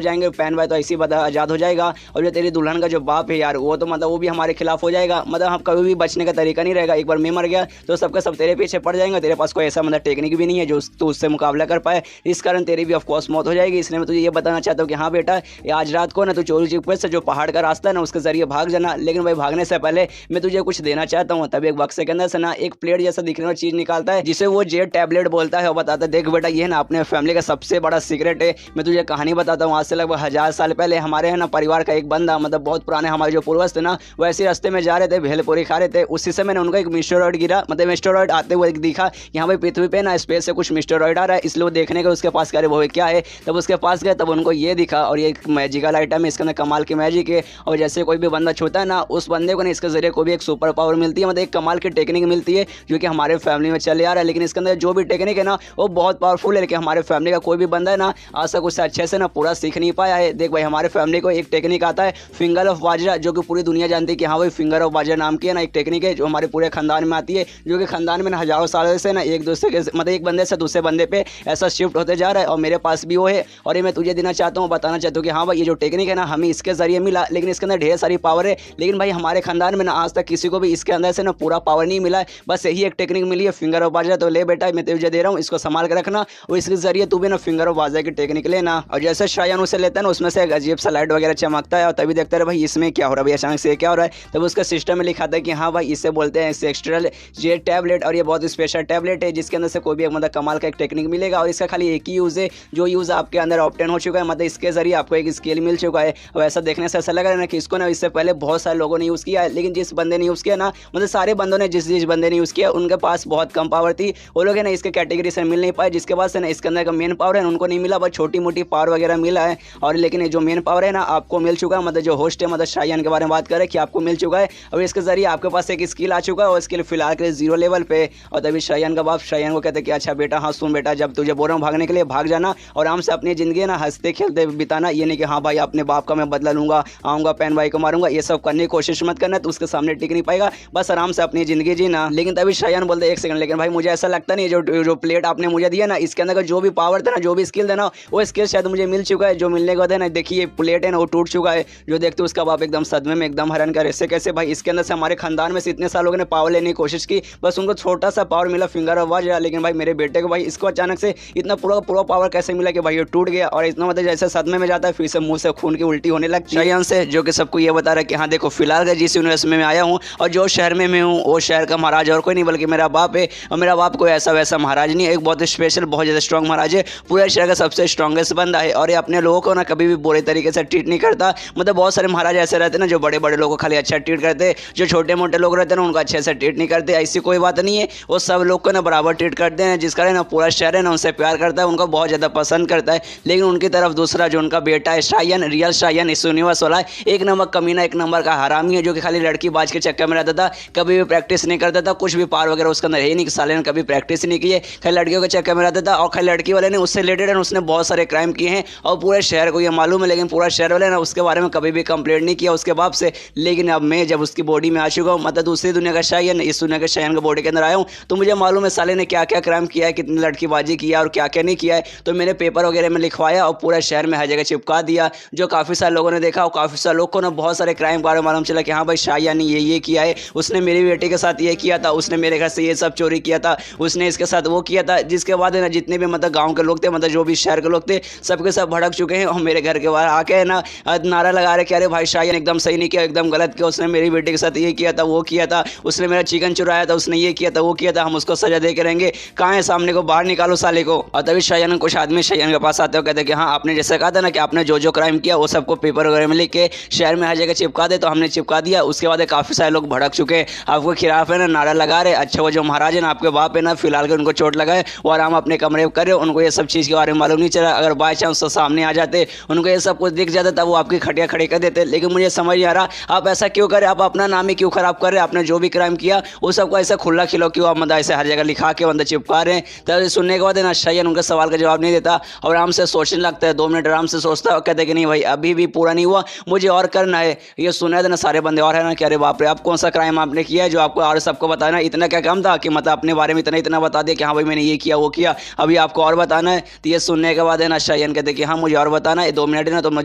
जाएंगे, पैन भाई तो ऐसी बात आज़ाद हो जाएगा, और जो तेरी दुल्हन का जो बाप है यार वो तो मतलब वो भी हमारे खिलाफ हो जाएगा, मतलब हम कभी भी बचने का तरीका नहीं रहेगा। एक बार मैं मर गया तो सबके सब तेरे पीछे पड़ जाएंगे, तेरे पास कोई ऐसा मतलब टेक्निक भी नहीं है जो तू उससे मुकाबला कर पाए, इस कारण तेरी भी ऑफकोर्स मौत हो जाएगी। इसलिए मैं तुझे ये बताना चाहता हूँ कि हाँ बेटा आज रात को ना तू चोरी चुपके से जो पहाड़ का रास्ता है ना उसके जरिए भाग जाना, लेकिन भाई भागने से पहले मैं तुझे कुछ देना चाहता हूँ। तभी एक बक्से के अंदर से ना एक प्लेट जैसा दिखने वाली चीज़ निकालता है जिसे वो जेड टैबलेट बोलता है और बताता है देख बेटा ये ना अपने फैमिली का सबसे बड़ा सीक्रेट है। मैं तुझे कहानी बताता हूँ, आज से लगभग 1000 साल पहले हमारे है ना परिवार का एक बंदा मतलब बहुत पुराने हमारे जो पूर्वज थे ना वो ऐसे रास्ते में जा रहे थे भेलपुरी खा रहे थे, उसी समय उनका एक मिस्टेरॉइड गिरा, मतलब मिस्टेरॉइड आते हुए दिखा यहाँ पे पृथ्वी पे ना स्पेस से कुछ मिस्टेरॉइड आ रहा है, इसलिए वो देखने के उसके पास करे वो क्या है। तब उसके पास गए तब उनको ये दिखा और ये एक मैजिकल आइटम है, इसके अंदर कमाल की मैजिक है और जैसे कोई भी बंदा छूता है ना उस बंदे को ना इसके जरिए कोई भी एक सुपर पावर मिलती है, मतलब एक कमाल की टेक्निक मिलती है जो कि हमारे फैमिली में चले आ रहा है। लेकिन इसके अंदर जो भी टेक्निक है ना वो बहुत पावरफुल है, लेकिन हमारे फैमिली का कोई भी बंदा है ना आज तक उससे अच्छे से ना पूरा सीख नहीं पाया है। देख भाई हमारे फैमिली को एक टेक्निक आता है फिंगर ऑफ बाजरा, जो कि पूरी दुनिया जानती है कि हाँ भाई फिंगर ऑफ बाजरा नाम की है ना एक टेक्निक है जो हमारे पूरे खानदान में आती है, जो कि खानदान में ना हजारों सालों से ना एक दूसरे के मतलब एक बंदे से दूसरे बंदे पे ऐसा शिफ्ट होते जा रहा है और मेरे पास भी वो है और ये मैं तुझे देना चाहता हूँ, बताना चाहता हूँ कि हाँ भाई ये जो टेक्निक है ना हमें इसके जरिए मिला, लेकिन इसके अंदर ढेर सारी पावर है, लेकिन भाई हमारे खानदान में ना आज तक किसी को भी इसके अंदर से ना पूरा पावर नहीं मिला है, बस यही एक टेक्निक मिली है फिंगर ऑफ बाजरा। तो ले बेटा मैं तुझे दे रहा हूँ, इसको संभाल के रखना और इसके जरिए तू भी ना फिंगर ऑफ बाजरा की टेक्निक लेना। और जैसे शायान उसे लेता है ना उसमें से एक अजीब सा लाइट वगैरह चमकता है और तभी देखता है भाई इसमें क्या हो रहा है, भाई अचानक से क्या हो रहा है। तब उसका सिस्टम में लिखा था कि हाँ भाई इसे बोलते हैं सेक्स्ट्रल जेड टैबलेट और ये बहुत स्पेशल टैबलेट है जिसके अंदर से कोई भी मतलब कमाल का एक टेक्निक मिलेगा और इसका खाली एक ही यूज़ है जो यूज़ आपके अंदर ऑप्टेन हो चुका है, मतलब इसके जरिए आपको एक स्किल मिल चुका है। और ऐसा देखने से ऐसा लग रहा है ना कि इसको ना इससे पहले बहुत सारे लोगों ने यूज़ किया है, लेकिन जिस बंदे ने यूज़ किया ना, मतलब सारे बंदों ने जिस बंदे ने यूज़ किया उनके पास बहुत कम पावर थी, वो लोग है ना इसके कैटेगरी से मिल नहीं पाए, जिसके बाद से ना इसके अंदर का मेन पावर है उनको नहीं मिला, बस छोटी मोटी पावर वगैरह मिला है। और लेकिन जो मेन पावर है ना आपको मिल चुका है, मतलब जो होस्ट है मतलब शायन के बारे में बात करें कि आपको मिल चुका है और इसके जरिए आपके पास एक स्किल आ चुका है और स्किल फिलहाल के 0 लेवल पे। और तभी शायन का बाप शायन को कहते हैं कि अच्छा बेटा, हाँ सुन बेटा, जब तुझे बोल रहा हूँ भागने के लिए भाग जाना और आराम से अपनी ज़िंदगी ना हंसते खेलते बिताना, ये नहीं कि हाँ भाई अपने बाप का मैं बदला लूँगा, आऊँगा पैन भाई को मारूंगा, ये सब करने की कोशिश मत करना, तो उसके सामने टिक नहीं पाएगा, बस आराम से अपनी ज़िंदगी जीना। लेकिन तभी शायन बोलते एक सेकंड, लेकिन भाई मुझे ऐसा लगता नहीं जो प्लेट आपने मुझे दिया ना इसके अंदर का जो भी पावर था ना, जो भी स्किल था ना, वो स्किल शायद मुझे मिल चुका है। जो मिलने के बाद है ना देखिए प्लेट है ना वो टूट चुका है, जो देखते उसका बाप एकदम सदमे में एकदम हैरान कर ऐसे कैसे भाई, इसके अंदर से हमारे खानदान में से इतने साल लोगों ने पावर लेने की कोशिश की, बस उनको छोटा सा पावर मिला फिंगर ऑफ वॉच, लेकिन भाई मेरे बेटे को भाई इसको अचानक से इतना पूरा पावर कैसे मिला कि भाई ये टूट गया और इतना मतलब जैसे सदमे में जाता है फिर से मुंह से खून की उल्टी होने लगती है। शायन से जो कि सबको ये बता रहा है कि हाँ देखो फिलहाल जिस यूनिवर्सिटी में मैं आया हूँ और जो शहर में मैं हूँ वो शहर का महाराज और कोई नहीं बल्कि मेरा बाप है, और मेरा बाप कोई ऐसा वैसा महाराज नहीं है, एक बहुत स्पेशल बहुत ज़्यादा स्ट्रॉन्ग महाराज है, पूरे शहर का सबसे स्ट्रॉन्गेस्ट बंदा है और ये अपने लोगों को ना कभी भी बुरे तरीके से ट्रीट नहीं करता। मतलब बहुत सारे महाराज ऐसे रहते हैं ना जो बड़े बड़े लोगों को खाली अच्छा ट्रीट करते, जो छोटे मोटे लोग रहते हैं ना उनको अच्छे से ट्रीट नहीं करते, ऐसी कोई बात नहीं है, वो सब लोग को ना बराबर ट्रीट करते हैं, जिस कारण ना पूरा शहर है ना उनसे प्यार करता है, उनको बहुत ज़्यादा पसंद करता है। लेकिन उनकी तरफ दूसरा जो उनका बेटा है शायन, रियल शायन इस यूनिवर्स वाला, एक नंबर कमीना, एक नंबर का हरामी है, जो कि खाली लड़की बाज के चक्कर में रहता था, कभी भी प्रैक्टिस नहीं करता था, कुछ भी पार वगैरह उसके अंदर है नहीं, साले ने कभी प्रैक्टिस नहीं की है, खाली लड़कियों के चक्कर में रहता था और खाली लड़की वाले ने उससे रिलेटेड है उसने बहुत सारे क्राइम किए हैं और पूरे शहर को ये मालूम है, लेकिन पूरा शहर वाले ना उसके बारे में कभी भी कंप्लेंट नहीं किया उसके बाप से। लेकिन अब मैं जब उसकी बॉडी में आ चुका हूँ, मतलब दूसरी दुनिया का शायन इस दुनिया के शायन के बॉडी के अंदर आया हूँ, तो मुझे मालूम है साले ने क्या क्या क्राइम किया है, कितनी लड़कीबाजी किया और क्या क्या नहीं किया है। तो मैंने पेपर वगैरह में लिखवाया और पूरा शहर में हर जगह चिपका दिया, जो काफ़ी सारे लोगों ने देखा और काफ़ी सारे लोग को ना बहुत सारे क्राइम के बारे में मालूम चला कि हाँ भाई शायन ने ये किया है, उसने मेरी बेटी के साथ ये किया था, उसने मेरे घर से ये सब चोरी किया था, उसने इसके साथ वो किया था। जिसके बाद है ना जितने भी मतलब गाँव के लोग थे, मतलब जो भी शहर के लोग थे, सबके सब भड़क चुके हैं और मेरे घर के बाहर आके है ना नारा लगा रहे कि अरे भाई शायन एकदम सही नहीं किया, एकदम गलत किया, उसने मेरी बेटी के साथ ये किया था, वो किया था, उसने मेरा चिकन चुराया था, उसने ये किया था, वो किया था, हम उसको सजा दे के रहेंगे, कहाँ है सामने को, बाहर निकालो साले को। और तभी शायन कुछ आदमी शायन के पास आते हो कहते कि हाँ आपने जैसे कहा था ना कि आपने जो क्राइम किया वो सबको पेपर वगैरह में लिख के शहर में हर जगह चिपका दे, तो हमने चिपका दिया। उसके बाद काफ़ी सारे लोग भड़क चुके हैं, आपके खिलाफ है ना नारा लगा रहे। अच्छा वो जो महाराज है ना आपके बाप है ना फिलहाल के उनको चोट लगाए वो आराम अपने कमरे में करे, उनको ये सब चीज़ के बारे में मालूम नहीं चला, अगर बाई चांस सामने आ जाते उनको ये सब कुछ दिख जाता तब वो आपकी खटिया खड़ी कर देते। लेकिन मुझे समझ नहीं आ रहा आप ऐसा क्यों करें, आप अपना नाम ही क्यों खराब कर रहे हैं, आपने जो भी क्राइम किया वो सबको ऐसा खुला खिलो क्यों आप मतलब ऐसे हर जगह लिखा के मतलब चिपका रहे हैं। तो सुनने के बाद है ना शायन उनके सवाल का जवाब नहीं देता और आराम से सोचने लगता है, 2 मिनट आराम से सोचता है और कहते कि नहीं भाई अभी भी पूरा नहीं हुआ, मुझे और करना है। ये सुना था ना सारे बंदे और है ना कि अरे बाप रे आप कौन सा क्राइम आपने किया है जो आपको और सबको बताना, इतना क्या काम था कि मतलब अपने बारे में इतना बता दिया कि हाँ भाई मैंने ये किया वो किया, अभी आपको और बताना है। तो ये सुनने के बाद है ना शायन कहते कि हाँ मुझे और बताना है, 2 मिनट है ना, तो मैं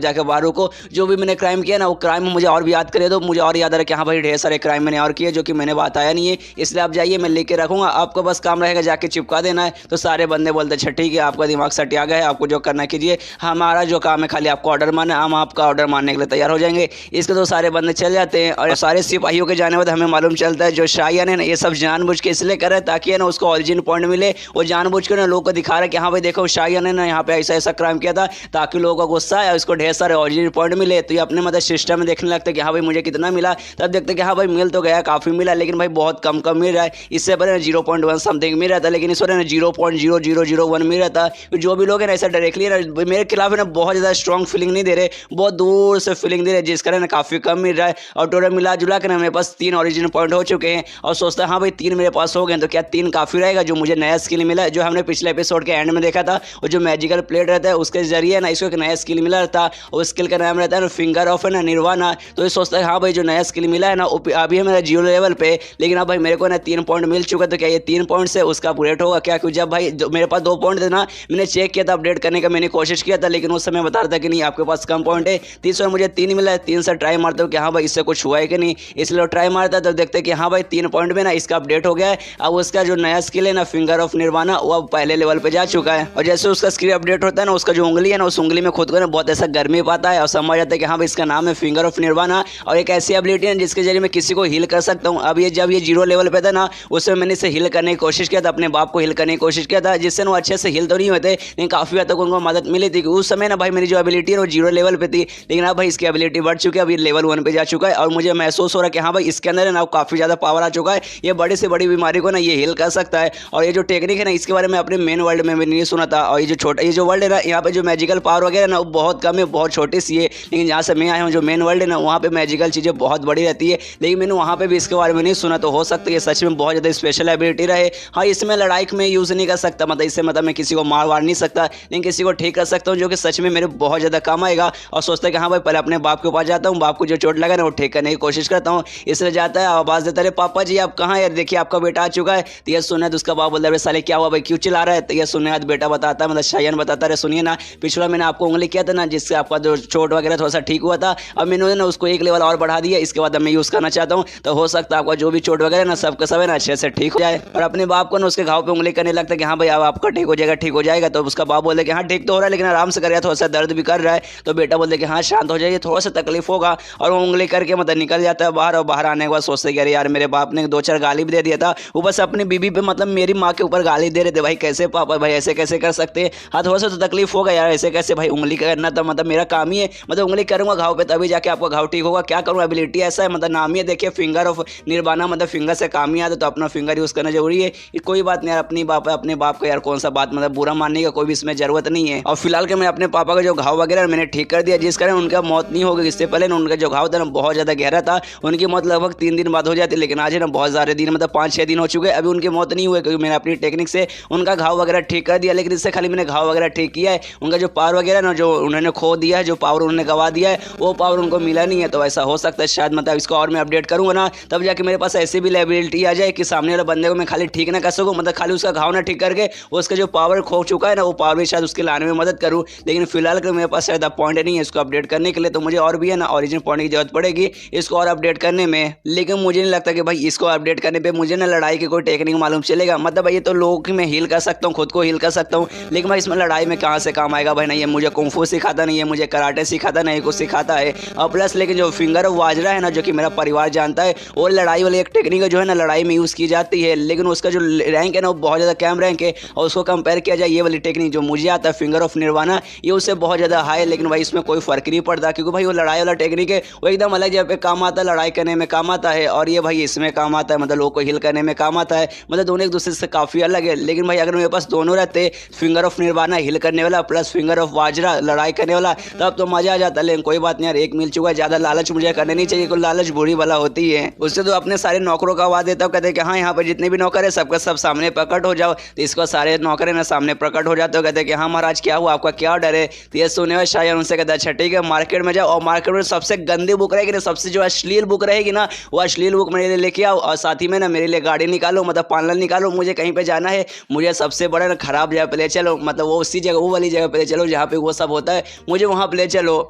जाकर बाहरों को जो भी मैंने क्राइम किया ना वो क्राइम मुझे और भी याद करे दो, मुझे और याद आ रहा है कि हाँ भाई ढेर सारे क्राइम मैंने और किए जो कि मैंने बताया नहीं है, इसलिए आप जाइए मैं लेके रखूँगा, आपको बस काम रहेगा जाके चिपका देना है। तो सारे बंदे बोलते अच्छा ठीक है आपका दिमाग सट आ गया है, आपको जो करना कीजिए, हमारा जो काम है खाली आपको ऑर्डर मारना, हम आपका ऑर्डर मारने के लिए तैयार हो जाएंगे। इसके तो सारे बंदे चल जाते हैं और सारे सिपाहियों के जाने बाद हमें मालूम चलता है जो शायन है ना ये सब जानबूझ के इसलिए कर रहा है ताकि है ना उसको ऑरिजिन पॉइंट मिले, वो जानबूझ के ना लोगों को दिखा रहा है कि हाँ भाई देखो शायन ने ना यहाँ पे ऐसा क्राइम किया था, ताकि लोगों का गुस्सा है उसको ढेर सारे ऑरिजिन पॉइंट मिले। तो ये अपने मतलब सिस्टम में देखने लगता है कि हाँ भाई मुझे कितना मिला, तब देखते कि हाँ भाई मिल तो गया काफ़ी मिला, लेकिन भाई बहुत कम मिल रहा है, इससे पहले 0.1 समथिंग मिल रहा था, लेकिन इस बार 0.0001 मिल रहा था। जो भी लोग हैं ना ऐसा डायरेक्टली मेरे खिलाफ है ना बहुत ज़्यादा स्ट्रॉन्ग फीलिंग नहीं दे रहे, बहुत दूर से फीलिंग दे रहे, जिस कारण ना काफ़ी कम मिल रहा है। और टोटल मिला जुला कर ना मेरे पास 3 ऑरिजिन पॉइंट हो चुके हैं और सोचता है हाँ भाई 3 मेरे पास हो गए तो क्या 3 काफ़ी रहेगा, जो मुझे नया स्किल मिला है, जो हमने पिछले एपिसोड के एंड में देखा था, और जो मैजिकल प्लेट रहता है उसके जरिए ना इसको एक नया स्किल मिला रहता, और स्किल का नाम रहता है ना फिंगर ऑफ है ना निर्वाणा। तो ये सोचता है हाँ भाई जो नया स्किल मिला है ना अभी है मेरा 0 लेवल पे, लेकिन अब भाई मेरे को ना 3 पॉइंट मिल चुका, तो क्या ये 3 पॉइंट से उसका अपग्रेड होगा क्या? क्योंकि जब भाई मेरे पास 2 पॉइंट थे ना, मैंने चेक किया था अपडेट करने का, मैंने कोशिश किया था, लेकिन उस समय बता रहा था कि नहीं आपके पास कम पॉइंट है। 3 मुझे 3 मिला है, 3 से ट्राई मारते हो कि हाँ भाई इससे कुछ हुआ है कि नहीं, इसलिए ट्राई मारता है तो देखते कि हाँ भाई 3 पॉइंट में ना इसका अपडेट हो गया है। अब उसका जो नया स्किल है ना फिंगर ऑफ निर्वाणा वो अब पहले लेवल पे जा चुका है, और जैसे उसका स्किल अपडेट होता है ना उसका जो उंगली है ना उस उंगली में खुद को ना बहुत ऐसा गर्मी पाता है और समझ जाता है कि हाँ भाई इसका नाम है फिंगर ऑफ निर्वाणा, और एक ऐसी एबिलिटी है जिसके जरिए मैं किसी को हील कर सकता हूँ। अब ये जब ये 0 लेवल पे था ना समय मैंने इसे हिल करने की कोशिश किया था, अपने बाप को हिल करने की कोशिश किया था, जिससे वो अच्छे से हिल तो नहीं होते लेकिन काफ़ी हद तक उनको मदद मिली थी। उस समय ना भाई मेरी जो एबिलिटी है वो 0 लेवल पे थी, लेकिन अब भाई इसकी एबिलिटी बढ़ चुकी है, अभी लेवल 1 पे जा चुका है और मुझे महसूस हो रहा है कि हाँ भाई इसके अंदर है ना काफ़ी ज़्यादा पावर आ चुका है, ये बड़ी से बड़ी बीमारी को ना ये हिल कर सकता है। और ये जो टेक्निक है ना इसके बारे में अपने मेन वर्ल्ड में भी नहीं सुना था। और ये जो वर्ल्ड है ना यहाँ पे जो मैजिकल पावर वगैरह ना वो बहुत कम है, बहुत छोटी सी है, लेकिन जहाँ से मैं आया हूँ जो मेन वर्ल्ड है ना वहाँ पे मैजिकल चीज़ें बहुत बड़ी रहती है, लेकिन मैंने वहाँ पे भी इसके बारे में नहीं सुना। तो हो सकता है ये सच में बहुत ज़्यादा स्पेशल एबिलिटी रहे। हाँ, इसमें लड़ाई में यूज़ नहीं कर सकता, मतलब इससे मतलब मैं किसी को मार वार नहीं सकता, लेकिन किसी को ठीक कर सकता हूँ, जो कि सच में मेरे बहुत ज़्यादा काम आएगा। और सोचता है कि हाँ भाई पहले अपने बाप के पास जाता हूँ, बाप को जो चोट लगा ना वो ठीक करने की कोशिश करता हूँ। इसलिए जाता है, आवाज़ देता है पापा जी आप कहाँ यार, देखिए आपका बेटा आ चुका है। तो ये सुना तो उसका बाप बोलता है साले क्या हुआ भाई, क्यों चिल्ला रहा है। तो ये सुनने आज बेटा बताता है, मतलब शायन बताता है, सुनिए ना पिछला मैंने आपको उंगली किया था ना जिससे आपका जो चोट वगैरह थोड़ा सा ठीक हुआ था, अब मैंने ना उसको एक लेवल और बढ़ा दिया, इसके बाद मैं यूज़ करना चाहता हूँ। तो हो सकता है आपका जो भी चोट वगैरह ना सबका सब है ना अच्छे से ठीक हो जाए। और अपने बाप को ना उसके घाव पे उंगली करने लगता है कि हाँ भाई अब आपका ठीक हो जाएगा, ठीक हो जाएगा। तो उसका बाप बोलते कि हाँ ठीक तो हो रहा है लेकिन आराम से करेगा, थोड़ा सा दर्द भी कर रहा है। तो बेटा बोलते कि हाँ शांत हो जाइए, थोड़ा सा तकलीफ होगा। और वो उंगली करके मतलब निकल जाता है बाहर, और बाहर आने के बाद सोचते कि अरे यार मेरे बाप ने 2-4 गाली भी दे दिया था, वो बस अपनी बीबी पे मतलब मेरी माँ के ऊपर गाली दे रहे थे। भाई कैसे पापा, भाई ऐसे कैसे कर सकते हैं, हाँ थोड़ा सा तो तकलीफ होगा यार, ऐसे कैसे भाई उंगली करना था, मतलब मेरा काम ही है, मतलब उंगली करूँगा घाव पे तभी जाके आपका घाव ठीक होगा, क्या करूँ एबिलिटी ऐसा है, मतलब नाम ही है देखिए फिंगर ऑफ निर्वाणा, मतलब फिंगर से काम ही आता तो अपना फिंगर यूज़ करना जरूरी है। कोई बात नहीं यार, अपनी बाप है अपने बाप का यार कौन सा बात मतलब बुरा मानने का कोई भी इसमें जरूरत नहीं है। और फिलहाल के मैं अपने पापा का जो घाव वगैरह मैंने ठीक कर दिया, जिस कारण उनका मौत नहीं हो गई। इससे पहले ना उनका जो घाव था ना बहुत ज़्यादा गहरा था, उनकी मौत लगभग 3 दिन बाद हो जाती, लेकिन आज है ना बहुत ज़्यादा दिन मतलब 5-6 दिन हो चुके, अभी उनकी मौत नहीं हुई क्योंकि मैंने अपनी टेक्निक से उनका घाव वगैरह ठीक कर दिया। लेकिन इससे खाली मैंने घाव वगैरह ठीक किया है, उनका जो पावर वगैरह ना जो उन्होंने खो दिया है, जो पावर उन्होंने गवा दिया है वो पावर उनको मिला नहीं है। तो ऐसा हो सकता है शायद मतलब इसको और मैं अपडेट करूँगा ना तब जाके मेरे पास ऐसी भी एबिलिटी आ जाए कि सामने वाले बंदे को मैं खाली ठीक ना कर सकूँ, मतलब खाली उसका घाव ना ठीक करके उसका जो पावर खो चुका है ना वो पावर भी शायद उसके लाने में मदद करूँ। लेकिन फिलहाल के मेरे पास शायद पॉइंट नहीं है इसको अपडेट करने के लिए, तो मुझे और भी है ना ओरिजिनल पॉइंट की जरूरत पड़ेगी इसको और अपडेट करने में। लेकिन मुझे नहीं लगता कि भाई इसको अपडेट करने पे मुझे ना लड़ाई की कोई टेक्निक मालूम चलेगा, मतलब भाई ये तो लोगों की मैं हील कर सकता हूँ, खुद को हील कर सकता हूँ, लेकिन भाई इसमें लड़ाई में कहाँ से काम आएगा भाई। नहीं ये मुझे कुंफू सिखाता, नहीं है मुझे कराटे सिखाता, नहीं कुछ सिखाता है। और प्लस लेकिन जो फिंगर ऑफ वाजरा है ना जो कि मेरा परिवार जानता है, वो लड़ाई वाली एक टेक्निक जो है ना लड़ाई में यूज़ की जाती है, लेकिन उसका जो रैंक है ना वो बहुत ज़्यादा कम रैंक है। और उसको कंपेयर किया जाए ये वाली टेक्निक जो मुझे आता है फिंगर ऑफ निर्वाणा, ये उससे बहुत ज़्यादा हाई है, लेकिन भाई इसमें कोई फर्क नहीं पड़ता क्योंकि भाई वो लड़ाई वाला टेक्निक है, वो एकदम अलग जगह पे काम आता है, लड़ाई करने में काम आता है, और ये भाई इसमें काम आता है, मतलब लोगों को हिल करने में काम आता है, मतलब दोनों एक दूसरे से काफ़ी अलग है। लेकिन भाई अगर मेरे पास दोनों रहते, फिंगर ऑफ निर्वाणा हिल करने वाला प्लस फिंगर ऑफ वाजरा लड़ाई करने वाला, तब तो मजा आ जाता। लेकिन कोई बात नहीं यार, एक मिल चुका है, ज़्यादा लालच मुझे करने नहीं चाहिए, कोई लालच बुरी वाला होती है। उससे तो अपने सारे नौकरों का आवाज़ देता हूँ, कहते हैं कि हाँ यहाँ पर जितने भी नौकर है सबका सब सामने प्रकट हो जाओ। तो इसको सारे नौकर है ना सामने प्रकट हो जाते हो, कहते हैं कि हाँ महाराज क्या हुआ, आपका क्या ऑर्डर है। तो ये सुने हुए शायद उनसे कहता है अच्छा ठीक है मार्केट में जाओ, और मार्केट में सबसे गंदी बुक रहेगी ना, सबसे जो अश्लील बुक रहेगी ना वो अश्लील बुक मेरे लिए लेके आओ, और साथ ही में ना मेरे लिए गाड़ी निकालो, मतलब पार्लर निकालो, मुझे कहीं पे जाना है, मुझे सबसे बड़ा ना खराब जगह पे ले चलो, मतलब वो उसी जगह वो वाली जगह पे ले चलो जहाँ पे वो सब होता है, मुझे वहाँ पे ले चलो।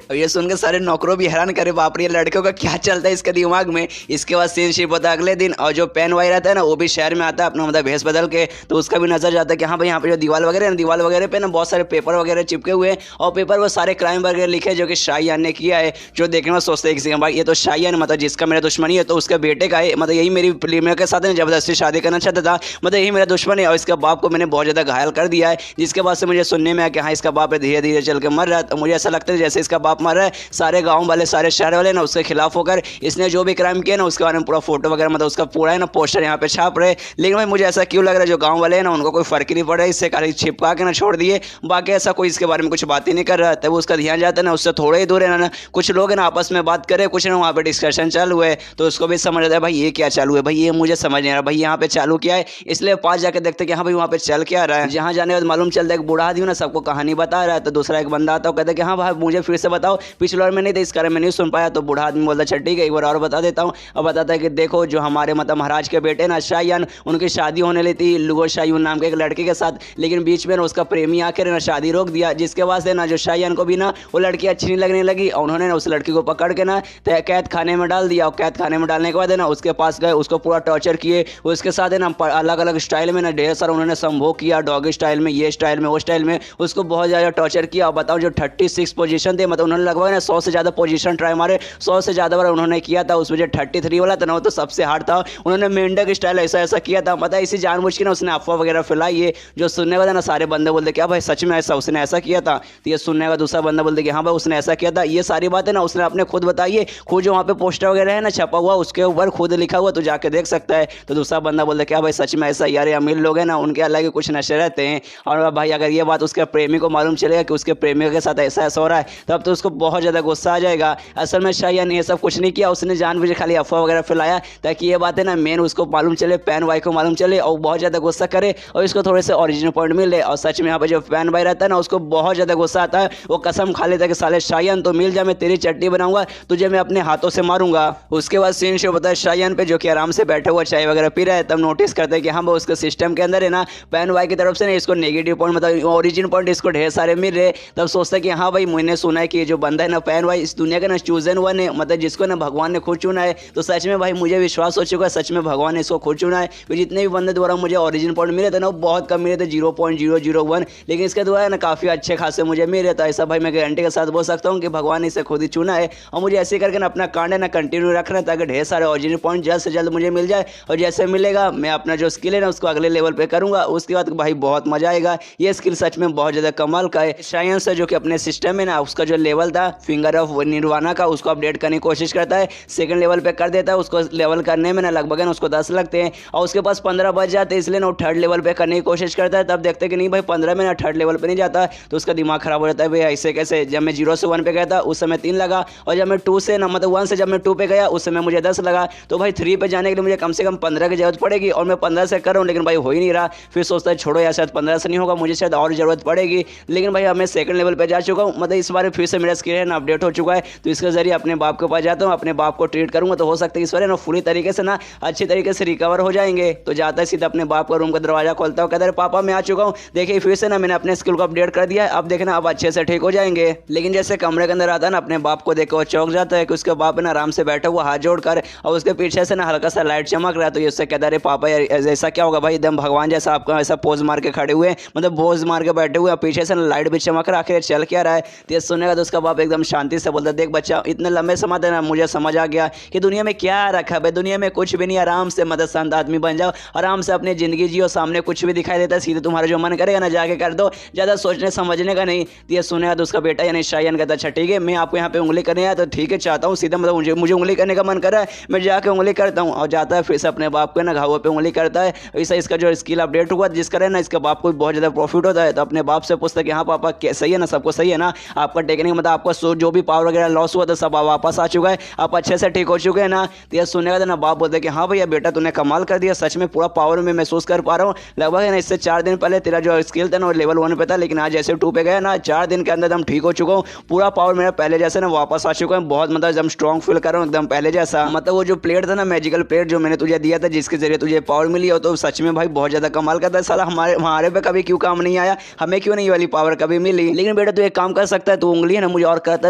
ये सुन के सारे नौकरों भी हैरान करे बाप रे लड़कियों का क्या चलता है इसके दिमाग में। इसके बाद सीनशिप होता है अगले दिन, और जो पेन वाई रहता है ना वो भी शहर में आता है अपना मतलब भेस बदल के, तो उसका भी नजर जाता है कि हाँ भाई यहाँ पे जो दीवार वगैरह है ना, दीवार वगैरह पे ना बहुत सारे पेपर वगैरह चिपके हुए हैं, और पेपर वो सारे क्राइम वगैरह लिखे जो कि शाहयान ने किया है, जो देखने में सोचते हैं किसी का भाई ये तो शाहयान मतलब जिसका मेरा दुश्मनी है, तो उसके बेटे का है, मतलब यही मेरी प्रीमियर के साथ जबरदस्ती शादी करना चाहता था, मतलब यही मेरा दुश्मन है, और इसके बाप को मैंने बहुत ज़्यादा घायल कर दिया है। जिसके बाद से मुझे सुनने में आया कि हाँ इसका बाप धीरे धीरे चल के मर रहा है, तो मुझे ऐसा लगता है जैसे इसका बाप मर रहा है, सारे गाँव वाले सारे शहर वाले ना उसके खिलाफ होकर इसने जो भी क्राइम किया ना उसके बारे में पूरा फोटो वगैरह मतलब उसका पूरा है ना पोस्टर यहाँ पे छाप रहे। लेकिन भाई मुझे ऐसा क्यों लग रहा है जो गाँव वाले हैं ना उनको कोई फर्क ही नहीं पड़ रहा है, इससे खाली छिपका के ना छोड़ दिए, बाकी ऐसा कोई इसके बारे में कुछ बात ही नहीं कर रहा है। तब उसका ध्यान जाता है ना उससे थोड़ा ही दूर है ना, कुछ लोग हैं ना आपस में बात करे, कुछ ना वहाँ पे डिस्कशन चालू है, तो उसको भी समझ आता है भाई ये क्या चालू है, भाई ये मुझे समझ नहीं आ रहा भाई यहाँ पे चालू क्या है। इसलिए पास जाके देखते कि हाँ भाई वहाँ पे चल क्या रहा है। जहाँ जाने के बाद मालूम चलता है एक बूढ़ा आदमी ना सबको कहानी बता रहा है, तो दूसरा एक बंदा आता है कहता है कि हाँ भाई मुझे फिर से बताओ, पिछले बार में नहीं था इस कारण मैं नहीं सुन पाया। तो बूढ़ा आदमी बोलता अच्छा ठीक है एक बार और बता देता हूँ, और बताता है कि देखो जो हमारे मतलब महाराज के बेटे ना शाहयान, उनकी शादी होने ली थी लुगो शाहयून नाम के एक लड़के के साथ, लेकिन बीच में ना उसका प्रेमी आकर ना शादी रोक दिया, जिसके बाद से ना जो शाहयान को भी ना वो लड़की अच्छी नहीं लगने लगी, और उन्होंने ना उस लड़की को पकड़ के ना कैद खाने में डाल दिया। और कैद खाने में डालने के बाद है ना उसके पास गए, उसको पूरा टॉर्चर किए, उसके साथ है ना अलग अलग स्टाइल में ना ढेर सारा उन्होंने संभोग किया, डॉगी स्टाइल में, ये स्टाइल में, वो स्टाइल में, उसको बहुत ज़्यादा टॉर्चर किया। और बताओ जो 36 पोजीशन थे, मतलब उन्होंने लगभग ना 100 से ज़्यादा पोजीशन ट्राई मारे, 100 से ज़्यादा बार उन्होंने किया था, उसमें जो 33 वाला था ना वो तो सबसे हार्ड था, उन्होंने मेंढक स्टाइल ऐसा ऐसा किया था, मतलब इसी जानबूझ के ना उसने अफवाह वगैरह फैलाई है। जो सुनने वाला ना सारे बंदे बोलते क्या भाई सच में ऐसा उसने ऐसा किया था, तो ये सुनने का दूसरा बंदा बोलते कि हाँ भाई उसने ऐसा किया था। ये सारी बातें ना उसने अपने खुद बताई है, खुद जो वहाँ पे पोस्टर वगैरह है ना छपा हुआ उसके ऊपर खुद लिखा हुआ, तो जाके देख सकता है। तो दूसरा बंदा बोलते क्या भाई सच में ऐसा, यार अमीर लोग हैं ना उनके अलग ही कुछ नशे रहते हैं। और भाई अगर ये बात उसके प्रेमी को मालूम चलेगा कि उसके प्रेमिका के साथ ऐसा ऐसा हो रहा है, तब तो उसको बहुत ज़्यादा गुस्सा आ जाएगा। असल में शायद ये सब कुछ नहीं किया, उसने जानबूझ खाली अफवाह वगैरह फैलाया ताकि ये बातें ना मेन उसको मालूम चले, पैन भाई को मालूम चले और बहुत ज़्यादा गुस्सा करे और इसको थोड़े से ओरिजिनल पॉइंट मिले। और सच में यहाँ पे जो पैन भाई रहता है ना उसको बहुत ज़्यादा गुस्सा आता है, वो कसम खा लेता है कि साले शायन तो मिल जा, मैं तेरी चट्टी बनाऊंगा, तुझे मैं अपने हाथों से मारूंगा। उसके बाद सीन शो होता है शायन पे जो कि आराम से बैठे हुआ चाय वगैरह पी रहा है। तब नोटिस करते हैं कि हाँ उसके सिस्टम के अंदर है ना पैन भाई की तरफ से ना इसको नेगेटिव पॉइंट मतलब ओरिजिन पॉइंट इसको ढेर सारे मिल रहे। तब सोचता है कि हाँ भाई मैंने सुना है कि जो बंदा है ना पैन भाई इस दुनिया का ना चूजन वन है, मतलब जिसको ना भगवान ने खुद चुना है। तो सच में भाई मुझे विश्वास हो चुका है सच में भगवान ने इसको खुद चुना है। जितने भी बंदे द्वारा मुझे ओरिजिन पॉइंट मिले थे ना वो बहुत कम मिले थे, 0.001, लेकिन इसके द्वारा ना काफ़ी अच्छे खासे मुझे मिले। तो ऐसा भाई मैं गारंटी के साथ बोल सकता हूँ कि भगवान ने इसे खुद ही चुना है। और मुझे ऐसे करके ना अपना कांड है ना कंटिन्यू रखना है ताकि ढेर सारे ओरिजिनल पॉइंट जल्द से जल्द मुझे मिल जाए। और जैसे मिलेगा मैं अपना जो स्किल है ना उसको अगले लेवल पे करूँगा, उसके बाद भाई बहुत मजा आएगा। ये स्किल सच में बहुत ज़्यादा कमाल का है। शायन से जो कि अपने सिस्टम है ना उसका जो लेवल था फिंगर ऑफ निर्वाणा का उसको अपडेट करने की कोशिश करता है, सेकंड लेवल पे कर देता है। उसको लेवल करने में ना लगभग ना उसको 10 लगते हैं और उसके पास 15 बच जाते हैं, इसलिए ना वो थर्ड लेवल पे करने की कोशिश करता है। तब देखते हैं कि नहीं भाई 15 में ना थर्ड लेवल पे नहीं जाता, तो उसका दिमाग खराब हो जाता है भाई ऐसे कैसे। जब मैं 0 से 1 पे गया था उस समय 3 लगा, और जब मैं 2 से ना मतलब 1 से जब मैं 2 पे गया उस समय मुझे 10 लगा। तो भाई 3 पे जाने के लिए मुझे कम से कम 15 की जरूरत पड़ेगी और मैं 15 से कर रहा हूँ, लेकिन भाई हो ही नहीं रहा। फिर सोचता है छोड़ो यार शायद 15 से नहीं होगा, मुझे शायद और जरूरत पड़ेगी। लेकिन भाई अब मैं सेकंड लेवल पे जा चुका हूँ, मतलब इस बार फिर से मेरा स्किल है ना अपडेट हो चुका है। तो इसके जरिए अपने बाप के पास जाता हूँ, अपने बाप को ट्रीट करूँगा, तो हो सकता है इस बार ना पूरी तरीके से ना अच्छी तरीके से रिकवर हो जाएंगे। तो जाता है सीधा अपने बाप का रूम का दरवाजा खोलता हूँ, कहता है पापा मैं आ चुका हूँ, देखिए फिर से ना मैंने अपने स्किल को अपडेट कर दिया है, अब देखना अब अच्छे से ठीक हो जाएंगे। लेकिन जैसे कमरे के अंदर आता है ना अपने बाप को देख वो चौंक जाता है कि उसके बाप ना आराम से बैठा हुआ हाथ जोड़कर और उसके पीछे से ना हल्का सा लाइट चमक रहा है। तो ये उससे कहता है पापा यार ऐसा क्या होगा भाई, एकदम भगवान जैसा आपका ऐसा पोज मार के खड़े हुए, मतलब पोज मार के बैठे हुए, पीछे से लाइट भी चमक रहा, आखिर चल क्या रहा है। तो ये सुनेगा तो उसका बाप एकदम शांति से बोलता देख बच्चा इतने लंबे समय तक ना मुझे समझ आ गया कि दुनिया में क्या रखा है, दुनिया में कुछ भी नहीं, आराम से मतलब संत आदमी बन जाओ, आराम से अपनी जिंदगी जियो, सामने कुछ भी दिखाई देता है सीधे तुम्हारा जो मन करेगा ना जाके कर दो, ज़्यादा सोचने समझने का नहीं। तो ये सुनेगा तो उसका बेटा यानी शायन कहता अच्छा ठीक है मैं आपको यहाँ पे उंगली करने आया तो ठीक है चाहता हूँ सीधा मतलब मुझे उंगली करने का मन कर रहा है, मैं जाके उंगली करता हूँ। और जाता है फिर से अपने बाप को ना घावों पे उंगली करता है। ऐसा इसका जो स्किल अपडेट हुआ जिसका है ना इसका बाप को बहुत ज़्यादा प्रॉफिट होता है। तो अपने बाप से पूछता है कि हाँ पापा सही है ना, सबको सही है ना, आपका टेक्निक मतलब आपका जो भी पावर वगैरह लॉस हुआ था सब वापस आ चुका है, आप अच्छे से ठीक हो चुके हैं ना। तो यह सुनेगा तो ना बाप बोलते कि हाँ भैया बेटा तूने कमाल कर दिया, सच में पूरा पावर में महसूस कर पा रहा हूँ। लगभग है ना इससे 4 दिन पहले तेरा जो स्किल था ना वो लेवल 1 पे था, लेकिन आज जैसे 2 पे गया ना 4 दिन के अंदर एकदम ठीक हो चुका हूँ, पूरा पावर मेरा पहले जैसे ना वापस आ चुका है, बहुत मतलब एकदम स्ट्रॉन्ग फील कर रहा हूँ एकदम पहले जैसा। मतलब वो जो प्लेट था ना मैजिकल प्लेट जो मैंने तुझे दिया था जिसके जरिए तुझे पावर मिली हो, तो सच में भाई बहुत ज़्यादा कमाल करता है साला, हमारे पे कभी क्यों काम नहीं आया, हमें क्यों नहीं वाली पावर कभी मिली। लेकिन बेटा तू एक काम कर सकता है, तू उंगली है ना मुझे और करते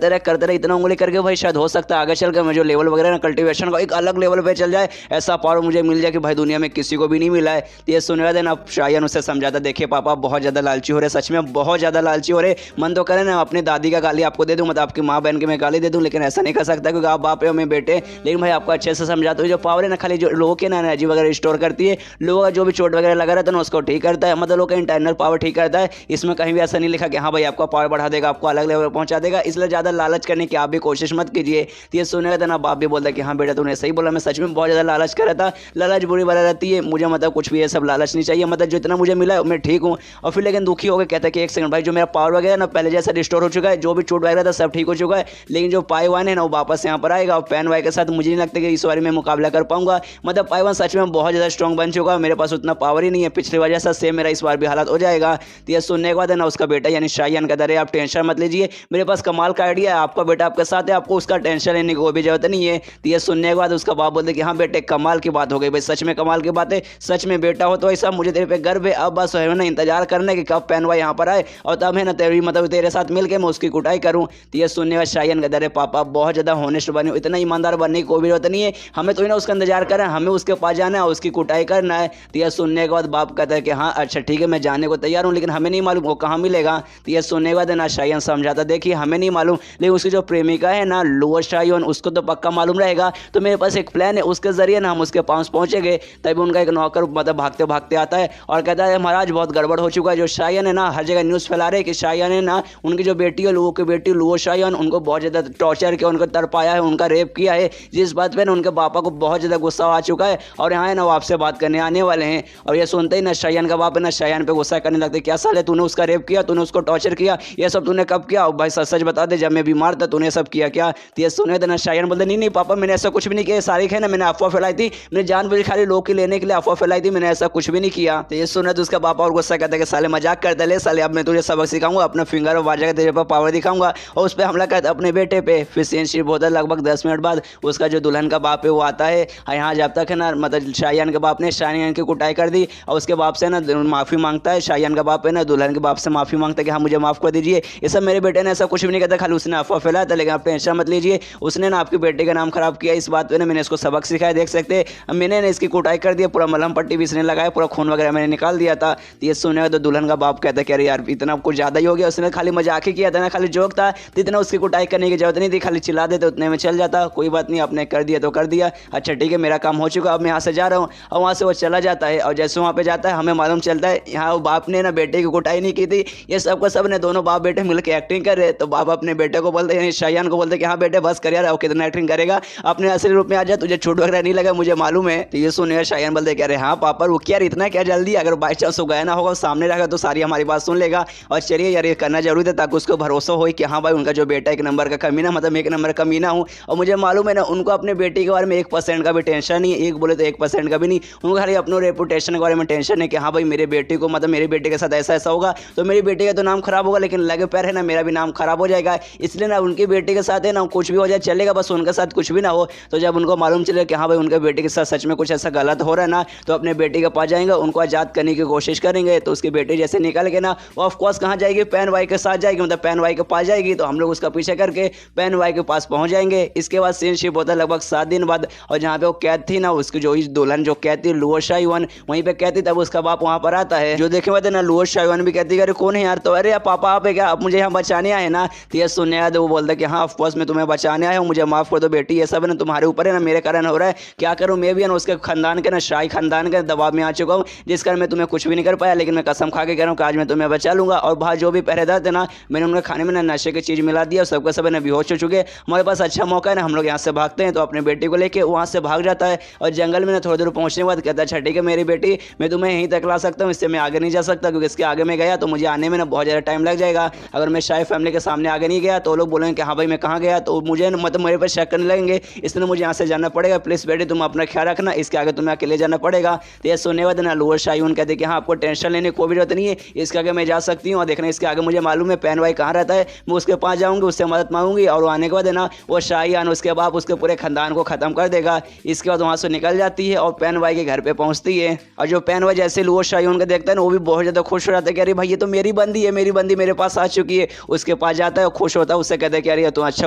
रह इतना उंगली करके भाई शायद हो सकता है आगे चल कर मैं जो लेवल वगैरह ना कल्टीवेशन का एक अलग लेवल पे चल जाए, ऐसा पावर मुझे मिल जाए कि भाई दुनिया में किसी को भी नहीं मिला है। तो ये सुन रहे थे ना शायन उससे समझाता देखिए पापा बहुत ज़्यादा लालची हो रहे, सच में बहुत ज़्यादा लालची हो रहे, मन तो करे ना अपनी दादी का गाली आपको दे दूँ, मतलब आपकी माँ बहन की मैं गाली दे दूँ, लेकिन ऐसा नहीं कर सकता क्योंकि आप बाप है मैं बेटे। लेकिन भाई आपको अच्छे से समझाता हूँ जो पावर है ना खाली जो लोगों के ना एनर्जी वगैरह स्टोर करती है, लोगों का जो भी चोट वगैरह लगा रहता है ना उसको ठीक करता है, मतलब लोगों का इंटरनल पावर ठीक करता है। इसमें कहीं भी ऐसा नहीं लिखा कि हाँ भाई आपका पावर बढ़ा देगा, आपको अलग लेवल पहुंचा देगा, इसलिए ज़्यादा लालच करने की आप भी कोशिश मत कीजिए। तो ये सुनेगा तो ना बाप भी बोलता है कि हाँ बेटा तूने सही बोला, मैं सच में बहुत ज़्यादा लालच कर रहा था, लालच बुरी वाला रहती है, मुझे मतलब कुछ भी ये सब लालच नहीं चाहिए, मतलब जो इतना मुझे मिला मैं ठीक हूँ। और फिर लेकिन दुखी हो गया, कहता है कि एक सेकंड भाई जो मेरा पावर वगैरह ना पहले जैसा रिस्टोर हो चुका है, जो भी चोट वगैरह था सब ठीक हो चुका है, लेकिन जो पाईवान है ना वो वापस यहाँ पर आएगा और पैन वाई के साथ मुझे नहीं लगता कि इस बार में मुकाबला कर पाऊंगा, मतलब पाईवान सच में बहुत ज़्यादा स्ट्रॉन्ग बन चुका है, मेरे पास उतना पावर ही नहीं है, पिछली वजह से सेम मेरा इस बार भी हालत हो जाएगा। तो ये सुनने के बाद है ना उसका बेटा यानी शायन कहता है आप टेंशन मत लीजिए, मेरे पास कमाल का आइडिया है, आपका बेटा आपके साथ है, आपको उसका टेंशन लेने की कोई भी जरूरत नहीं है। तो ये सुनने के बाद उसका बाप बोलते कि हाँ बेटे कमाल की बात हो गई भाई, सच में कमाल की बात है, सच में बेटा हो तो ऐसा मुझे तेरे पे गर्व है, अब बस है ना इंतजार करने कि कब पैनवा यहाँ पर आए और तब है ना तेरी मतलब तेरे साथ मिलकर मैं उसकी कुटाई करूँ। तो ये सुनने के बाद शायन कहता है पापा बहुत ज़्यादा होनेस्ट बने, इतना ईमानदार बनने की कोई भी जरूरत नहीं है, हमें तो ना उसका इंतजार करना है, हमें उसके पास जाना है और उसकी कुटाई करना है। तो यह सुनने के बाद बाप कहता है कि हाँ अच्छा ठीक है मैं जाने को तैयार हूँ, लेकिन हमें नहीं मालूम वो कहाँ मिलेगा। तो यह सुनने के बाद ना शायन समझाता देखिए हमें नहीं मालूम, लेकिन उसकी जो प्रेमिका है ना लोअर शायन उसको तो पक्का मालूम रहेगा, तो मेरे पास एक प्लान है, उसके जरिए ना हम उसके उसके पास पहुंचेंगे तभी उनका एक नौकर मतलब भागते भागते आता है और कहता है महाराज बहुत गड़बड़ हो चुका है। जो शायान है ना हर जगह न्यूज़ फैला रहे कि शायान है ना उनकी जो बेटी है लोगों की बेटी लुओ शायान उनको बहुत ज़्यादा टॉर्चर किया, उनको तरपाया है, उनका रेप किया है, जिस बात पे ना उनके पापा को बहुत ज़्यादा गुस्सा आ चुका है और यहाँ है ना वो आपसे बात करने आने वाले हैं। और ये सुनते ही ना शायान का बाप है ना शायान पे गुस्सा करने लगते, क्या साले तूने उसका रेप किया, तूने उसको टॉर्चर किया, ये सब तूने कब किया? और भाई सच सच बता दे जब मैं बीमार था तूने सब किया क्या? तो ये सुने तो ना शायान बोलते नहीं नहीं पापा मैंने ऐसा कुछ भी नहीं किया, सारिक है ना मैंने अफवाह फैलाई थी, मैंने जानबूझ खाली लोग की लेने के लिए अफवाह फैलाई थी, मैंने ऐसा कुछ भी नहीं किया। तो ये सुने तो उसका पापा और गुस्सा करता है कि साले मजाक करते ले साले, अब मैं तुझे सबक सिखाऊंगा, अपना फिंगर और वाजा का तेरे पर पावर दिखाऊंगा और उस पर हमला करता अपने बेटे पे। फिर सीन होता है लगभग 10 मिनट बाद उसका जो दुल्हन का बाप है वो आता है यहाँ जब तक है ना मतलब शायान के बाप ने शायान की कुटाई कर दी और उसके बाप से ना माफ़ी मांगता है। शायान का बाप है ना दुल्हन के बाप से माफ़ी मांगता है कि हाँ मुझे माफ़ कर दीजिए, ये सब मेरे बेटे ने ऐसा कुछ भी नहीं करता, खाली उसने अफवाह फैलाया था, लेकिन आप टेंशन मत लीजिए, उसने ना आपके बेटे का नाम खराब किया, इस बात पे ना मैंने इसको सबक सिखाया, देख सकते हैं मैंने ना इसकी कुटाई कर दिया, पूरा मलहम पट्टी भी इसने लगाया, पूरा खून वगैरह मैंने निकाल दिया था। तो ये सुने तो दुल्हन का बाप कहता है कि अरे यार इतना कुछ ज़्यादा ही हो गया, उसने खाली मजाक ही किया था ना, खाली जोक था, तो इतना उसकी कुटाई करने की जरूरत नहीं थी, खाली चिल्ला देते उतने में चल जाता, कोई बात नहीं आपने कर दिया तो कर दिया, अच्छा ठीक है मेरा काम हो चुका, अब मैं यहाँ से जा रहा हूँ। और वहाँ से वो चला जाता है और जैसे वहाँ पे जाता है हमें मालूम चलता है यहाँ वो बाप ने ना बेटे की कुटाई नहीं की थी, ये सब का सब ने दोनों बाप बेटे मिलकर एक्टिंग कर रहे। तो बाप अपने बेटे को बोलते हैं शायान को बोलते कि हाँ बेटे बस कर यार कितना एक्टिंग करेगा, अपने असली रूप में आ जा, तुझे छूट वगैरह नहीं लगा मुझे मालूम है। तो ये सुनिए शायान बोलते कह रहे हाँ पापा वो क्या इतना क्या जल्दी, अगर बाई चांस वो गया ना होगा सामने रहेगा तो सारी हमारी बात सुन लेगा, और चलिए यार ये करना जरूरी था ताकि उसको भरोसा हो कि हाँ भाई उनका जो बेटा एक नंबर का कमीना मतलब एक नंबर का कमीना हूँ। और मुझे मालूम है ना उनको अपने बेटी के बारे में 1% का भी टेंशन नहीं है, एक बोले तो 1% का भी नहीं, उनको खाली अपने रेपुटेशन के बारे में टेंशन है कि हाँ भाई मेरे बेटे को मतलब मेरे बेटे के साथ ऐसा ऐसा होगा तो मेरी बेटी का तो नाम खराब होगा, लेकिन लगे पैर है ना मेरा भी नाम खराब हो जाएगा, इसलिए ना उनकी बेटी के साथ है ना कुछ भी हो जाए चलेगा, बस उनके साथ कुछ भी ना हो। तो जब उनको मालूम चले कि हाँ भाई उनके बेटे के साथ सच में कुछ ऐसा गलत हो रहा है ना तो अपने बेटी के पास जाएंगे, उनको आज़ाद करने की कोशिश करेंगे। तो उसकी बेटी जैसे निकल के ना वो ऑफकोर्स कहाँ जाएगी, पैन भाई के साथ जाएगी, मतलब पैन भाई के पास जाएगी, तो हम लोग उसका पीछे करके पैन भाई के पास पहुंच जाएंगे। इसके बाद सीन शिफ्ट होता है लगभग 7 दिन बाद, और जहाँ पे वो कैद थी ना उसकी जो दुल्हन जो कैद थी लुओ शाइवन वहीं पे कैद थी, तब उसका बाप वहाँ पर आता है, जो देखे हुए थे ना लुओ शाइवन भी कहती है अरे कौन है यार, तो अरे पापा आप है क्या, आप मुझे यहाँ बचाने आए ना। तो ये सुनने आया तो वो बोलता कि हाँ ऑफकोर्स मैं तुम्हें बचाने आया हूँ, मुझे माफ कर दो बेटी, ये सब है ना तुम्हारे ऊपर है ना मेरे कारण हो रहा है, क्या करूँ मैं भी है ना उसके खानदान के ना शाही खानदान के दबाव में आ चुका हूँ, जिस कारण मैं तुम्हें कुछ भी नहीं कर पाया, लेकिन मैं कसम खा के कह रहा हूँ कि आज मैं तुम्हें बचा लूंगा। और बाहर जो भी पहरेदार थे ना मैंने उनके खाने में ना नशे की चीज़ मिला दिया, सबका सब ना बेहोश हो चुके, हमारे पास अच्छा मौका है ना हम लोग यहाँ से भागते हैं। तो अपने बेटी को लेके वहाँ से भाग जाता है और जंगल में ना थोड़ी दूर पहुँचने के बाद कहता है अच्छा ठीक है मेरी बेटी मैं तुम्हें यहीं तक ला सकता हूँ, इससे मैं आगे नहीं जा सकता क्योंकि इसके आगे मैं गया तो मुझे आने में ना बहुत ज़्यादा टाइम लग जाएगा, अगर मैं शाही फैमिली के सामने आगे नहीं गया तो लोग बोलेंगे कि हाँ भाई मैं कहाँ गया, तो मुझे मतलब मेरे पर शक करने लगेंगे, इसलिए मुझे यहाँ से जाना पड़ेगा, प्लीज़ बेटी तुम अपना ख्याल रखना, इसके आगे तुम्हें अकेले जाना पड़ेगा। तो ये सुनने के बाद ना लुओ शाइवन कहते कि हाँ आपको टेंशन लेने की कोई जरूरत नहीं है, इसके आगे मैं जा सकती हूँ, और देखना इसके आगे मुझे मालूम है पैन भाई कहाँ रहता है, मैं उसके पास जाऊँगी उससे मदद मांगूंगी और आने के बाद है ना वो शाहियान उसके बाप उसके पूरे खानदान को खत्म कर देगा। इसके बाद वहाँ से निकल जाती है और पैन भाई के घर पे पहुँचती है, और जो पैन भाई जैसे लुओ शाइवन को देखता है ना वो भी बहुत ज़्यादा खुश हो जाता है कि अरे भाई ये तो मेरी बंदी है, मेरी बंदी मेरे पास आ चुकी है, उसके पास जाता है और खुश होता है, उससे कहता है कि अरे तुम अच्छा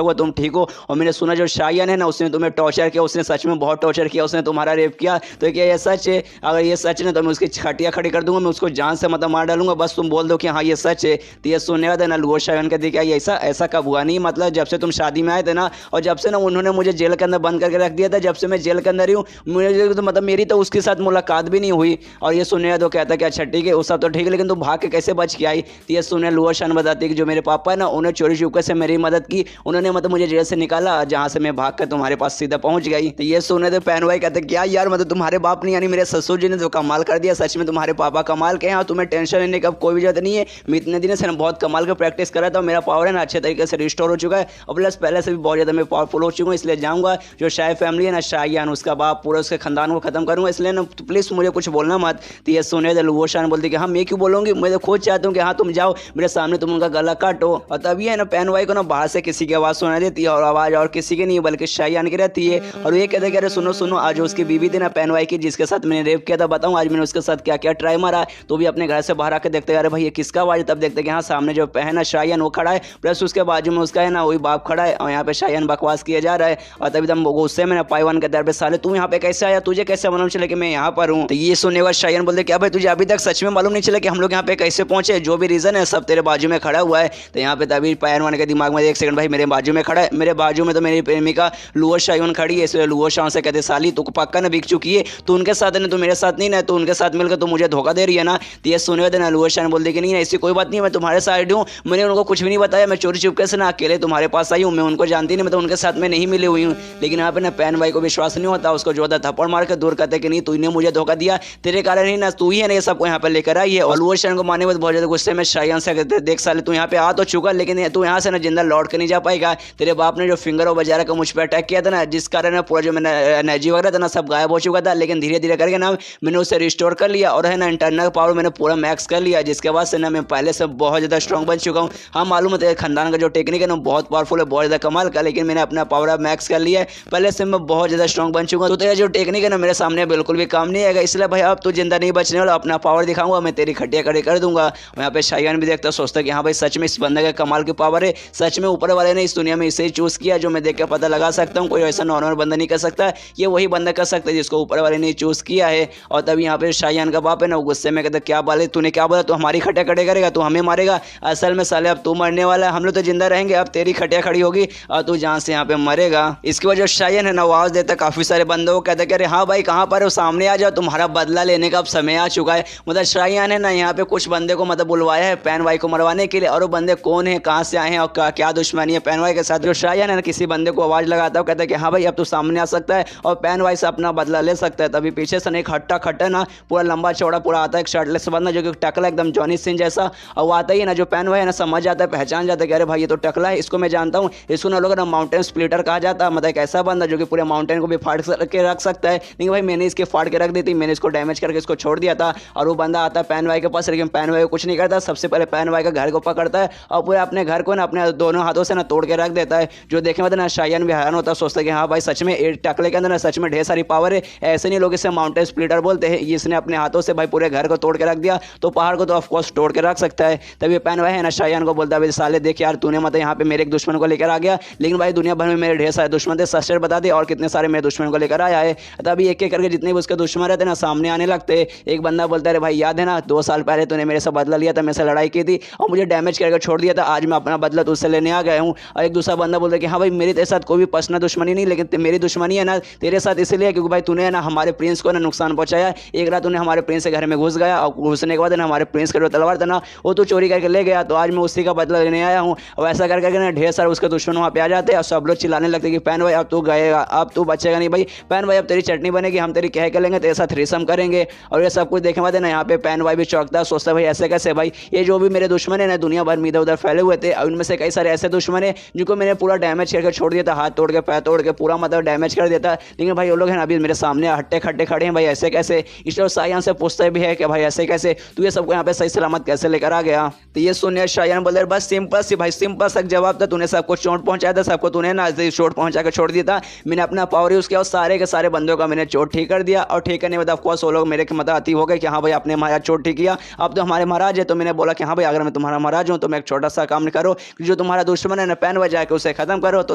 हुआ तुम ठीक हो, और मैंने सुना जो शाहियान है ना उसने तुम्हें टॉर्चर किया, उसने सच में बहुत टॉर्चर किया, उसने तुम्हारा रेप किया, तो क्या ये सच है, अगर ये सच है तो मैं उसकी खटिया खड़ी कर दूंगा, मैं उसको जान से मतलब मार डालूंगा, बस तुम बोल दो कि हाँ ये सच है। तो ये सुनने का था ना लुओ शाइवन कहते क्या ऐसा ऐसा कब हुआ, नहीं मतलब जब से तुम शादी में आए थे ना और जब से ना उन्होंने मुझे जेल के अंदर बंद करके रख दिया था, जब से मैं जेल के अंदर ही हूँ मुझे तो मतलब मेरी तो उसके साथ मुलाकात भी नहीं हुई। और ये सुनने तो कहता कि अच्छा ठीक है उस सब तो ठीक है लेकिन तुम भाग के कैसे बच के आई। तो ये सुनने लुओ शाइवन बताती है कि जो मेरे पापा है ना उन्हें चोरी चुपके से मेरी मदद की, उन्होंने मतलब मुझे जेल से निकाला जहाँ से मैं भाग कर तुम्हारे पास सीधा पहुँच गई। तो ये सुने तो पैन भाई कहते क्या यार मतलब तुम्हारे बाप नहीं यानी मेरे ससुर जी ने तो कमाल कर दिया, सच में तुम्हारे पापा कमाल के हैं और तुम्हें टेंशन लेने का कोई भी जरूरत नहीं है, मैं इतने दिन से बहुत कमाल का प्रैक्टिस कर रहा था, मेरा पावर है ना अच्छे तरीके से रिस्टोर हो चुका है और प्लस पहले से भी बहुत ज़्यादा मैं पावरफुल हो चुका हूँ, इसलिए जाऊँगा जो शाही फैमिली है ना शाहियान उसका बाप पूरा उसके खानदान को खत्म करूँगा, इसलिए ना प्लीज़ मुझे कुछ बोलना मत। तो ये सुने तो लुओ शाइवन बोलती कि हाँ मैं क्यों बोलूँगी, मैं तो खुद चाहता हूँ कि हाँ तुम जाओ मेरे सामने तुम उनका गला काटो। और तभी है ना पैन भाई को ना बाहर से किसी की आवाज़ सुनाई देती है और आवाज़ और किसी की नहीं बल्कि शाहियान की रहती है, और ये कहते कि अरे सुनो सुनो आज उसकी बीवी थी ना पैन भाई की जिसके साथ मैंने रेप किया था, बताऊँ आज मैंने उसके साथ क्या क्या ट्राई मारा, तो भी अपने घर से बाहर आकर देखते अरे भाई ये किसका आवाज़, तब देखते कि हाँ सामने जो है ना शाहियान वो खड़ा है, प्लस उसके बाजू में उसका है ना वही बाप खड़ा है और यहाँ पे शाहियान बकवास किया जा रहा है। और तभी तब गुस्से में ना पाइवान के दर पे साले तू यहाँ पे कैसे आया, तुझे कैसे मालूम चले कि मैं यहाँ पर हूँ। तो ये सुनने के बाद शाहियान बोलते क्या भाई तुझे अभी तक सच में मालूम नहीं चला कि हम लोग यहाँ पे कैसे पहुंचे, जो भी रीजन है सब तेरे बाजू में खड़ा हुआ है। तो यहाँ पे तभी पाइवान के दिमाग में एक सेकंड भाई मेरे बाजू में खड़ा है, मेरे बाजू में तो मेरी प्रेमिका लुओ शाइवन खड़ी है, इसलिए लुओ शाइवन से कहते साली तू पक्का ना बिक चुकी है, तो उनके साथ ना, तो मेरे साथ नहीं ना, तो उनके साथ मिलकर तो मुझे धोखा दे रही है ना। तो ये सुनने देना अलू अर्शद बोलते कि नहीं ऐसी कोई बात नहीं, मैं तुम्हारे साइड हूँ, मैंने उनको कुछ भी नहीं बताया, मैं चोरी चुपके से ना अकेले तुम्हारे पास आई हूँ, मैं उनको जानती नहीं, मैं तो उनके साथ में नहीं मिली हुई हूँ। लेकिन यहाँ पे ना पैन भाई को विश्वास नहीं होता, उसको जो होता थप्पड़ मार के दूर करते कि नहीं तूने मुझे धोखा दिया, तेरे कारण ही ना, तू ही है ना ये सबको यहाँ पे लेकर आई है। और अलू अर्शद को मारने में बहुत ज्यादा गुस्से में शायान से कहते देख साले तू यहाँ पे आ तो चुका, लेकिन तू यहाँ से ना जिंदा लौट के नहीं जा पाएगा। तेरे बाप ने जो फिंगर और बजारा का मुझ पर अटैक किया था ना, जिस कारण पूरा जो मैंने एनर्जी वगैरह था ना सब गायब हो चुका था, लेकिन धीरे धीरे करके ना मैंने उसे रिस्टोर कर लिया और है ना इंटरनल पावर मैंने पूरा मैक्स कर लिया, जिसके बाद से ना मैं पहले से बहुत ज़्यादा स्ट्रॉन्ग बन चुका हूँ। हाँ मालूम है खानदान का जो टेक्निक है ना बहुत पावरफुल है, बहुत ज़्यादा कमाल का, लेकिन मैंने अपना पावर अब मैक्स कर लिया है, पहले से मैं बहुत ज़्यादा स्ट्रॉन्ग बन चुका हूँ। तो तेरा जो टेक्निक है ना मेरे सामने बिल्कुल भी काम नहीं आएगा, इसलिए भाई अब तू जिंदा नहीं बचने वाला, अपना पावर दिखाऊंगा, मैं तेरी खटिया खड़ी कर दूंगा। यहाँ पे शायान भी देखता सोचता कि हाँ भाई सच में इस बंदे का कमाल की पावर है, सच में ऊपर वाले ने इस दुनिया में इसे ही चूज़ किया, जो मैं देख के पता लगा सकता हूँ, कोई ऐसा नॉर्मल बंदा नहीं कर सकता, ये वही बंदा कर सकता है जिसको ऊपर वाले ने चूज़ किया है। और तभी यहाँ पे शायान का बाप है ना वो गुस्से में कहता क्या बाले तूने क्या बोला, तो हमारी खटिया खड़े करेगा, तू हमें मारेगा, असल में साले अब तू मरने वाला है, हम लोग तो जिंदा रहेंगे, अब तेरी खटिया खड़ी होगी और तू जान से यहाँ पे मरेगा। इसके वजह शायान है ना आवाज़ देता काफ़ी सारे बंदों को, कहते कि अरे हाँ भाई कहाँ पर हो, सामने आ जाओ, तुम्हारा बदला लेने का अब समय आ चुका है। मतलब शायान है ना यहाँ पे कुछ बंदे को मतलब बुलवाया है पैन भाई को मरवाने के लिए, और वो बंदे कौन है, कहाँ से आए हैं और क्या दुश्मनी है पैन भाई के साथ। जो शायान है ना किसी बंदे को आवाज़ लगाता है, कहता है कि हाँ भाई अब तू सामने आ सकता है और पैन भाई से अपना बदला ले सकता है। तभी पीछे से एक हट्टा खट्टा ना पूरा लंबा चौड़ा पूरा आता है, एक शर्टलेस बंदा जो कि टकला एकदम जॉनी सिंह जैसा, और वो आता ही ना जो पैन भाई है ना समझ जाता है, पहचान जाता है कि अरे भाई ये तो टकला है, इसको मैं जानता हूँ, इसको ना लोग ना माउंटेन स्प्लिटर कहा जाता है, मतलब एक ऐसा बंदा जो कि पूरे माउंटेन को भी फाड़ के रख सकता है। लेकिन भाई मैंने इसके फाड़ के रख दी थी, मैंने इसको डैमेज करके इसको छोड़ दिया था, और वो बंदा आता है पैन भाई के पास, लेकिन पैन भाई को कुछ नहीं करता, सबसे पहले पैन भाई का घर को पकड़ता है और पूरे अपने घर को ना अपने दोनों हाथों से ना तोड़ के रख देता है। जो देखने में ना शायान भी हैरान होता है, सोचता है कि हाँ भाई सच में टकले के अंदर ना सच में ढेर सारी पावर है, ऐसे नहीं लोग इसे माउंटेन स्प्लिटर बोलते हैं, इसने अपने हाथों से भाई पूरे घर को तोड़ के रख दिया, तो पहाड़ को तो ऑफकोर्स तोड़ के रख सकता है। तभी पैन भाई है ना शायान को बोलता है साले देख यार तूने मतलब यहाँ पे मेरे एक दुश्मन को लेकर आ गया, लेकिन भाई दुनिया भर में मेरे ढेर सारे दुश्मन थे, सच बता दे और कितने सारे मेरे दुश्मन को लेकर आया है। तभी एक एक करके जितने भी उसके दुश्मन रहते ना सामने आने लगते। एक बंदा बोलता है भाई याद है ना 2 साल पहले तूने मेरे से बदला लिया था, मेरे से लड़ाई की थी और मुझे डैमेज करके छोड़ दिया था, आज मैं अपना बदला तुझसे लेने आ गया हूँ। और एक दूसरा बंदा बोलता है कि हाँ भाई मेरे तेरे साथ कोई भी पर्सनल दुश्मनी नहीं, लेकिन मेरी दुश्मनी है ना तेरे साथ इसलिए क्योंकि भाई तूने ना हमारे प्रिंस को ना नुकसान पहुंचाया। एक रात तूने हमारे प्रिंस के घर में घुस गया और घुसने के बाद ना हमारे प्रिंस का जो तलवार था ना वो तो चोरी करके ले गया, तो आज मैं उसी का बदला लेने आया हूँ। और ऐसा कर करके ना ढेर सारे उसके दुश्मन वहाँ पे आ जाते हैं और सब लोग चिल्लाने लगते कि पैन भाई अब तू गएगा, अब तू बचेगा नहीं भाई, पैन भाई अब तेरी चटनी बनेगी, हम तेरी कह के लेंगे, तेरे साथ रेशम करेंगे। और ये सब कुछ देखने बाद ना यहाँ पे पैन भाई भी चौंकता है, सोचता है भाई ऐसे कैसे, भाई ये जो भी मेरे दुश्मन है ना दुनिया भर में इधर उधर फैले हुए थे, और उनमें से कई सारे ऐसे दुश्मन है जिनको मैंने पूरा डैमेज करके छोड़ दिया था, हाथ तोड़ के पैर तोड़ के पूरा मतलब डैमेज कर दिया था, लेकिन भाई वो लोग हैं अभी मेरे सामने हट्टे खट्टे खड़े हैं, भाई ऐसे कैसे। इसलिए शायान से पूछते भी है कि भाई ऐसे कैसे तू ये सबको यहाँ पे सही सलामत कैसे लेकर आ गया। तो ये सुनिए शायान बोले बस सिंपल सी भाई सिंपल सा जवाब था, तूने सबको चोट पहुंचाया था, सबको तूने ना चोट पहुंचा के छोड़ दिया था, मैंने अपना पावर यूज किया और सारे के सारे बंदों का मैंने चोट ठीक कर दिया। और ठीक करने के बाद ऑफकोर्स वो लोग मेरे के मतलब अति हो गए कि हाँ भाई आपने हमारा चोट ठीक किया, अब तो हमारे महाराज है। तो मैंने बोला कि हाँ भाई अगर मैं तुम्हारा महाराज हूँ तो मैं एक छोटा सा काम करो, जो तुम्हारा दुश्मन है ना पैन बजा के उसे खत्म करो। तो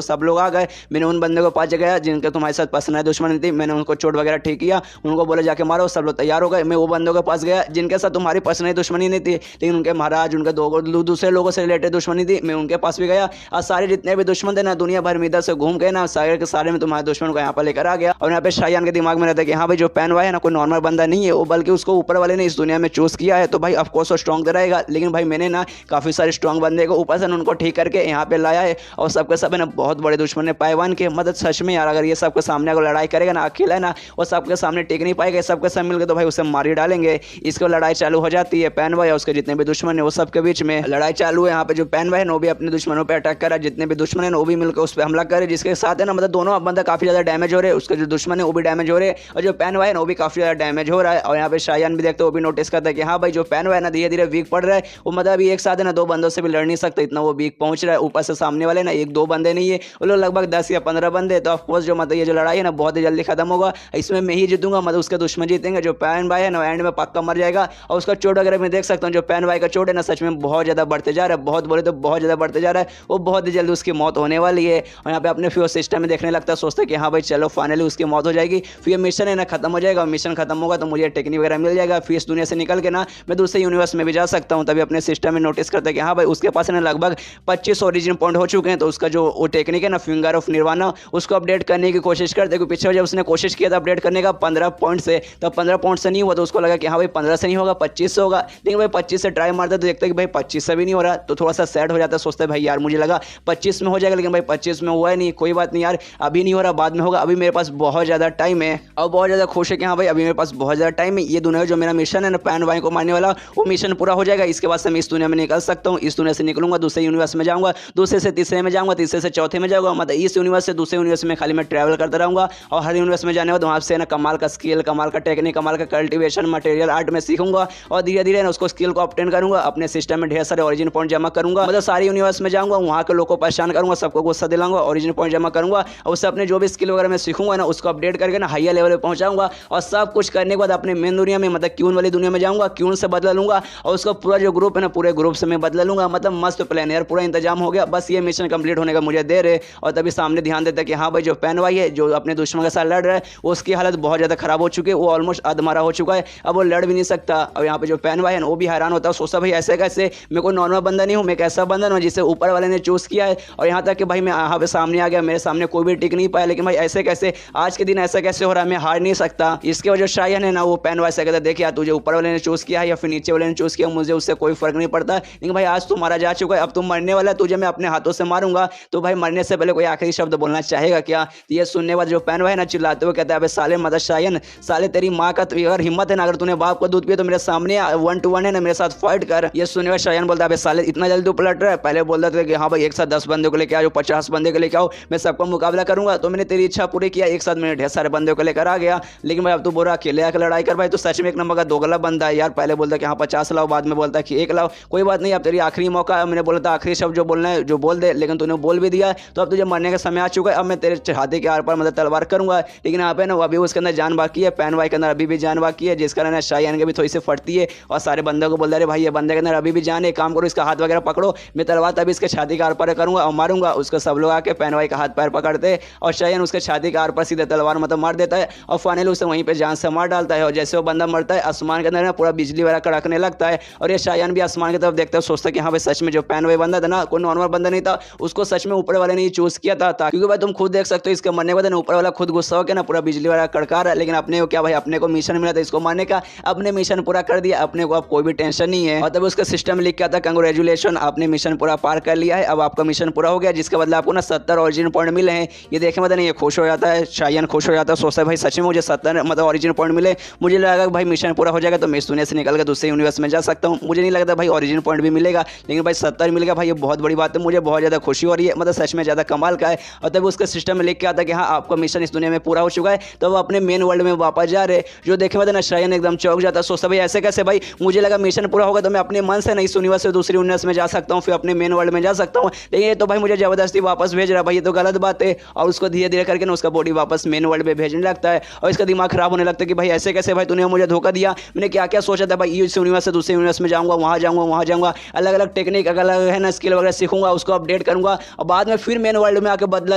सब लोग आ गए, मैंने उन बंदों को पास गया जिनके तुम्हारे साथ पर्सनल दुश्मनी थी, मैंने उनको चोट वगैरह ठीक किया, उनको बोले जाके मारो, सब लोग तैयार हो गए। मैं वो बंदों के पास गया जिनके साथ तुम्हारी पर्सनल दुश्मनी नहीं थी, लेकिन उनके महाराज उनके दूसरे लोगों से रिलेटेड दुश्मनी थी, मैं उनके पास भी गया और सारे जितने भी दुश्मन थे ना दुनिया भर में इधर से घूम गए ना सारे के सारे में तुम्हारे दुश्मन को यहाँ पर लेकर आ गया। और यहाँ पे शायान के दिमाग में रहता है कि हाँ भाई जो पैन भाई है ना कोई नॉर्मल बंदा नहीं है वो, बल्कि उसको ऊपर वाले ने इस दुनिया में चूज किया है, तो भाई ऑफकोर्स वो स्ट्रॉन्ग रहेगा। लेकिन भाई मैंने ना काफी सारे स्ट्रॉन्ग बंदे को ऊपर से उनको ठीक करके यहाँ पे लाया है, और सबके सब है ना बहुत बड़े दुश्मन है पाइवान के। मदद सच में यार अगर ये सबके सामने अगर लड़ाई करेगा ना अकेला है ना वो सबके सामने टिक नहीं पाएगा, सबके सब मिलकर तो भाई उसे मार ही डालेंगे। इसको लड़ाई चालू हो जाती है, पैन भाई और उसके जितने भी दुश्मन है वो सबके बीच में लड़ाई चालू है। यहाँ पे जो पैन भाई है वो भी अपने दुश्मनों पर अटैक करा, जितने भी दुश्मन है वो भी मिलकर उस पर हमला करे, जिसके साथ है ना मतलब दोनों बंदा काफी ज्यादा डैमेज हो रहे हैं, उसके जो दुश्मन है वो भी डैमेज हो रहे हैं और जो पैन भाई है वो भी काफी ज्यादा डैमेज हो रहा है। और यहाँ पे शायान भी देखते वो भी नोटिस करता है कि हाँ भाई जो पैन भाई ना धीरे धीरे वीक पड़ रहा है, वो मतलब अभी एक साथ है ना 2 बंदों से भी लड़ नहीं सकता, इतना वो वीक पहुंच रहा है। ऊपर से सामने वाले ना 1-2 बंदे नहीं है, वो लोग लगभग 10 या 15 बंदे। तो ऑफकोर्स जो मतलब ये जो लड़ाई है ना बहुत ही जल्दी खत्म होगा, इसमें मैं ही जीतूंगा, मतलब उसके दुश्मन जीतेंगे। जो पैन भाई है ना एंड में पक्का मर जाएगा। और उसका चोट वगैरह मैं देख सकता हूँ, जो पैन भाई का चोट है ना सच में बहुत ज्यादा बढ़ते जा रहा है, बहुत बोले तो बहुत ज्यादा बढ़ते जा रहा है, वो बहुत ही जल्दी उसकी मौत होने वाली है। और यहाँ पे अपने फ्यूज सिस्टम में देखने लगता है, सोचता है कि हाँ भाई चलो फाइनली उसकी मौत हो जाएगी, फिर मिशन है ना खत्म हो जाएगा। मिशन खत्म होगा तो मुझे टेक्निक वगैरह मिल जाएगा, फिर इस दुनिया से निकल के ना मैं दूसरे यूनिवर्स में भी जा सकता हूँ। तभी अपने सिस्टम में नोटिस करता है कि हाँ भाई उसके पास ना लगभग 25 ओरिजिन पॉइंट हो चुके हैं, तो उसका जो टेक्निक है ना फिंगर ऑफ निर्वाणा उसको अपडेट करने की कोशिश करते हैं। पीछे जब उसने कोशिश किया था अपडेट करने का 15 पॉइंट से, तब 15 पॉइंट से नहीं हुआ तो उसको लगा कि हाँ भाई 15 से नहीं होगा 25 से होगा। लेकिन भाई 25 से ट्राई मारता तो देखते कि भाई 25 से भी नहीं हो रहा, तो थोड़ा सा सैड हो जाता है, सोचता है भाई यार मुझे लगा 25 में हो जाएगा, लेकिन भाई 25 में हुआ ही नहीं। कोई बात नहीं यार, अभी नहीं हो रहा, बाद में होगा, अभी मेरे पास बहुत ज़्यादा टाइम है। और बहुत ज़्यादा खुश है कि हाँ भाई अभी मेरे पास बहुत ज़्यादा टाइम है। ये दुनिया जो मेरा मिशन है ना पैन वाई को मारने वाला, वो मिशन पूरा हो जाएगा। इसके बाद से मैं इस दुनिया में निकल सकता हूँ। इस दुनिया से निकलूंगा, दूसरे यूनिवर्स में जाऊँगा, दूसरे से तीसरे में जाऊँगा, तीसरे से चौथे में जाऊँगा। मतलब इस यूनिवर्स से दूसरे यूनिवर्स में खाली मैं ट्रैवल करता रहूँगा। और हर यूनिवर्स में जाने बाद वहाँ से ना कमाल का स्किल, कमाल का टेक्निक, कमाल का कल्टिवेशन, मटेरियल आर्ट में सीखूंगा। और धीरे धीरे ना उसको स्किल को ऑब्टेन करूँगा, अपने सिस्टम में ढेर सारे ओरिजिन पॉइंट जमा करूँगा। मतलब सारे यूनिवर्स में जाऊँगा, वहाँ के लोगों को परेशान करूँगा, सबको गुस्सा दिलाऊंगा, ओरिजिन पॉइंट जमा करूँगा। और उससे अपने जो भी स्किल वगैरह मैं सीखूंगा ना उसको अपडेट करके ना हायर लेवल पे पहुँचाऊंगा। और सब कुछ करने के बाद अपने मेन दुनिया में मतलब क्यून वाली दुनिया में जाऊँगा, क्यून से बदला लूँगा। और उसका पूरा जो ग्रुप है ना पूरे ग्रुप से मैं बदला लूँगा। मतलब मस्त प्लान यार, पूरा इंतजाम हो गया, बस ये मिशन कंप्लीट होने का मुझे देर है। और तभी सामने ध्यान देता है कि हाँ भाई जो पैन भाई है जो अपने दुश्मन के साथ लड़ रहा है उसकी हालत बहुत ज़्यादा खराब हो चुकी है, वो ऑलमोस्ट अधमरा हो चुका है, अब वो लड़ भी नहीं सकता। और यहाँ पे जो पैन भाई है वो भी हैरान होता है, सोचता भाई ऐसे कैसे, मैं कोई नॉर्मल बंदा नहीं हूँ, मैं एक ऐसा बंदा हूँ जिसे ऊपर वाले ने चूज़ किया है। और यहाँ तक कि भाई मैं यहाँ पे सामने आ गया, मेरे सामने कोई भी टिक नहीं पाया। लेकिन भाई ऐसे कैसे, आज के दिन ऐसा कैसे हो रहा है, मैं हार नहीं सकता। इसके वजह शायन है ना वो पैन वाई से कहता है देख यार तुझे ऊपर वाले ने चूज़ किया है या फिर नीचे वाले ने चूज़ किया, मुझे उससे कोई फर्क नहीं पड़ता। लेकिन भाई आज तू मारा जा चुका है, अब तुम मरने वाला है, तुझे मैं अपने हाथों से मारूंगा। तो भाई मरने से पहले कोई आखिरी शब्द बोलना चाहेगा क्या? ये सुनने वाला जो पैन भाई ना चिल्लाते हुए कहता है साले मदद शायन, साले तेरी माँ का अगर हिम्मत है ना, अगर तूने बाप को दूध पिया तो मेरे सामने 1 to 1 है ना मेरे साथ फाइट कर। ये सुनने वाला शायन बोलता है साले इतना जल्दी तू पलट रहा है, पहले बोलता था कि हाँ भाई एक साथ 10 बंदे को लेकर आओ, 50 बंदे को लेकर आओ, मैं सबका मुकाबला करूंगा। तो मैंने तेरी इच्छा पूरी किया, एक साथ मैंने ढेर सारे बंदे को लेकर आ गया। लेकिन भाई अब तू बोल अकेले आकर लड़ाई कर, भाई तो सच में एक नंबर का दोगला बंदा है यार। पहले बोलता कि हाँ 50 लाओ, बाद में बोलता कि 1 लाओ। कोई बात नहीं, अब तेरी आखिरी मौका है। मैंने बोला था आखिरी शब्द जो बोलना है जो बोल दे, लेकिन तूने बोल भी दिया, तो अब तुझे मरने का समय आ चुका है। अब मैं तेरे छाती के आर पार मतलब तलवार करूंगा। लेकिन यहाँ पे ना अभी उसके अंदर जान बाकी है, पैन वाई के अंदर अभी भी जान बाकी है, जिस कारण शायन के भी थोड़ी सी फटती है। और सारे बंदों को बोलता है भाई ये बंदे के अंदर अभी भी जान है, काम करो, इसका हाथ वगैरह पकड़ो, मैं तलवार तभी इसके छाती के आर पार करूंगा और मारूंगा। उसको सब लोग आके पैन वाई का हाथ पैर पकड़ते और शायन उसके छाती के आर पार सीधे तलवार मतलब मार देता है। और फाइनली उसे वहीं पे जान से मार डालता है। और जैसे वो बंदा मरता है आसमान के अंदर ना पूरा बिजली वगैरह कड़कने लगता है। और ये शायन भी आसमान की तरफ देखता है, सोचता है कि हाँ भाई सच में जो पैन वाई बंदा था ना कोई नॉर्मल बंदा नहीं था, उसको सच में ऊपर वाले ने चूज किया था। क्योंकि भाई तुम खुद देख सकते हो इसके मरने के बाद ऊपर वाला खुद गुस्सा हो के ना पूरा बिजली वाला कड़का रहा है। लेकिन अपने को क्या भाई, अपने को मिशन मिला था इसको मारने का, अपने मिशन पूरा कर दिया, अपने को अब कोई भी टेंशन नहीं है। और तब उसका सिस्टम लिख के आता कंग्रेचुलेशन, आपने मिशन पूरा पार कर लिया है, अब आपका मिशन पूरा हो गया, जिसके बदले आपको ना 70 ओरिजिन पॉइंट मिले हैं। ये देखने मतलब नहीं ये खुश हो जाता है, शायन खुश हो जाता है, सोचता है भाई सच में मुझे 70 मतलब ओरिजिन पॉइंट मिले, मुझे लगा भाई मिशन पूरा हो जाएगा तो मैं इस दुनिया से निकल कर दूसरे यूनिवर्स में जा सकता हूँ। मुझे नहीं लगता भाई ओरिजिन पॉइंट भी मिलेगा, लेकिन भाई 70 मिल गया भाई, ये बहुत बड़ी बात है, मुझे बहुत ज़्यादा खुशी हो रही है, मतलब सच में ज़्यादा कमाल का है। और तब उसके सिस्टम में लिख के आता कि हाँ आपका मिशन इस दुनिया में पूरा हो चुका है, तो वो अपने मेन वर्ल्ड में वापस जा रहे। जो देखे मतलब ना शायन एकदम चौंक जाता है, सोचता भाई ऐसे कैसे, भाई मुझे लगा मिशन पूरा होगा तो मैं अपने मन से नहीं इस यूनिवर्स से दूसरी यूनिवर्स में जा सकता हूँ, फिर अपने मेन वर्ल्ड में जा सकता हूँ, लेकिन ये तो भाई मुझे जबरदस्ती वापस भेज रहा है, भाई ये तो गलत बात है। और उसको धीरे धीरे करके ना उसका बॉडी वापस मेन वर्ल्ड में भेजने लगता है। और इसका दिमाग खराब होने लगता है कि भाई ऐसे कैसे, भाई तूने मुझे धोखा दिया, मैंने क्या क्या सोचा था भाई, इस यूनिवर्स से दूसरे यूनिवर्स में जाऊँगा, वहाँ जाऊँगा, अलग अलग टेक्निक अलग है ना स्किल वगैरह सीखूंगा, उसको अपडेट करूँगा और बाद में फिर मेन वर्ल्ड में आकर बदला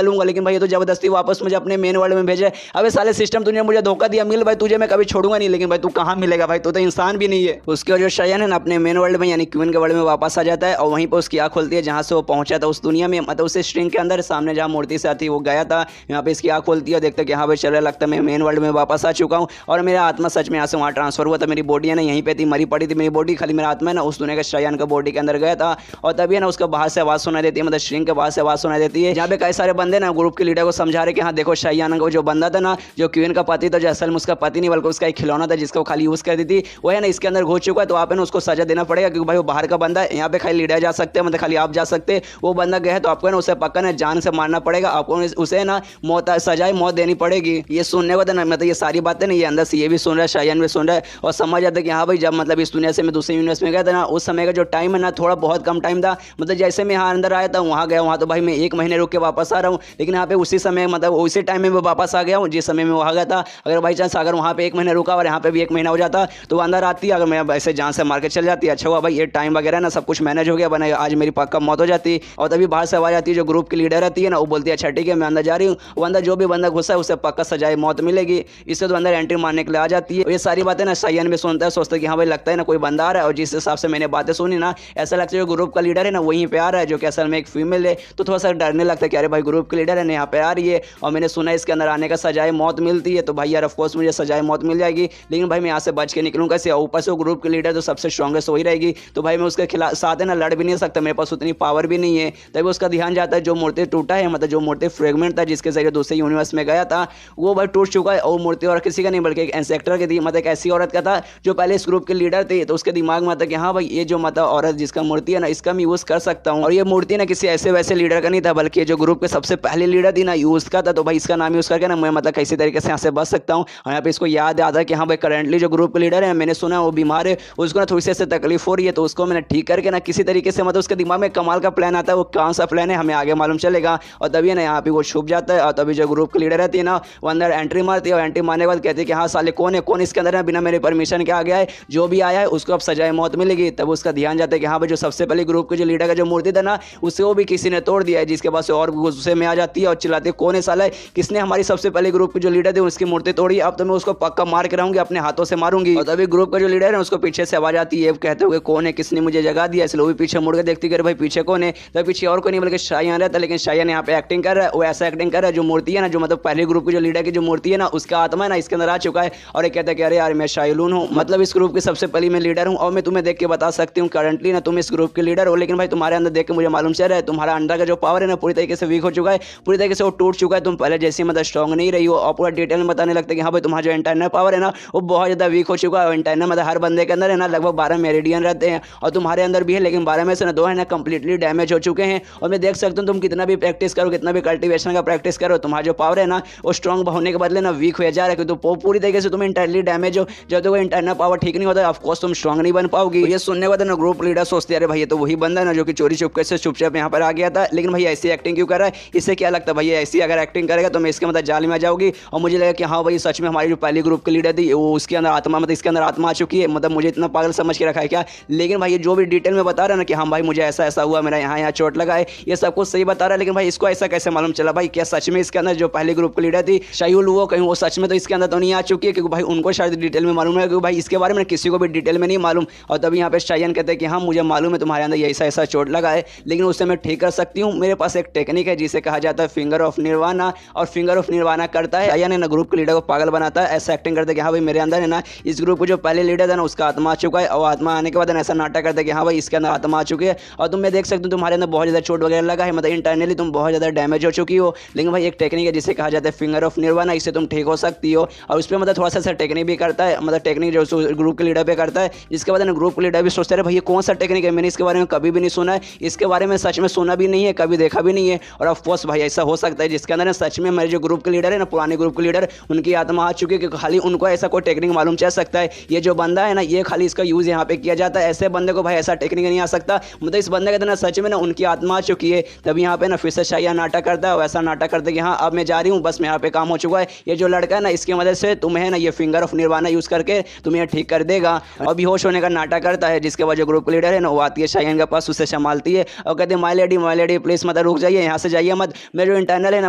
लूंगा। लेकिन भाई ये तो जबरदस्ती वापस मुझे अपने मेन वर्ल्ड में भेजे। अबे साले सिस्टम तूने मुझे धोखा दिया, मिल भाई तुझे मैं कभी छोड़ूंगा नहीं। लेकिन भाई तू कहाँ मिलेगा भाई, तू तो इंसान भी नहीं है। उसके वजह शायन है ना अपने मेन वर्ल्ड में यानी क्वीन के वर्ल्ड में वापस आ जाता है। और वहीं पर उसकी आँख खुलती है जहाँ से वो पहुंचा था उस दुनिया में, मतलब उस स्ट्रिंग के अंदर सामने जहाँ मूर्ति से आती वो गया था, यहाँ पे इसकी आँख खुलती है, देखते हैं कि हाँ भाई चल लगता है मैं मेन वर्ल्ड में वापस आ चुका हूँ और मेरा आत्मा सच में यहाँ से वहाँ ट्रांसफर हुआ था। मेरी बॉडी है ना यहीं पे थी, मरी पड़ी थी मेरी बॉडी, खाली मेरा आत्मा है ना उस दुनिया के शायन का बॉडी के अंदर गया था। और तभी है ना उसका बाहर से आवाज़ सुनाई देती है, मतलब स्ट्रिंग के बाहर से आवाज़ सुनाई देती है, जहाँ पे कई सारे बंदे ना ग्रुप के लीडर को समझा रहे कि हाँ देखो शायन को जो बंदा था ना जो क्वीन का पति था, जो असल में उसका पति नहीं बल्कि उसका एक खिलौना था जिसको खाली यूज़ कर दी थी, वो है ना इसके अंदर घुस चुका है। तो आप है ना उसको सजा देना पड़ेगा, क्योंकि भाई वो बाहर का बंदा है, यहाँ पे खाली लीडर जा सकते हैं, मतलब खाली आप जा सकते हैं। वो बंदा गया है तो आपको ना उसे पक्का ना जान से मारना पड़ेगा, आपको उसे ना मौत सजाए मौत देनी पड़ेगी। ये सुनने को ना मतलब ये सारी बातें नहीं, ये अंदर से ये भी सुन रहा है, शायन भी सुन रहा है और समझ जाता है कि हाँ भाई जब मतलब इस दुनिया से मैं दूसरे यूनिवर्स में गया था ना, उस समय का जो टाइम है ना थोड़ा बहुत कम टाइम था। मतलब जैसे मैं यहाँ अंदर आया था वहाँ गया, वहाँ तो भाई मैं 1 महीने रुक के वापस आ रहा हूँ, लेकिन यहाँ पे उसी समय मतलब उसी टाइम में मैं वापस आ गया हूँ जिस समय में वहाँ गया था। अगर बाई चांस अगर वहाँ पे 1 महीने रुका और यहाँ पे भी 1 महीना हो जाता तो अंदर आती, अगर मैं ऐसे जान से मार के चल जाती, अच्छा हुआ भाई ये टाइम वगैरह ना सब कुछ मैनेज हो गया, बना आज मेरी पक्का मौत हो जाती। और तभी बाहर से आवाज आती है, जो ग्रुप की लीडर रहती है ना वो बोलती है अच्छा ठीक है मैं अंदर जा रही हूँ, वो अंदर जो भी बंदा घुसा है उसे पक्का सजाए मौत मिलेगी, इससे तो अंदर एंट्री मारने के लिए आ जाती है। ये सारी बातें ना शायन भी सुनता है, सोचता है कि हाँ भाई लगता है ना कोई बंदा आ रहा है, और जिस हिसाब से मैंने बातें सुनी ना ऐसा लगता है जो ग्रुप का लीडर है ना वहीं पे आ रहा है, जो कि असल में एक फीमेल है। तो थोड़ा सा डरने लगता है कि अरे भाई ग्रुप की लीडर है ना यहाँ पे आ रही है और मैंने सुना है इसके अंदर आने का सजाए मौत मिलती है तो भाई यार ऑफकोर्स मुझे सजाए मौत मिल जाएगी, लेकिन भाई मैं यहाँ से बच के निकलूँ कैसे? ऊपर से वो ग्रुप की लीडर तो सबसे स्ट्रॉन्गेस्ट वही रहेगी, तो भाई मैं उसके खिलाफ साथ है ना लड़ भी नहीं सकता, मेरे पास उतनी पावर भी नहीं है। तभी उसका ध्यान जाता है जो मूर्ति टूटा है, मतलब जो मूर्ति फ्रेगमेंट था जिसके जरिए दूसरे यूनिवर्स में गया था, वो भाई टूट चुका है। और मूर्ति और किसी का नहीं बल्कि एक इंसेक्टर की थी, मतलब एक ऐसी औरत का था जो पहले इस ग्रुप के लीडर थी। तो उसके दिमाग में आता कि हाँ भाई ये जो मतलब औरत जिसका मूर्ति है ना इसका मैं यूज़ कर सकता हूँ। और ये मूर्ति ना किसी ऐसे वैसे लीडर का नहीं था, बल्कि जो ग्रुप के सबसे पहले लीडर थी ना यूज़ का था। तो भाई इसका नाम यूज़ करके ना मैं मतलब किसी तरीके से यहाँ से बच सकता हूँ। और यहाँ पे इसको याद आता है कि हाँ भाई करंटली जो ग्रुप के लीडर है मैंने सुना वो बीमार है, उसको ना थोड़ी सी ऐसे तकलीफ हो रही है, तो उसको मैंने ठीक करके ना किसी तरीके से मतलब उसके दिमाग में कमाल का प्लान आता है। वो कौन सा प्लान है हमें आगे मालूम चलेगा। और तभी ना यहाँ पे वो छुप जाता है और तभी जो ग्रुप की लीडर रहती है ना वो अंदर एंट्री मारती है। और एंट्री मारने के बाद कहती है कि हाँ साले कौन है, कौन इसके अंदर है बिना मेरे परमिशन के आ गया है, जो भी आया है उसको अब सजाए मौत मिलेगी। तब उसका ध्यान जाता है कि हाँ भाई जो सबसे पहले ग्रुप के जो लीडर का जो मूर्ति था ना उसे वो भी किसी ने तोड़ दिया है, जिसके बाद से और गुस्से में आ जाती है और चिल्लाती है कौन है साला, किसने हमारी सबसे पहले ग्रुप के जो लीडर थे उसकी मूर्ति तोड़ी, अब तो मैं उसको पक्का मार के रहूंगी, अपने हाथों से मारूंगी। और तभी ग्रुप का जो लीडर है उसको पीछे से आवाज आती है कहते हुए कौन है, किसने मुझे जगा दिया, इसलिए वो भी पीछे मुड़ के देखती है भाई पीछे कौन है। तो पीछे और कोई नहीं बल्कि शायान रहता है, लेकिन शायान यहाँ पे एक्टिंग कर रहा है, वो ऐसा एक्टिंग कर रहा है जो मूर्ति है ना जो मतलब पहले ग्रुप की जो लीडर की जो मूर्ति है ना उसका आत्मा है ना इसके अंदर आ चुका है। और ये कहता है कि अरे यार मैं शायलून हूँ, मतलब इस ग्रुप की सबसे पहले मैं लीडर हूँ और मैं तुम्हें देख के बता सकती हूँ करंटली ना तुम इस ग्रुप के लीडर हो, लेकिन भाई तुम्हारे अंदर देख के मुझे मालूम चल रहा है तुम्हारा अंदर का जो पावर है ना पूरी तरीके से वीक हो चुका है, पूरी तरीके से वो टूट चुका है, तुम पहले जैसे मतलब स्ट्रॉन्ग नहीं रही हो। और पूरा डिटेल में बताने लगता है कि हाँ भाई तुम्हारा जो इंटरनल पावर है ना वो बहुत ज़्यादा वीक हो चुका है। इंटरनल मतलब हर बंदे के अंदर है ना लगभग 12 मेरिडियन रहते हैं और तुम्हारे अंदर भी है, लेकिन 12 में से ना 2 है ना कंप्लीटली डैमेज हो चुके हैं। और मैं देख सकता हूँ तुम कितना भी प्रैक्टिस करो, कितना भी कल्टिवेशन का प्रैक्टिस करो, तुम्हारा जो पावर है ना वो स्ट्रॉन्ग होने के बदले ना वीक हो जा रहा है, तो पूरी तरीके से तुम इंटरनली डैमेज हो। जब तक इंटरनल पावर ठीक नहीं होता ऑफकोर्स तुम स्ट्रॉन्ग नहीं बन पाओगी। ये सुनने के बाद ना ग्रुप लीडर सोचते अरे भाई तो वही बंदा है ना जो कि चोरी चुपके से चुपचाप यहाँ पर आ गया था, लेकिन भाई ऐसी एक्टिंग क्यों कर रहा है, इससे क्या लगता है भाई ऐसी अगर एक्टिंग करेगा तो मैं इसके मतलब जाल में आ जाऊंगी। और मुझे लगा कि हाँ भाई सच में हमारी जो पहली ग्रुप की लीडर थी वो उसके अंदर आत्मा मतलब इसके अंदर आत्मा आ चुकी है, मतलब मुझे इतना पागल समझ के रखा है क्या। लेकिन भाई ये जो भी डिटेल में बता रहा है ना कि हाँ भाई मुझे ऐसा ऐसा हुआ, मेरा यहाँ चोट लगा है, ये सब कुछ सही बता रहा है, लेकिन भाई इसको ऐसा कैसे मालूम चला भाई क्या सच में इसके अंदर जो पहले ग्रुप की लीडर थी शायूल वो कहीं वो सच में तो इसके अंदर तो नहीं आ चुकी है, क्योंकि भाई उनको शायद डिटेल में मालूम है, क्योंकि भाई इसके बारे में किसी को भी डिटेल में नहीं मालूम। और तभी यहाँ पे शायन कहते हैं कि हाँ मुझे मालूम है तुम्हारे अंदर ऐसा ऐसा चोट लगा है, लेकिन उससे मैं ठीक कर सकती हूँ, मेरे पास एक टेक्निक है जिसे कहा जाता है फिंगर ऑफ निर्वाणा। और फिंगर ऑफ निर्वाणा करता है शायन है ना ग्रुप के लीडर को पागल बनाता है, ऐसा एक्टिंग करता है कि हाँ भाई मेरे अंदर है ना इस ग्रुप को जो पहले लीडर था ना उसका आत्मा आ चुका है, और आत्मा आने के बाद ऐसा नाटक करता है कि हाँ भाई इसके अंदर आत्मा आ चुकी है। और तुम मैं देख सकते हो तुम्हारे अंदर बहुत ज़्यादा चोट वगैरह लगा है, मतलब इंटरनली तुम बहुत ज़्यादा डैमेज हो चुकी हो, लेकिन भाई एक टेक्निक है जिसे कहा जाता है फिंगर ऑफ निर्वाणा, इससे तुम ठीक हो सकती हो। और उस पर मतलब थोड़ा सा टेक्निक भी करता है, मतलब टेक्निक जो ग्रुप के लीडर पे करता है, जिसके बाद ग्रुप के लीडर भी सोचते रहे भाई ये कौन सा टेक्निक है, मैंने इसके बारे में कभी भी नहीं सुना है, इसके बारे में सच में सुना भी नहीं है, कभी देखा भी नहीं है। और ऑफकोर्स भाई ऐसा हो सकता है जिसके अंदर सच में मेरे जो ग्रुप के लीडर है ना पुराने ग्रुप के लीडर उनकी आत्मा आ चुकी है, क्योंकि खाली उनको ऐसा कोई टेक्निक मालूम चल सकता है। ये जो बंदा है ना ये खाली इसका यूज़ यहाँ पे किया जाता है, ऐसे बंदे को भाई ऐसा टेक्निक नहीं आ सकता, मतलब इस बंदे के अंदर सच में ना उनकी आत्मा आ चुकी है। तभी यहाँ पे ना फिर से शायद नाटक करता है, वैसा नाटक करता है कि हाँ अब मैं जा रही हूँ, बस यहाँ पे काम हो चुका है, ये जो लड़का है ना इसकी मदद से तुम्हें ना ये फिंगर ऑफ निर्वाणा यूज़ करके तुम्हें ठीक कर देगा। और बेहोश होने का नाटक करता है, जिसके बाद जो ग्रुप लीडर है ना वो आती है शायन के पास, उसे संभालती है और कहती है माय लेडी प्लीज़ मतलब रुक जाइए, यहाँ से जाइए मत, मेरे जो इंटरनल है ना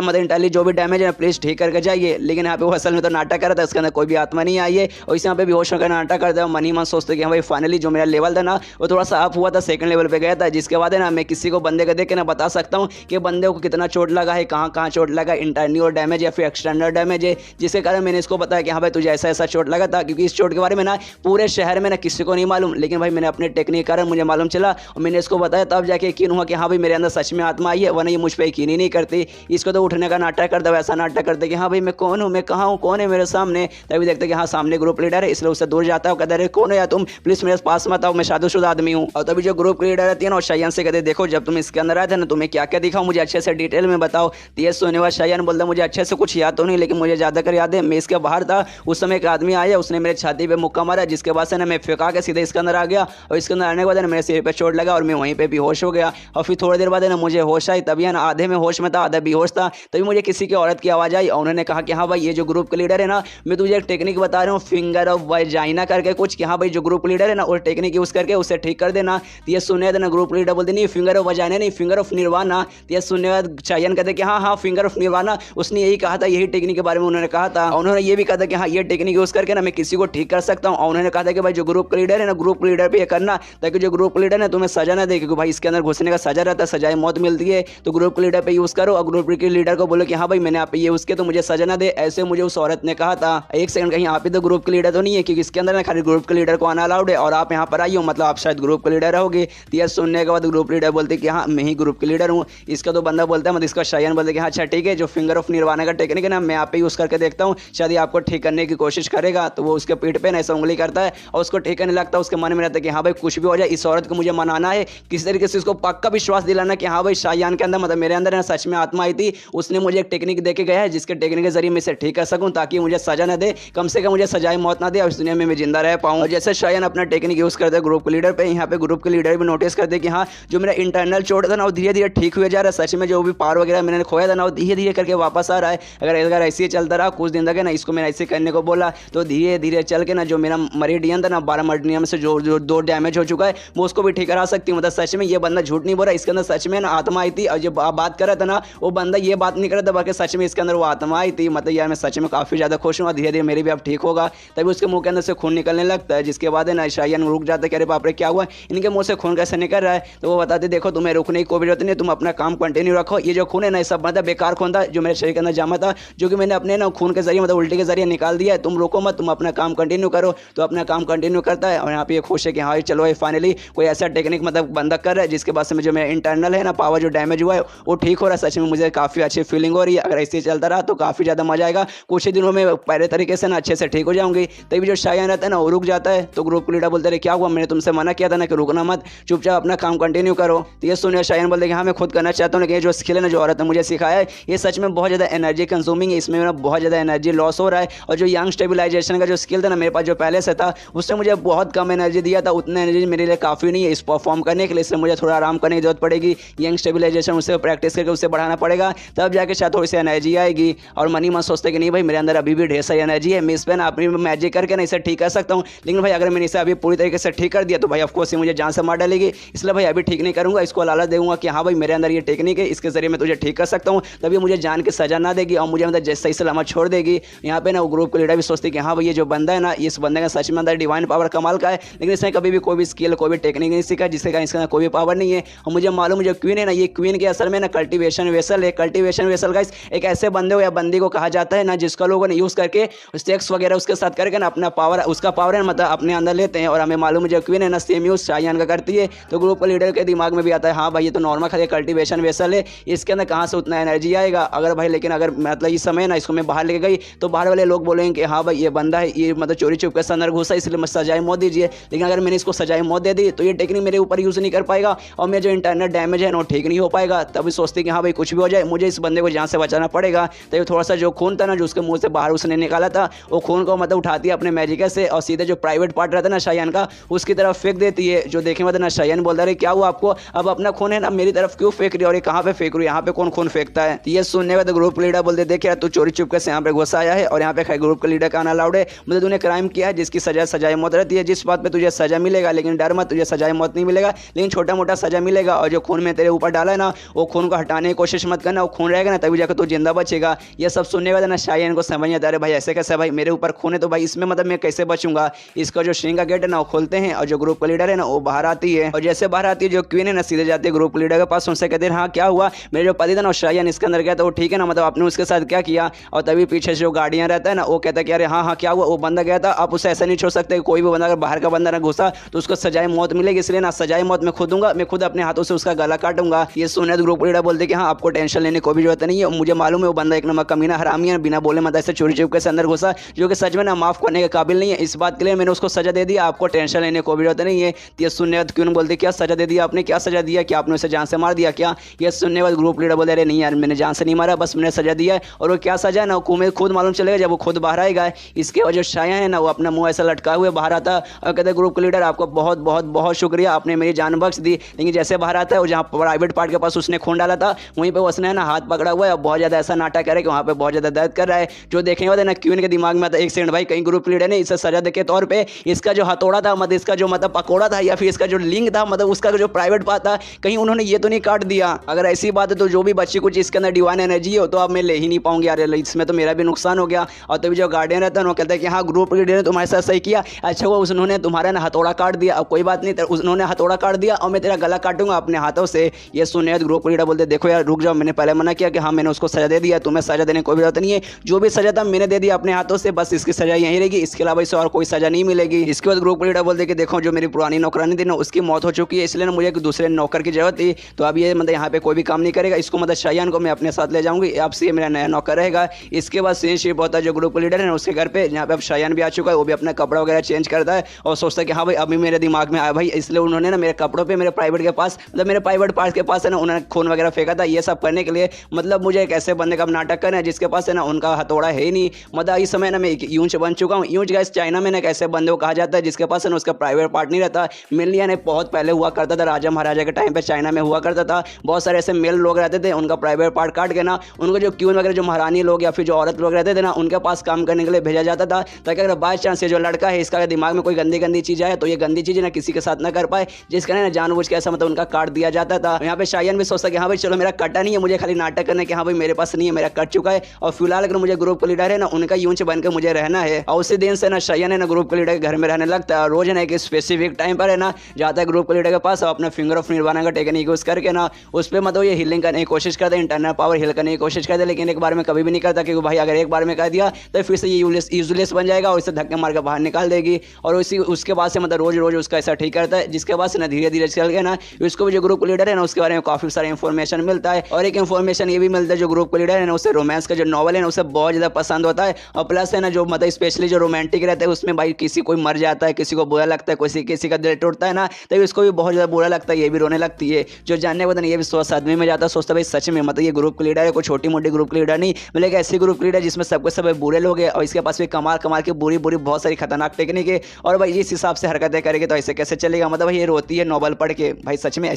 मतलब इंटरनली जो भी डैमेज है प्लीज़ ठीक करके जाइए। लेकिन यहाँ पे वो असल में तो नाटक कर रहा था, उसके अंदर कोई भी आत्मा नहीं आई है, और इस यहाँ पे बेहोश होकर नाटक करता है। मन ही मन सोचते कि हाँ भाई फाइनली जो मेरा लेवल था ना वो थोड़ा सा अप हुआ था, सेकंड लेवल पे गया था, जिसके बाद है ना मैं किसी को बंदे को देख के ना बता सकता हूँ कि बंदे को कितना चोट लगा है, कहाँ कहाँ चोट लगा, इंटरनल डैमेज या फिर एक्सटर्नल डैमेज है, जिसके कारण मैंने इसको बताया कि हाँ भाई तुझे ऐसा ऐसा चोट लगा था, क्योंकि इस चोट के बारे में ना पूरे शहर में ना किसी को नहीं मालूम, लेकिन भाई मैंने अपने टेक्निक के कारण मुझे मालूम चला और मैंने इसको बताया, तब जाके यकीन हुआ कि हाँ भाई मेरे अंदर सच में आत्मा आई है, वरना ये मुझ पर यकीन ही नहीं करती। इसको तो उठने का नाटक करता, वैसा नाटक करते कि हाँ भाई मैं कौन हूँ, मैं कहाँ हूँ, कौन है मेरे सामने। तभी देखते कि हाँ सामने ग्रुप लीडर है, इसलिए उससे दूर जाता है, कहते अरे कौन है यार तुम, प्लीज़ मेरे पास मत आओ, मैं शादीशुदा आदमी हूँ। और तभी जो ग्रुप लीडर रहती है ना शायन से कहते देखो जब तुम इसके अंदर आए थे ना तुम्हें क्या क्या दिखाओ, मुझे अच्छे से डिटेल में बताओ। तो ये सुनने वाला शायन बोलता मुझे अच्छे से कुछ याद तो नहीं, लेकिन मुझे ज़्यादातर याद है मैं इसके बाहर था, उस समय एक आदमी आया, उसने मेरे छाती पे मुक्का मारा, जिसके बाद से ना मैं फेंका के सीधे इसके अंदर आ गया, और इसके अंदर आने के बाद ना मेरे सिर पे चोट लगा और मैं वहीं पे बेहोश हो गया। और फिर थोड़ी देर बाद ना मुझे होश आई, तभी ना आधे में होश में था आधा बेहोश था, तभी मुझे किसी की औरत की आवाज़ आई और उन्होंने कहा कि हाँ भाई ये जो ग्रुप के लीडर है ना मैं तुझे एक टेक्निक बता रहा हूँ फिंगर ऑफ वाजाइना करके कुछ, कि हाँ भाई जो ग्रुप लीडर है ना वो टेक्निक यूज़ करके उसे ठीक कर देना। तो ये सुनने देना ग्रुप लीडर बोलते नहीं फिंगर ऑफ वाजाइना नहीं, फिंगर ऑफ निर्वाणा। तो ये सुनने बाद शायन कहते कि हाँ हाँ फिंगर ऑफ निर्वाणा, उसने यही कहा था, यही टेक्निक के बारे में उन्होंने कहा था। उन्होंने ये भी कहा था कि हाँ ये टेक्निक यूज़ करके ना मैं किसी को ठीक कर सकता हूँ। और उन्होंने कहा था कि भाई जो ग्रुप लीडर है ना ग्रुप लीडर पे ये करना, ताकि जो ग्रुप लीडर है तुम्हें सजा ना दे, क्योंकि भाई इसके अंदर घुसने का सजा रहता है, सजाए मौत मिलती है, तो ग्रुप लीडर पे यूज़ करो और ग्रुप के लीडर को बोलो कि हाँ भाई मैंने आप पे ये उसके तो मुझे सजा ना दे, ऐसे मुझे उस औरत ने कहा था। एक सेकंड, कहीं आप ही तो ग्रुप के लीडर तो नहीं है, क्योंकि इसके अंदर ना खाली ग्रुप के लीडर को आना अलाउड है और आप यहाँ पर आई हो, मतलब आप शायद ग्रुप के लीडर रहोगे। तो यह सुनने के बाद ग्रुप लीडर बोलते कि हाँ मैं ही ग्रुप के लीडर हूँ। इसका तो बंदा बोलता है, मतलब इसका शायन बोलते कि हाँ अच्छा ठीक है, जो फिंगर ऑफ निर्वाणा का टेक्निक है ना, मैं आप पे यूज़ करके देखता हूँ, शायद ये आपको ठीक करने की कोशिश करेगा। तो वो उसके पीठ पे ना ऐसा उंगली करता है और उसको ठीक करने लगता है। उसके मन में रहता है कि हाँ भाई कुछ भी हो जाए, इस औरत को मुझे मनाना है, किसी तरीके से इसको पक्का विश्वास दिलाना कि हाँ भाई शायान के अंदर, मतलब मेरे अंदर ना सच में आत्मा आई थी, उसने मुझे एक टेक्निक दे के गया है जिसके टेक्निक के जरिए मैं इसे ठीक कर सकूं, ताकि मुझे सजा न दे, कम से कम मुझे सजाए मौत ना दे और इस दुनिया में मैं जिंदा रह पाऊं। और जैसे शायान अपना टेक्निक यूज करते हैं ग्रुप के लीडर पे, यहाँ पे ग्रुप के लीडर भी नोटिस करते कि हाँ जो मेरा इंटरनल चोट था ना वो धीरे धीरे ठीक हुए जा रहा है, सच में जो भी पावर वगैरह मैंने खोया था ना वो धीरे धीरे करके वापस आ रहा है। अगर ऐसे ही चलता रहा कुछ दिन तक ना, इसको मैंने ऐसे करने को बोला तो धीरे धीरे चल के ना जो मेरा मरीडियन था ना 12 मरीडियन से जो 2 डैमेज हो चुका है वो उसको भी ठीक करा सकती हूँ। मतलब सच में ये बंदा झूठ नहीं बोल रहा, इसके अंदर सच में ना आत्मा आई थी। और जब बात कर रहा था ना वो बंदा ये बात नहीं कर रहा था, बाकी सच में इसके अंदर वो आत्मा आई थी। मतलब यार मैं सच में काफ़ी ज़्यादा खुश हूँ, धीरे धीरे मेरी भी अब ठीक होगा। तभी उसके मुंह के अंदर से खून निकलने लगता है, जिसके बाद है ना शायान रुक जाता है कि अरे बाप रे क्या हुआ, इनके मुंह से खून कैसे निकल रहा है। तो वो बताते देखो तुम्हें रुकने की कोई जरूरत नहीं, तुम अपना काम कंटिन्यू रखो, ये जो खून है ना ये सब मतलब बेकार खून था जो मेरे शरीर के अंदर जमा था, जो कि मैंने अपने ना खून के जरिए मतलब उल्टी के जरिए निकाल दिया है। तुम रोको मत, तुम अपना काम कंटिन्यू करो। तो अपना काम कंटिन्यू करता है और यहाँ पे ये खुश है कि हाँ चलो फाइनली कोई ऐसा टेक्निक मतलब बंदा कर रहा है जिसके बाद से जो मेरा इंटरनल है ना पावर जो डैमेज हुआ है वो ठीक हो रहा है। सच में मुझे काफ़ी अच्छी फीलिंग हो रही है, अगर ऐसे चलता रहा तो काफ़ी ज़्यादा मजा आएगा, कुछ ही दिनों में पहले तरीके से ना अच्छे से ठीक हो जाऊंगी। तभी जो शायान रहता है ना वो रुक जाता है। तो ग्रुप लीडर बोलते रहे क्या हुआ, मैंने तुमसे मना किया था ना कि रुकना मत, चुपचाप अपना काम कंटिन्यू करो। तो ये सुनिए शायान बोलते कि हाँ मैं खुद करना चाहता हूँ, लेकिन जो स्किल है ना जो औरत ने मुझे सिखाया है ये सच में बहुत ज़्यादा एनर्जी कंज्यूमिंग है, इसमें मेरा बहुत ज़्यादा एनर्जी लॉस हो रहा है। और जो यंग स्टेबिलाइजेशन का जो स्किल था ना मेरे पास जो पहले से था उसने मुझे बहुत कम एनर्जी दिया था, उतना एनर्जी मेरे लिए काफ़ी नहीं है इस परफॉर्म करने के लिए, इसलिए मुझे थोड़ा आराम करने की जरूरत पड़ेगी। यंग स्टेबिलाइजेशन उससे प्रैक्टिस करके उससे बढ़ाना पड़ेगा, तब जाके शायद थोड़ी सी एनर्जी आएगी। और मनी मत सोचते कि नहीं भाई मेरे अंदर अभी भी ढेर सारी एनर्जी है, मैं इस पर ना अपनी मैजिक करके ना इसे ठीक कर सकता हूँ। लेकिन भाई अगर मैंने इसे अभी पूरी तरीके से ठीक कर दिया तो भाई ऑफकोर्स मुझे जान से मार डालेगी, इसलिए भाई अभी ठीक नहीं करूँगा, इसको लालच दूंगा कि हाँ भाई मेरे अंदर ये टेक्निक है, इसके जरिए मैं तुझे ठीक कर सकता हूँ, तभी मुझे जान की सजा ना देगी और मुझे मतलब सही सलामत छोड़ देगी। यहाँ पे ना वो ग्रुप का लीडर भी सोचती कि हाँ भाई ये जो बंदा है ना इस बंदे का सच में अंदर डिवाइन पावर कमाल का है, लेकिन इसने कभी भी कोई भी स्किल कोई भी टेक्निक नहीं सीखा जिसके कारण इसके अंदर कोई भी पावर नहीं है। और मुझे मालूम जो क्वीन है ना ये क्वीन के असर में ना कल्टीवेशन वेसल है। कल्टीवेशन वेसल गाइस एक ऐसे बंदे को या बंदी को कहा जाता है ना जिसका लोगों ने यूज़ करके सेक्स वगैरह उसके साथ करके ना अपना पावर उसका पावर है मतलब अपने अंदर लेते हैं। और हमें मालूम है जो क्वीन है ना सेम यूज़ शायान का करती है। तो ग्रुप का लीडर के दिमाग में भी आता है हाँ भाई ये तो नॉर्मल खाली कल्टीवेशन वेसल है, इसके अंदर कहाँ से उतना एनर्जी आएगा। अगर भाई लेकिन अगर मतलब इस समय ना इसको मैं बाहर लेके गई तो बाहर वाले लोग बोलेंगे कि हाँ भाई ये बंदा है ये मतलब चोरी चुप के अंदर घुसा इसलिए मैं सजाए मौत दीजिए। लेकिन अगर मैंने इसको सजाए मौत दे दी तो ये टेक्निक मेरे ऊपर यूज़ नहीं कर पाएगा और मेरा जो इंटरनल डैमेज है ना वो ठीक नहीं हो पाएगा। तभी सोचती कि हाँ भाई कुछ भी हो जाए मुझे इस बंदे को जान से बचाना पड़ेगा। तो थोड़ा सा जो खून था ना जो उसके मुंह से बाहर उसने निकाला था वो खून को मतलब उठाती है अपने मैजिक से और सीधे जो प्राइवेट पार्ट रहता है ना शायान का उसकी तरफ फेंक देती है। जो देखने में ना शायान बोलता है क्या हुआ आपको, अब अपना खून है ना मेरी तरफ क्यों फेंक रही है और ये कहाँ पे फेंक रही है, यहाँ पे कौन खून फेंकता है। ये सुनने में तो ग्रुप लीडर बोलते देखे तू चोरी चुपके से यहाँ पे घुसा आया है और यहाँ पे ग्रुप का लीडर का आना अलाउड है, मतलब तूने क्राइम किया है जिसकी सजाए मौत रहती है। जिस बात पे तुझे सजा मिलेगा लेकिन डर मत तुझे सजाए मौत नहीं मिलेगा लेकिन छोटा मोटा सजा मिलेगा। और जो खून में तेरे ऊपर डाला है ना वो खून को हटाने की कोशिश मत करना, वो खून रहेगा ना तभी जाकर तू जिंदा बचेगा। ये सब सुनने के बाद ना शायान को समझ नहीं आता है भाई ऐसे कैसे भाई मेरे ऊपर खून है तो भाई इसमें मतलब मैं कैसे बचूंगा। इसका जो श्रृंग का गेट है ना वो खोलते हैं और जो ग्रुप का लीडर है ना वो बाहर आती है और जैसे बाहर आती है जो क्वीन है ना सीधे जाती है ग्रुप लीडर के पास, उनसे कहते हैं हाँ क्या हुआ, मेरे जो पति था ना शायान इसके अंदर गया तो वो ठीक है ना मतलब आपने उसके साथ क्या किया। और तभी पीछे से जो गार्डियन रहता है ना वो कहता है कि अरे हाँ क्या हुआ, वो बंदा गया था आप उसे ऐसा नहीं छोड़ सकते, कोई भी बंदा अगर बाहर का बंदा ना घुसा तो उसको सजाए मौत मिलेगी, इसलिए ना सजाए मौत मैं खुद दूंगा, मैं खुद अपने हाथों से उसका गला काटूंगा। ये सुने तो ग्रुप लीडर बोलते कि हाँ आपको टेंशन लेने की कोई भी जरूरत नहीं है, मुझे मालूम है वो बंदा एक नंबर कमीना हरामी है, बिना बोले मतलब ऐसे चोरी चुपके से अंदर घुसा जो कि सच में ना माफ करने के काबिल नहीं है। इस बात के लिए मैंने उसको सजा दे दी, आपको टेंशन लेने की कोई भी जरूरत नहीं है। ये सुनने बाद क्यों बोलते क्या सजा दे दिया आपने, क्या सजा दिया कि आपने उसे जान से मार दिया क्या। ये सुनने बाद ग्रुप लीडर बोले अरे नहीं यार मैंने जान से नहीं मारा, बस मैंने सजा दिया है। और वो क्या सजा है ना वो खुद मालूम चलेगा जब वो खुद बाहर आएगा। इसके वजह शाया है ना वो अपना मुंह ऐसा लटका हुए बाहर आता और कहते ग्रुप लीडर आपको बहुत बहुत बहुत शुक्रिया आपने मेरी जान बख्श दी। लेकिन जैसे बाहर आता है वो जहाँ प्राइवेट पार्ट के पास उसने खून डाला था वहीं पे उसने ना हाथ पकड़ा हुआ है और बहुत ज़्यादा ऐसा नाटक करे कि वहाँ पे बहुत ज़्यादा दर्द कर रहा है। जो देखने वाले ना क्वीन के दिमाग में आता एक सेकंड भाई कहीं ग्रुप लीडर ने इसे सजा दे के तौर पे इसका जो हथौड़ा था मतलब इसका जो मतलब पकौड़ा था या फिर इसका जो लिंग था मतलब उसका जो प्राइवेट पार्ट था कहीं उन्होंने ये तो नहीं काट दिया। अगर ऐसी बात है तो जो भी बच्ची कुछ इसके अंदर डिवाइन एनर्जी हो तो अब मैं ले ही नहीं पाऊंगी यार, इसमें तो मेरा भी नुकसान हो गया। और तभी जो गार्डियन रहता है वो कहता है कि हाँ ग्रुप लीडर ने तुम्हारे साथ सही किया, अच्छा वो उन्होंने तुम्हारा ना हथौड़ा काट दिया, अब कोई बात नहीं उन्होंने हथौड़ा काट दिया और मैं तेरा गला काटूंगा अपने हाथों से। ये सुने ग्रुप लीडर बोलते देखो यार रुक जाओ, मैंने पहले मना किया कि हाँ मैंने उसको सजा दे दिया दिया, तुम्हें सजा देने की कोई जरूरत नहीं है, जो भी सजा था मैंने दे दिया अपने हाथों से, बस इसकी सजा यही रहेगी, इसके अलावा इसे और कोई सजा नहीं मिलेगी। इसके बाद ग्रुप लीडर बोलते कि देखो जो मेरी पुरानी नौकरानी थी ना उसकी मौत हो चुकी है, इसलिए मुझे एक दूसरे नौकर की जरूरत थी, तो अब ये मतलब यहाँ पे कोई भी काम नहीं करेगा, इसको मतलब शायान को मैं अपने साथ ले जाऊंगी, अब से ये मेरा नया नौकर रहेगा। इसके बाद सीन शिफ्ट होता है जो ग्रुप लीडर है उसके घर पे, जहाँ पे अब शायान भी आ चुका है, वो भी अपना कपड़ा वगैरह चेंज करता है और सोचता है कि हाँ भाई अभी मेरे दिमाग में आया भाई, इसलिए उन्होंने ना मेरे कपड़ों पे मेरे प्राइवेट के पास मतलब मेरे प्राइवेट पार्ट के पास है ना उन्होंने खून वगैरह फेंका था, ये सब करने के लिए मतलब मुझे एक ऐसे बंदे का नाटक करना है जिसके पास है ना उनका हथौड़ा है ही नहीं। मतलब इस समय ना मैं एक यूंच बन चुका हूँ। यूंच गाइस चाइना में ना एक ऐसे बंदे को कहा जाता है जिसके पास है ना उसका प्राइवेट पार्ट नहीं रहता। मेनली ने बहुत पहले हुआ करता था, राजा महाराजा के टाइम पे चाइना में हुआ करता था, बहुत सारे ऐसे मेल लोग रहते थे, उनका प्राइवेट पार्ट काट के ना उनको जो क्यून वगैरह जो महारानी लोग या फिर जो औरत लोग रहते थे ना उनके पास काम करने के लिए भेजा जाता था, ताकि अगर बाई चांस ये जो लड़का है इसका दिमाग में कोई गंदी गंदी चीज आए तो ये गंदी चीज ना किसी के साथ ना कर पाए, जिसका ना जानबूझ के ऐसा मतलब उनका काट दिया जाता था। यहाँ पे शायान भी सोचता कि हाँ भाई चलो मेरा कटा नहीं है, मुझे खाली नाटक करना है कि हाँ भाई मेरे पास नहीं है, मेरा कट चुका है और फिलहाल अगर मुझे ग्रुप का लीडर है ना उनका यूंच बनकर मुझे रहना है। और उसी दिन से ना शायान है ना ग्रुप के लीडर के घर में रहने लगता है, रोज है ना एक स्पेसिफिक टाइम पर है ना जाता है ग्रुप के लीडर के पास और अपना फिंगर ऑफ निर्वाणा का टेक्निक यूज करके ना उस पर मतलब ये हीलिंग करने की कोशिश करते, इंटरनल पावर हील करने की कोशिश करते, लेकिन एक बार में कभी भी नहीं करता, क्योंकि भाई अगर एक बार में कर दिया तो फिर से ये यूजलेस बन जाएगा और इसे धक्के मार कर बाहर निकाल देगी। और उसी उसके बाद से मतलब रोज रोज उसका ऐसा ठीक करता है, जिसके बाद से ना धीरे धीरे चल गया ना उसको भी जो ग्रुप लीडर है ना उसके बारे में काफी सारा इन्फॉर्मेशन मिलता है। और एक इन्फॉर्मेशन ये भी मिलता है जो ग्रुप लीडर है ना उसे रोमांस का जो नॉवल है ना उसे बहुत ज्यादा पसंद होता है, और प्लस है ना जो मतलब स्पेशली जो रोमांटिक रहता है उसमें भाई किसी कोई मर जाता है, किसी को बुरा लगता है, किसी का दिल टूटता है ना तभी उसको भी बहुत ज्यादा बुरा लगता है, ये भी रोने लगती है। जो जानने के बाद ये भी सदमे में जाता है, सोचता भाई सच में मतलब ये ग्रुप लीडर है, कोई छोटी मोटी ग्रुप लीडर नहीं, मतलब ऐसी ग्रुप लीडर जिसमें सबके सब बुरे लोग हैं और इसके पास भी कमाल कमाल की बुरी बुरी बहुत सारी खतरनाक टेक्निक है, और भाई इस हिसाब से हरकतें करेंगे तो ऐसे कैसे चलेगा। मतलब भाई ये रोती है नॉवल पढ़ के, भाई सच में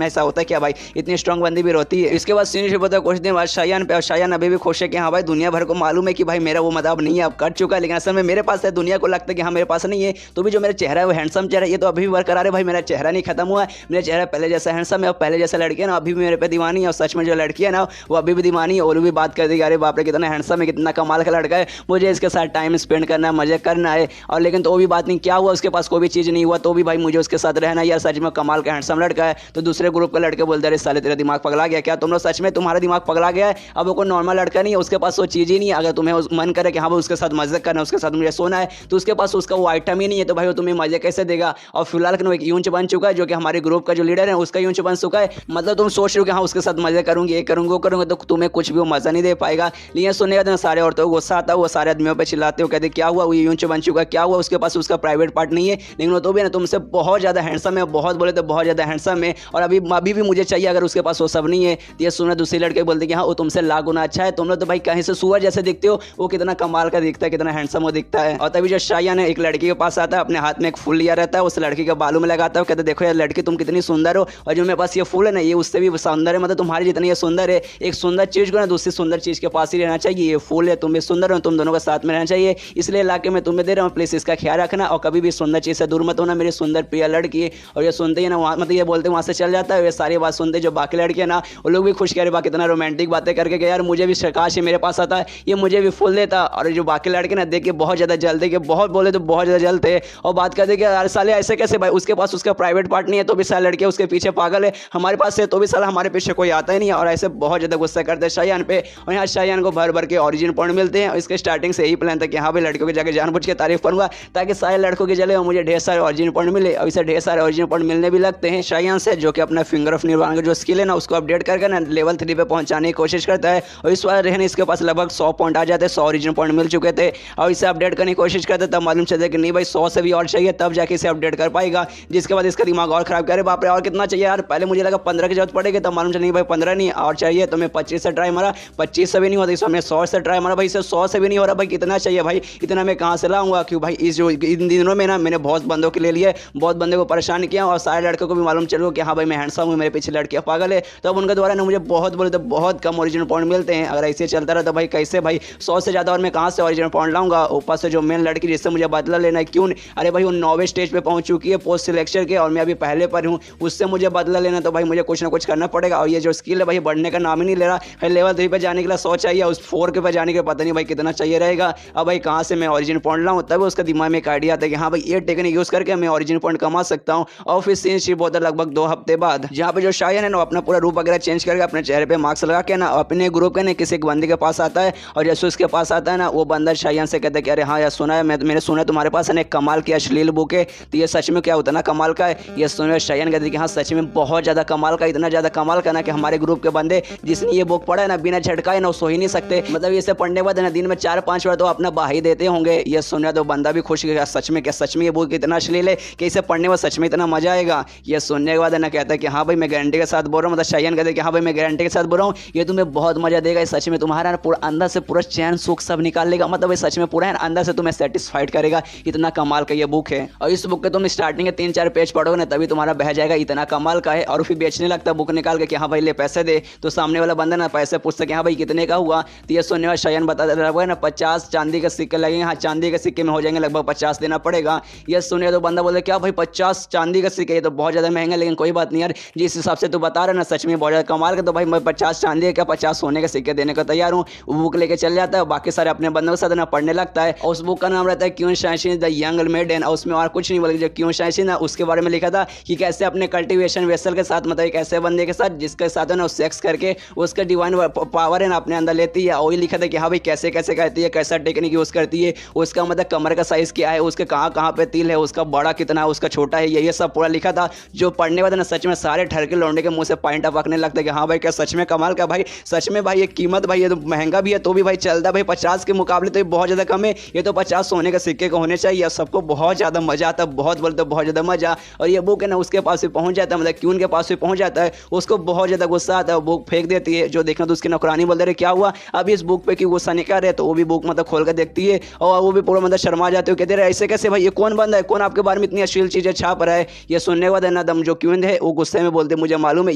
ऐसा होता है क्या भाई, इतनी स्ट्रॉन्ग बंदी भी रोती है। इसके बाद सीन होता है कुछ दिन बाद शायान पे, और शायान अभी भी खुश है कि हाँ भाई दुनिया भर को मालूम है कि भाई मेरा वो मदाब नहीं है, अब कट चुका है, लेकिन असल में मेरे पास है, दुनिया को लगता है कि हाँ मेरे पास नहीं है, तो भी जो मेरा चेहरा है वो हैंडसम चेहरा ये तो अभी भी बरकरार है, भाई मेरा चेहरा नहीं खत्म हुआ है, मेरा चेहरा पहले जैसा हैंडसम है और पहले जैसा लड़की है ना अभी भी मेरे पे दीवानी है, और सच में जो लड़की है ना वो अभी भी दीवानी है, और भी बात कर दी अरे बाप रे कितना हैंडसम है, कितना कमाल का लड़का है, मुझे इसके साथ टाइम स्पेंड करना है, मजे करना है। और लेकिन तो भी बात नहीं, क्या हुआ उसके पास कोई भी चीज़ नहीं हुआ तो भी भाई मुझे उसके साथ रहना, यार सच में कमाल का हैंडसम लड़का है। तो दूसरे ग्रुप के लड़के बोलते अरे साले तेरा दिमाग पगला गया क्या, तुम लोग सच में तुम्हारा दिमाग पगला गया है, अब वो कोई नॉर्मल लड़का नहीं है, उसके पास वो चीज़ ही नहीं है, अगर तुम्हें मन करे कि हाँ भाई उसके साथ मजे करना है, उसके साथ मुझे सोना है, तो उसके पास उसका वो आइटम ही नहीं है, तो भाई वो तुम्हें मजे कैसे देगा। और फिलहाल एक यूंच बन चुका है जो कि हमारे ग्रुप का जो लीडर है उसका यूंच बन चुका है, मतलब तुम सोच रहे हो कि हाँ उसके साथ मजे करूंगी, ये करूंगा वो करूंगा, तो तुम्हें कुछ भी वो मजा नहीं दे पाएगा। लेकिन सुनने का सारे औरतों को गुस्सा आता है, वो सारे आदमियों पर चिल्लाते हो, कहते क्या हुआ वो यूंच बन चुका है, क्या हुआ उसके पास उसका प्राइवेट पार्ट नहीं है, लेकिन वो तो भी ना तुमसे बहुत ज्यादा हैंडसम है, बहुत बोले तो बहुत ज्यादा हैंडसम है, और अभी भी मुझे चाहिए अगर उसके पास वो सब नहीं है। तो ये सुना दूसरे लड़के बोलते कि हाँ वो तुमसे लाख गुना अच्छा है, तुम लोग तो भाई कहीं से सुअर जैसे दिखते हो, वो कितना कमाल का दिखता है, कितना हैंडसम वो दिखता है। और तभी जो शायान है एक लड़की के पास आता है, अपने हाथ में एक फूल लिया रहता है, उस लड़की के बालों में लगाता है, कहते देखो यार लड़की तुम कितनी सुंदर हो, और जो मेरे पास ये फूल है ना ये उससे भी सुंदर है, मतलब तुम्हारी जितनी ये सुंदर है, एक सुंदर चीज को ना दूसरी सुंदर चीज के पास ही रहना चाहिए, ये फूल है तुम भी सुंदर हो, तुम दोनों का साथ में रहना चाहिए, इसलिए लाके मैं तुम्हें दे रहा हूँ, प्लीज इसका ख्याल रखना और कभी भी सुंदर चीज से दूर मत होना, मेरी सुंदर प्रिय लड़की। और ये सुनते ही ना वहाँ मतलब ये बोलते वहाँ से चल जाता है, ये सारी बात सुनते जो बाकी लड़के ना वो लोग भी खुश कह रहे बाकी इतना रोमांटिक बातें करके कि यार मुझे भी काश ये मेरे पास आता है, ये मुझे भी फूल देता। और जो बाकी लड़के ना देख के बहुत ज्यादा जलते, कि बहुत बोले तो बहुत ज्यादा जलते और बात करते कि यार साले ऐसे कैसे भाई, उसके पास उसका प्राइवेट पार्ट नहीं है तो भी साले लड़के उसके पीछे पागल है, हमारे पास है तो भी साला हमारे पीछे कोई आता ही नहीं है, और ऐसे बहुत ज्यादा गुस्सा करते हैं शायान पे। और यहाँ शायान को भर भर के ओरिजिन पॉइंट मिलते हैं, और इसके स्टार्टिंग से यही प्लान था कि हाँ भाई लड़कियों की जाकर जानबूझ के तारीफ करूंगा ताकि सारे लड़कों के जले और मुझे ढेर सारे ओरिजिन पॉइंट मिले, और इसे ढेर सारे ओरिजिन पॉइंट मिलने भी लगते हैं शायान से, जो कि अपना फिंगर ऑफ निर्वाण का जो स्किल है ना उसको अपडेट करके ना लेवल 3 पे पहुंचाने की कोशिश करता है। और इस बार रहने इसके पास लगभग 100 पॉइंट आ जाते हैं, 100 ओरिजिन पॉइंट मिल चुके थे, और इसे अपडेट करने की कोशिश करते तब मालूम चलता है कि नहीं भाई 100 से भी और चाहिए तब जाके इसे अपडेट कर पाएगा, जिसके बाद इसका दिमाग और खराब करे, बाप रे और कितना चाहिए यार, पहले मुझे लगा 15 की जरूरत पड़ेगी, तब मालूम चला नहीं भाई 15 नहीं और चाहिए, तो मैं 25 से ट्राई मारा, 25 से भी नहीं होता, इसमें हमने 100 से ट्राई मारा, भाई इसे 100 से भी नहीं हो रहा, भाई कितना चाहिए भाई, इतना मैं कहाँ से लाऊंगा, क्यों भाई इस जो इन दिनों में ना मैंने बहुत बंदों के ले लिए, बहुत बंदे को परेशान किया, और सारे लड़कों को भी मालूम चलो कि हाँ भाई मैं हैंडसम हूँ, मेरे पीछे लड़कियाँ पागल है, तब उनके द्वारा ना मुझे बहुत बोले तो बहुत कम ओरिजिनल पॉइंट मिलते हैं। अगर ऐसे चलता रहा तो भाई कैसे भाई 100 से ज़्यादा और मैं कहाँ से ओरिजिनल पॉइंट लाऊंगा, ऊपर से जो मेन लड़की जिससे मुझे बदला लेना है, क्यों अरे भाई वो 9वें स्टेज पे पहुंच चुकी है पोस्ट सिलेक्शन के, और मैं अभी पहले पर हूँ, उससे मुझे बदला लेना, तो भाई मुझे कुछ ना कुछ करना पड़ेगा। और ये जो स्किल है भाई बढ़ने का नाम ही नहीं ले रहा है, लेवल 3 पे जाने के लिए 100 चाहिए, उस 4 के पे जाने के पता नहीं भाई कितना चाहिए रहेगा। अब भाई कहाँ से मैं ओरिजिन पॉइंट लाऊं, तब उसका दिमाग में एक आइडिया आता है कि हाँ भाई ये टेक्निक यूज करके मैं ओरिजिन पॉइंट कमा सकता हूँ। और फिर सीन शिफ्ट होता है लगभग 2 हफ्ते बाद, जहाँ पे जो शायन है ना अपना पूरा रूप वगैरह चेंज करके अपने चेहरे पे मास्क लगा के ना अपने ग्रुप बुक है ना किसी एक बंदे के पास आता है, और जैसे उसके पास आता है ना वो बंदा शायान से कहता है कि अरे हाँ यार सुना है, मैंने सुना है तुम्हारे पास है ना एक कमाल की अश्लील बुक है, तो ये सच में क्या होता है ना कमाल का है? ये सुने शायान कहते हैं कि हाँ सच में बहुत ज़्यादा कमाल का, इतना ज़्यादा कमाल का ना कि हमारे ग्रुप के बंदे जिसने ये बुक पढ़ा है ना बिना झटकाए ना सो ही नहीं सकते। मतलब इसे पढ़ने के बाद ना दिन में 4-5 बार तो अपना बाही देते होंगे। ये सुना तो बंदा भी खुश गया, सच में क्या, सच में ये बुक इतना अश्लील है कि इसे पढ़ने में सच में इतना मजा आएगा। ये सुनने के बाद ना कहता है कि हाँ भाई मैं गारंटी के साथ बोल रहा हूँ, मतलब शायान कहते हैं कि हाँ भाई मैं गारंटी के साथ बोल रहा हूँ ये तुम्हें बहुत मजा देगा, सच में तुम्हारा पूरा अंदर से पूरा चैन सुख सब निकाल लेगा। मतलब सच में पूरा अंदर से तुम्हें सेटिस्फाइड करेगा, इतना कमाल का ये बुक है। और इस बुक के तुम स्टार्टिंग के 3-4 पेज पढ़ोगे ना तभी तुम्हारा बह जाएगा, इतना कमाल का है। और फिर बेचने लगता है बुक निकाल के कि हाँ भाई ले पैसे दे, तो सामने वाला बंदा ना पैसे पूछता कि हाँ भाई कितने का हुआ, तो ये सुनने वाला शायान बता रहा है ना 50 चांदी के सिक्के लगेंगे। हाँ चांदी के सिक्के में हो जाएंगे लगभग 50 देना पड़ेगा। ये सुने तो बंदा बोले क्या भाई 50 चांदी का सिक्के, ये तो बहुत ज़्यादा महंगा, लेकिन कोई बात नहीं यार जिस हिसाब से तू बता रहा है ना सच में बहुत ज़्यादा कमाल का, तो भाई मैं 50 चांदी है क्या 50 सोने के सिक्के देने को तैयार हूँ। वो बुक लेके चल जाता है, बाकी सारे अपने बंदों के साथ ना पढ़ने लगता है। और उस बुक का नाम रहता है queen shining the young maiden, और उसमें और कुछ नहीं बल्कि जो क्वीन शाइनिंग है उसके बारे में लिखा था कि कैसे अपने कल्टीवेशन वेसल के साथ, मतलब एक ऐसे बंदे के साथ जिसके साथ है ना सेक्स करके उसका डिवाइन पावर है ना अपने अंदर लेती है। वही लिखा था कि हाँ भाई कैसे कैसे करती है, कैसा टेक्निक यूज़ करती है, उसका मतलब कमर का साइज़ क्या है, उसके कहाँ कहाँ पे तिल है, उसका बड़ा कितना है, उसका छोटा है, ये सब पूरा लिखा था। जो पढ़ने वाले ना सच में सारे ठर के लौंडे के मुंह से पॉइंट अपकने लगते कि हाँ भाई क्या सच में कमाल का भाई, सच में भाई ये कीमत भाई ये तो महंगा भी है तो भी भाई चलता भाई 50 के मुकाबले तो ये बहुत ज़्यादा कम है, ये तो 50 सोने के सिक्के का होने चाहिए। सबको बहुत ज़्यादा मजा आता है, बहुत बोलते बहुत ज़्यादा मजा। और ये बुक है ना उसके पास भी पहुँच जाता है, मतलब क्यों उनके पास भी पहुँच जाता है, उसको बहुत ज़्यादा गुस्सा आता है, बुक फेंक देती है। जो देखना तो उसकी नौकरानी बोल रहे क्या हुआ अब इस बुक पे क्यों गुस्सा नहीं कर रहे, तो वो भी बुक मतलब खोल कर देखती है और वो भी पूरा मतलब शर्मा जाते हो, कहते रहे ऐसे कैसे भाई, ये कौन बंदा है, कौन आपके बारे में इतनी अश्लील चीज़ें छाप रहा है। ये सुनने के बाद है ना दम जो क्वीन है वो गुस्से में बोलते मुझे मालूम है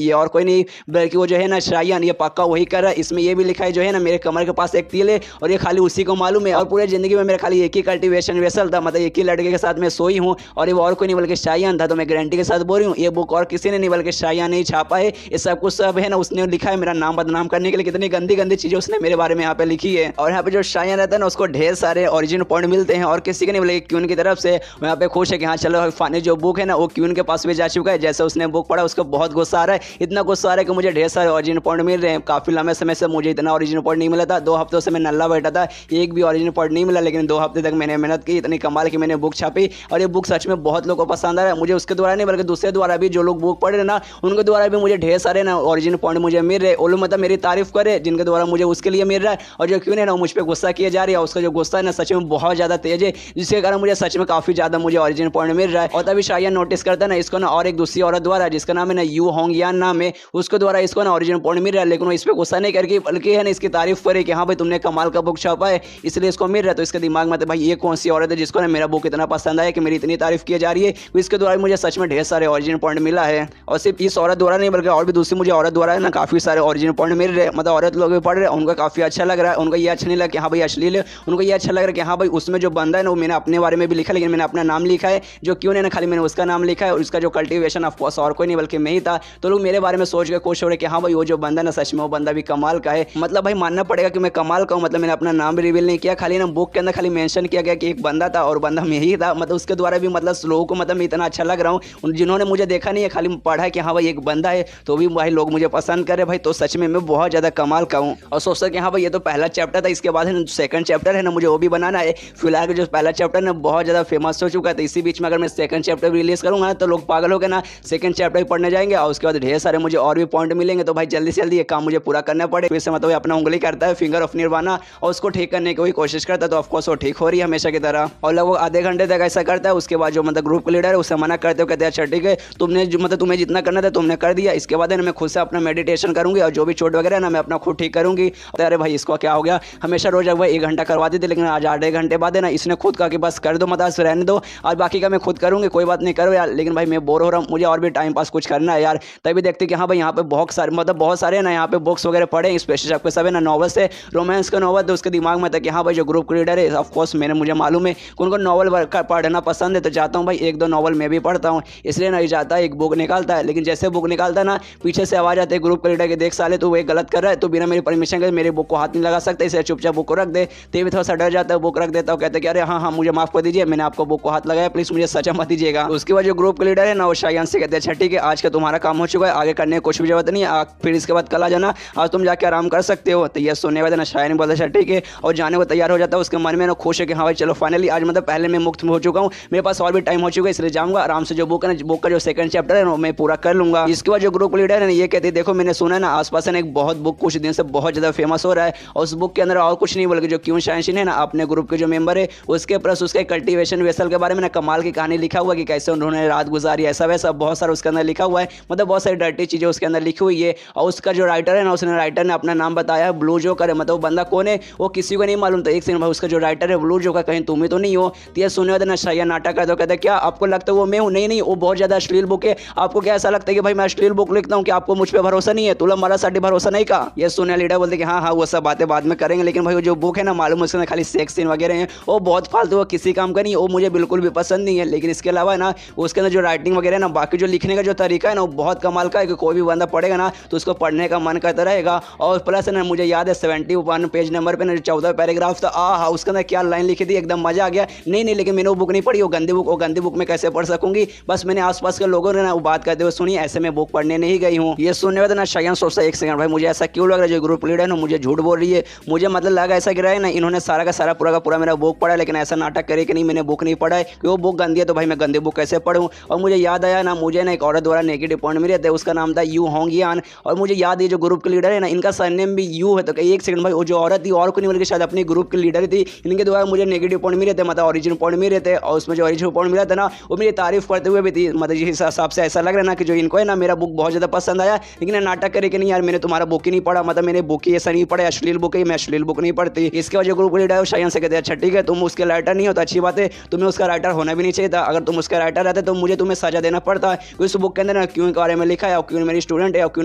ये और कोई नहीं बल्कि वो जो है ना शायान, ये पक्का वही कर रहा है। इसमें ये भी लिखा है जो है ना मेरे कमर के पास एक तिल है और ये खाली उसी को मालूम है, और पूरे जिंदगी में मेरा खाली एक ही कल्टीवेशन वेसल था, मतलब एक ही लड़के के साथ मैं सोई हूँ और ये और कोई नहीं बल्कि शायान था। तो मैं गारंटी के साथ बोल रही हूँ ये बुक और किसी ने नहीं बल्कि शायान ने ही छापा है। ये सब कुछ सब है ना उसने लिखा है मेरा नाम बदनाम करने के लिए, कितनी गंदी गंदी चीजें उसने मेरे बारे में यहाँ पे लिखी है। और यहाँ पे जो शायान रहता है ना उसको ढेर सारे ओरिजिनल पॉइंट मिलते हैं और किसी के नहीं बल्कि क्वीन की तरफ से। यहाँ पे खुश है कि हाँ चलो फानी जो बुक है ना वो क्वीन के पास भी जा चुका है। जैसे उसने बुक पढ़ा उसको बहुत गुस्सा आ रहा है, इतना गुस्सा आ रहा है कि मुझे ढेर सारे ओरिजिनल पॉइंट मिल रहे हैं। काफी लंबे समय से मुझे इतना ओरिजिनल पॉइंट नहीं मिला था, 2 हफ्तों से मैं नल्ला बैठा था, एक भी ओरिजिनल पॉइंट नहीं मिला, लेकिन 2 हफ्ते तक मैंने मेहनत की, इतनी कमाल की मैंने बुक छापी और ये बुक सच में बहुत लोगों को पसंद आ रहा है। मुझे उसके द्वारा नहीं बल्कि दूसरे द्वारा भी जो लोग बुक पढ़ रहे ना उनके द्वारा भी मुझे ढेर सारे ना ओरिजिनल पॉइंट मुझे मिल रहे, वो लोग मतलब मेरी तारीफ करे जिनके द्वारा मुझे उसके लिए मिल रहा है। और जो क्यों ना मुझ पर गुस्सा किया जा रही है उसका जो गुस्सा है ना सच में बहुत ज़्यादा तेज है, जिसके कारण मुझे सच में काफ़ी ज़्यादा मुझे ओरिजिनल पॉइंट मिल रहा है। और तभी शायान नोटिस करता है ना इसको ना और एक दूसरी औरत द्वारा जिसका नाम है ना यू होंग यान नाम है, उसके द्वारा इसको ना ओरिजिनल पॉइंट मिल रहा है, लेकिन वो इस पर गुस्सा नहीं करके बल्कि है ना इसकी तारीफ करे कि हाँ भाई तुमने कमाल का बुक छापा है इसलिए इसको मिल रहा है। तो इसके दिमाग में तो भाई ये कौन सी औरत है जिसको ना मेरा बुक इतना पसंद आया कि मेरी इतनी तारीफ की जा रही है, तो इसके द्वारा मुझे सच में ढेर सारे ओरिजिनल पॉइंट मिला है। और सिर्फ इस औरत द्वारा नहीं बल्कि और भी दूसरी मुझे औरत द्वारा है ना काफ़ी सारे ओरिजिनल पॉइंट मिल रहे हैं, मतलब औरत लोग भी पढ़ रहे हैं, उनको काफ़ी अच्छा लग रहा है। उनको ये अच्छा नहीं लगा कि हाँ भाई अश्लील है, उनको ये अच्छा लग रहा है कि हाँ भाई उसमें जो बंदा है ना वो मैंने अपने बारे में भी लिखा लेकिन मैंने अपना नाम लिखा है, जो क्यों ना खाली मैंने उसका नाम लिखा है और उसका जो कल्टीवेशन ऑफ कोर्स और कोई नहीं बल्कि मैं ही था। तो लोग मेरे बारे में सोच के खुश हो रहे कि हाँ भाई वो जो बंदा ना सच में वो बंदा भी कमाल का है। मतलब भाई मानना पड़ेगा कि मैं कमाल का हूँ, मतलब मैंने अपना नाम भी रिवील नहीं किया, खाली ना बुक के अंदर खाली मेंशन किया गया कि एक बंदा था और बंदा मैं ही था, मतलब उसके द्वारा भी मतलब लोगों को मतलब मैं इतना अच्छा लग रहा हूँ। जिन्होंने मुझे देखा नहीं है खाली पढ़ा कि हाँ भाई एक बंदा है तो भी भाई लोग मुझे पसंद करे भाई, तो सच में मैं बहुत ज़्यादा कमाल का हूँ। और सोचता कि हाँ भाई ये तो पहला चैप्टर था, इसके बाद है सेकंड चैप्टर है ना मुझे वो भी बनाना है। फिलहाल जो पहला चैप्टर ना बहुत ज़्यादा फेमस हो चुका है, तो इसी बीच में अगर मैं सेकंड चैप्टर रिलीज करूँगा तो लोग पागल हो गए ना सेकंड चैप्टर भी पढ़ने जाएंगे और उसके बाद ढेर सारे मुझे और भी पॉइंट मिलेंगे। तो भाई जल्दी से जल्दी ये काम मुझे पूरा करना पड़े। फिर से मतलब अपना उंगली करता है फिंगर ऑफ निर्वाणा और उसको ठीक करने की वही कोशिश करता है, तो ऑफकोर्स वो ठीक हो रही है हमेशा की तरह। और लगभग आधे घंटे तक ऐसा करता है, उसके बाद जो मतलब ग्रुप का लीडर है उससे मना करते हो, कहते हैं अच्छा ठीक है तुमने मतलब तुम्हें जितना करना था तुमने कर दिया, इसके बाद है ना मैं खुद से अपना मेडिटेशन करूँगी और जो भी चोट वगैरह है ना मैं अपना खुद ठीक करूँगी। अरे भाई इसको क्या हो गया, हमेशा रोज अगवा 1 घंटा करवाती थी लेकिन आज आधे घंटे बाद है ना इसने खुद कहा कि बस कर दो मतलब रहने दो, आज बाकी का मैं खुद करूँगी, कोई बात नहीं करो यार, लेकिन भाई मैं बोर हो रहा हूँ, मुझे और भी टाइम पास कुछ करना है यार। तभी देखते कि हाँ भाई यहाँ पे बहुत सारे मतलब बहुत सारे ना यहाँ पे बुक्स वगैरह पढ़े, स्पेशली आपके सब है ना नॉवल से रोमांस का नॉवल, तो उसके दिमाग में था कि हाँ भाई जो ग्रुप लीडर है ऑफकोर्स मैंने मुझे मालूम है उनको नॉवल पढ़ना पसंद है, तो चाहता हूँ भाई 1-2 नॉवल मैं भी पढ़ता हूँ, इसलिए ना जाता है एक बुक निकालता है। लेकिन जैसे बुक निकालता है ना पीछे से आवाज़ आती है ग्रुप लीडर के, देख साले तो वो गलत कर रहा है, तो बिना मेरी परमिशन के मेरे बुक को हाथ नहीं लगा सकता, इसलिए चुपचाप बुक को रख दे। तो भी थोड़ा सा डर जाता है, बुक रख देता हूँ, कहते कि अरे हाँ मुझे माफ़ कर दीजिए, मैंने आपको बुक को हाथ लगाया, प्लीज़ मुझे सजा मत दीजिएगा। उसके बाद जो ग्रुप लीडर है ना वो शायान से कहते हैं अच्छा ठीक है आज का तुम्हारा काम हो चुका है, आगे करने की कुछ भी जरूरत नहीं है, फिर इसके बाद कल आ जाना, आज तुम जाके के आराम कर सकते हो। तो ये सुनने के बाद ना शायन बोलता अच्छा ठीक है, और जाने को तैयार हो जाता है। उसके मन में ना खुश है कि हाँ भाई चलो फाइनली आज मतलब पहले मैं मुक्त हो चुका हूँ, मेरे पास और भी टाइम हो चुका है, इसलिए जाऊँगा आराम से जो बुक है ना, बुक का जो सेकंड चैप्टर है ना मैं पूरा कर लूँगा। इसके बाद जो ग्रुप लीडर है ना ये कहते देखो मैंने सुना है ना आसपास है एक बहुत बुक कुछ दिन से बहुत ज़्यादा फेमस हो रहा है, और उस बुक के अंदर और कुछ नहीं बल्कि जो क्यून शाइन है ना अपने ग्रुप के जो मेंबर है उसके प्लस उसके कल्टीवेशन वेसल के बारे में ना कमाल की कहानी लिखा हुआ कि कैसे उन्होंने रात गुजारी, ऐसा वैसा बहुत सारा उसके अंदर लिखा हुआ है। मतलब बहुत सारी डर्टी चीज़ें उसके अंदर लिखी हुई है। और उसका जो राइटर है ना उसने राइटर ने अपना नाम बताया है ब्लू जोकर है। मतलब वो बंदा कौन है वो किसी को नहीं मालूम। तो एक सेकंड भाई उसका जो राइटर है ब्लू जोकर कहीं तुम ही तो नहीं हो। तो ये सुनने वाले ना शायद नाटक है तो कहते क्या आपको लगता है वो मैं हूँ? नहीं, वो बहुत ज़्यादा अश्लील बुक है। आपको क्या ऐसा लगता है कि भाई मैं अश्लील बुक लिखता हूँ कि आपको मुझ पर भरोसा नहीं है? तुला मारा साठी भरोसा नहीं का? ये सुनने लीडर बोलते कि हाँ वो सब बातें बाद में करेंगे, लेकिन भाई जो बुक है ना मालूम उसके अंदर खाली सेक्स सीन वगैरह है, वो बहुत फालतू है, किसी काम का नहीं, वो मुझे बिल्कुल भी पसंद नहीं है। लेकिन इसके अलावा ना उसके अंदर जो राइटिंग वगैरह ना बाकी जो लिखने का जो तरीका है ना वो बहुत कमाल का है कि कोई भी बंदा पढ़ेगा ना तो उसको पढ़ने का मन करता रहेगा। और प्लस ना मुझे याद है 71 पेज नंबर पे ना 14 पैराग्राफ था, हाँ उसके अंदर क्या लाइन लिखी थी एकदम मजा आ गया। नहीं लेकिन मैंने वो बुक नहीं पढ़ी, वो गंदी बुक में कैसे पढ़ सकूंगी। बस मैंने आसपास के लोगों ने ना वो बात करते हुए सुनी, ऐसे में बुक पढ़ने नहीं गई हूँ। ये सुनने में ना शायन सोचता एक सेकंड भाई मुझे ऐसा क्यों लग रहा है जो ग्रुप लीडर है मुझे झूठ बोल रही है। मुझे मतलब लगा ऐसा गिरा है ना इन्होंने सारा का सारा पूरा का पूरा मेरा बुक पढ़ा, लेकिन ऐसा नाटक करे कि नहीं मैंने बुक नहीं पढ़ा है कि वो बुक गंदी है तो भाई मैं गंदी बुक कैसे पढ़ूँ। और मुझे याद आया ना मुझे ना एक औरत द्वारा नेगेटिव पॉइंट मिले थे, उसका नाम था यू होंगियान। और मुझे याद है जो ग्रुप के लीडर है ना इनका सरनेम भी यू है। तो एक सेकंड भाई वो जो औरत थी और को नहीं बल्कि शायद अपनी ग्रुप के लीडर थी, इनके द्वारा मुझे नेगेटिव पॉइंट मिले थे, मतलब ओरिजिनल पॉइंट मिले थे। और उसमें जो ओरिजिनल पॉइंट मिला था ना वो मेरी तारीफ करते हुए भी थी। मतलब जिस हिसाब से ऐसा लग रहा है ना कि जो इनको है ना मेरा बुक बहुत ज़्यादा पसंद आया, लेकिन नाटक करे कि नहीं यार मैंने तुम्हारा बुक ही नहीं पढ़ा, मतलब मैंने बुक ही ऐसा नहीं पढ़ा, अश्लील बुक है, मैं अश्लील बुक नहीं पढ़ती। इसके वजह ग्रुप लीडर है शायन से कहते हैं अच्छा ठीक है तुम उसके राइटर नहीं हो तो अच्छी बात है, तुम्हें उसका राइटर होना भी नहीं चाहिए था। अगर तुम उसका राइटर रहते तो मुझे तुम्हें सजा देना पड़ता है। उस बुक के अंदर ना क्यों के बारे में लिखा है और क्यों मेरी स्टूडेंट है और क्यों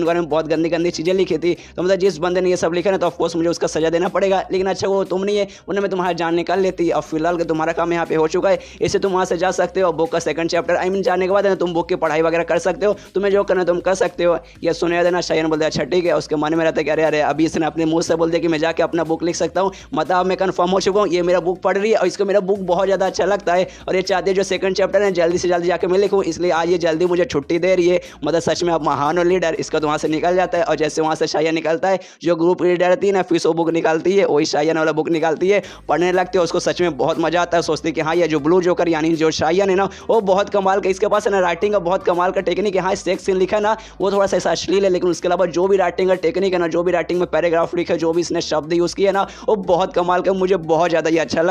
के बारे में बहुत गंदी चीज़ें लिखी थी। तो मतलब जिस बंदे ने ये सब लिखा ना तो ऑफकोर्स मुझे उसका सजा देना पड़ेगा। लेकिन अच्छा वो तुम नहीं है, उन्हें मैं तुम्हारा जान निकाल लेती। अब फिलहाल तुम्हारा काम यहाँ पे हो चुका है, इससे तुम वहाँ से जा सकते हो। बुक का सेकंड चैप्टर आई मीन जाने के बाद तुम बुक की पढ़ाई वगैरह कर सकते हो, तुम्हें जो करना तुम कर सकते हो। ये सुने देना शायन बोलते अच्छा ठीक है। उसके मन में रहता है कि अरे अभी इसने अपने मुंह से बोल दिया कि मैं जाके अपना बुक लिख सकता हूँ, मतलब मैं कन्फर्म हो चुका हूँ ये मेरा बुक पढ़ रही है और इसको मेरा बुक बहुत ज़्यादा अच्छा लगता है। और ये चाहते हैं जो सेकंड चैप्टर है जल्दी से जल्दी जाके मैं लिखूँ, इसलिए आज ये जल्दी मुझे छुट्टी दे रही है। मतलब सच में अब महान और लीडर इसका तो वहाँ से निकल जाता है। और जैसे वहाँ से शायन निकलता है जो ग्रुप लीडर रहती है ना फिर वो बुक निकालती है, वही शायन वाला बुक निकालती है, पढ़ने लगती है। उसको सच में बहुत मजा आता है, सोचती है कि हाँ ये जो ब्लू जोकर यानी जो शायन है ना वो बहुत कमाल का, इसके पास है ना राइटिंग का बहुत कमाल का टेक्निक है। हाँ सेक्स सीन लिखा है ना वो थोड़ा सा ऐसा अश्लील है, लेकिन उसके अलावा जो भी राइटिंग का टेक्निक है ना, जो भी राइटिंग में पैराग्राफ लिखा है, जो भी इसने शब्द यूज़ किया है ना वो बहुत कमाल का, मुझे बहुत ज़्यादा ये अच्छा लगा।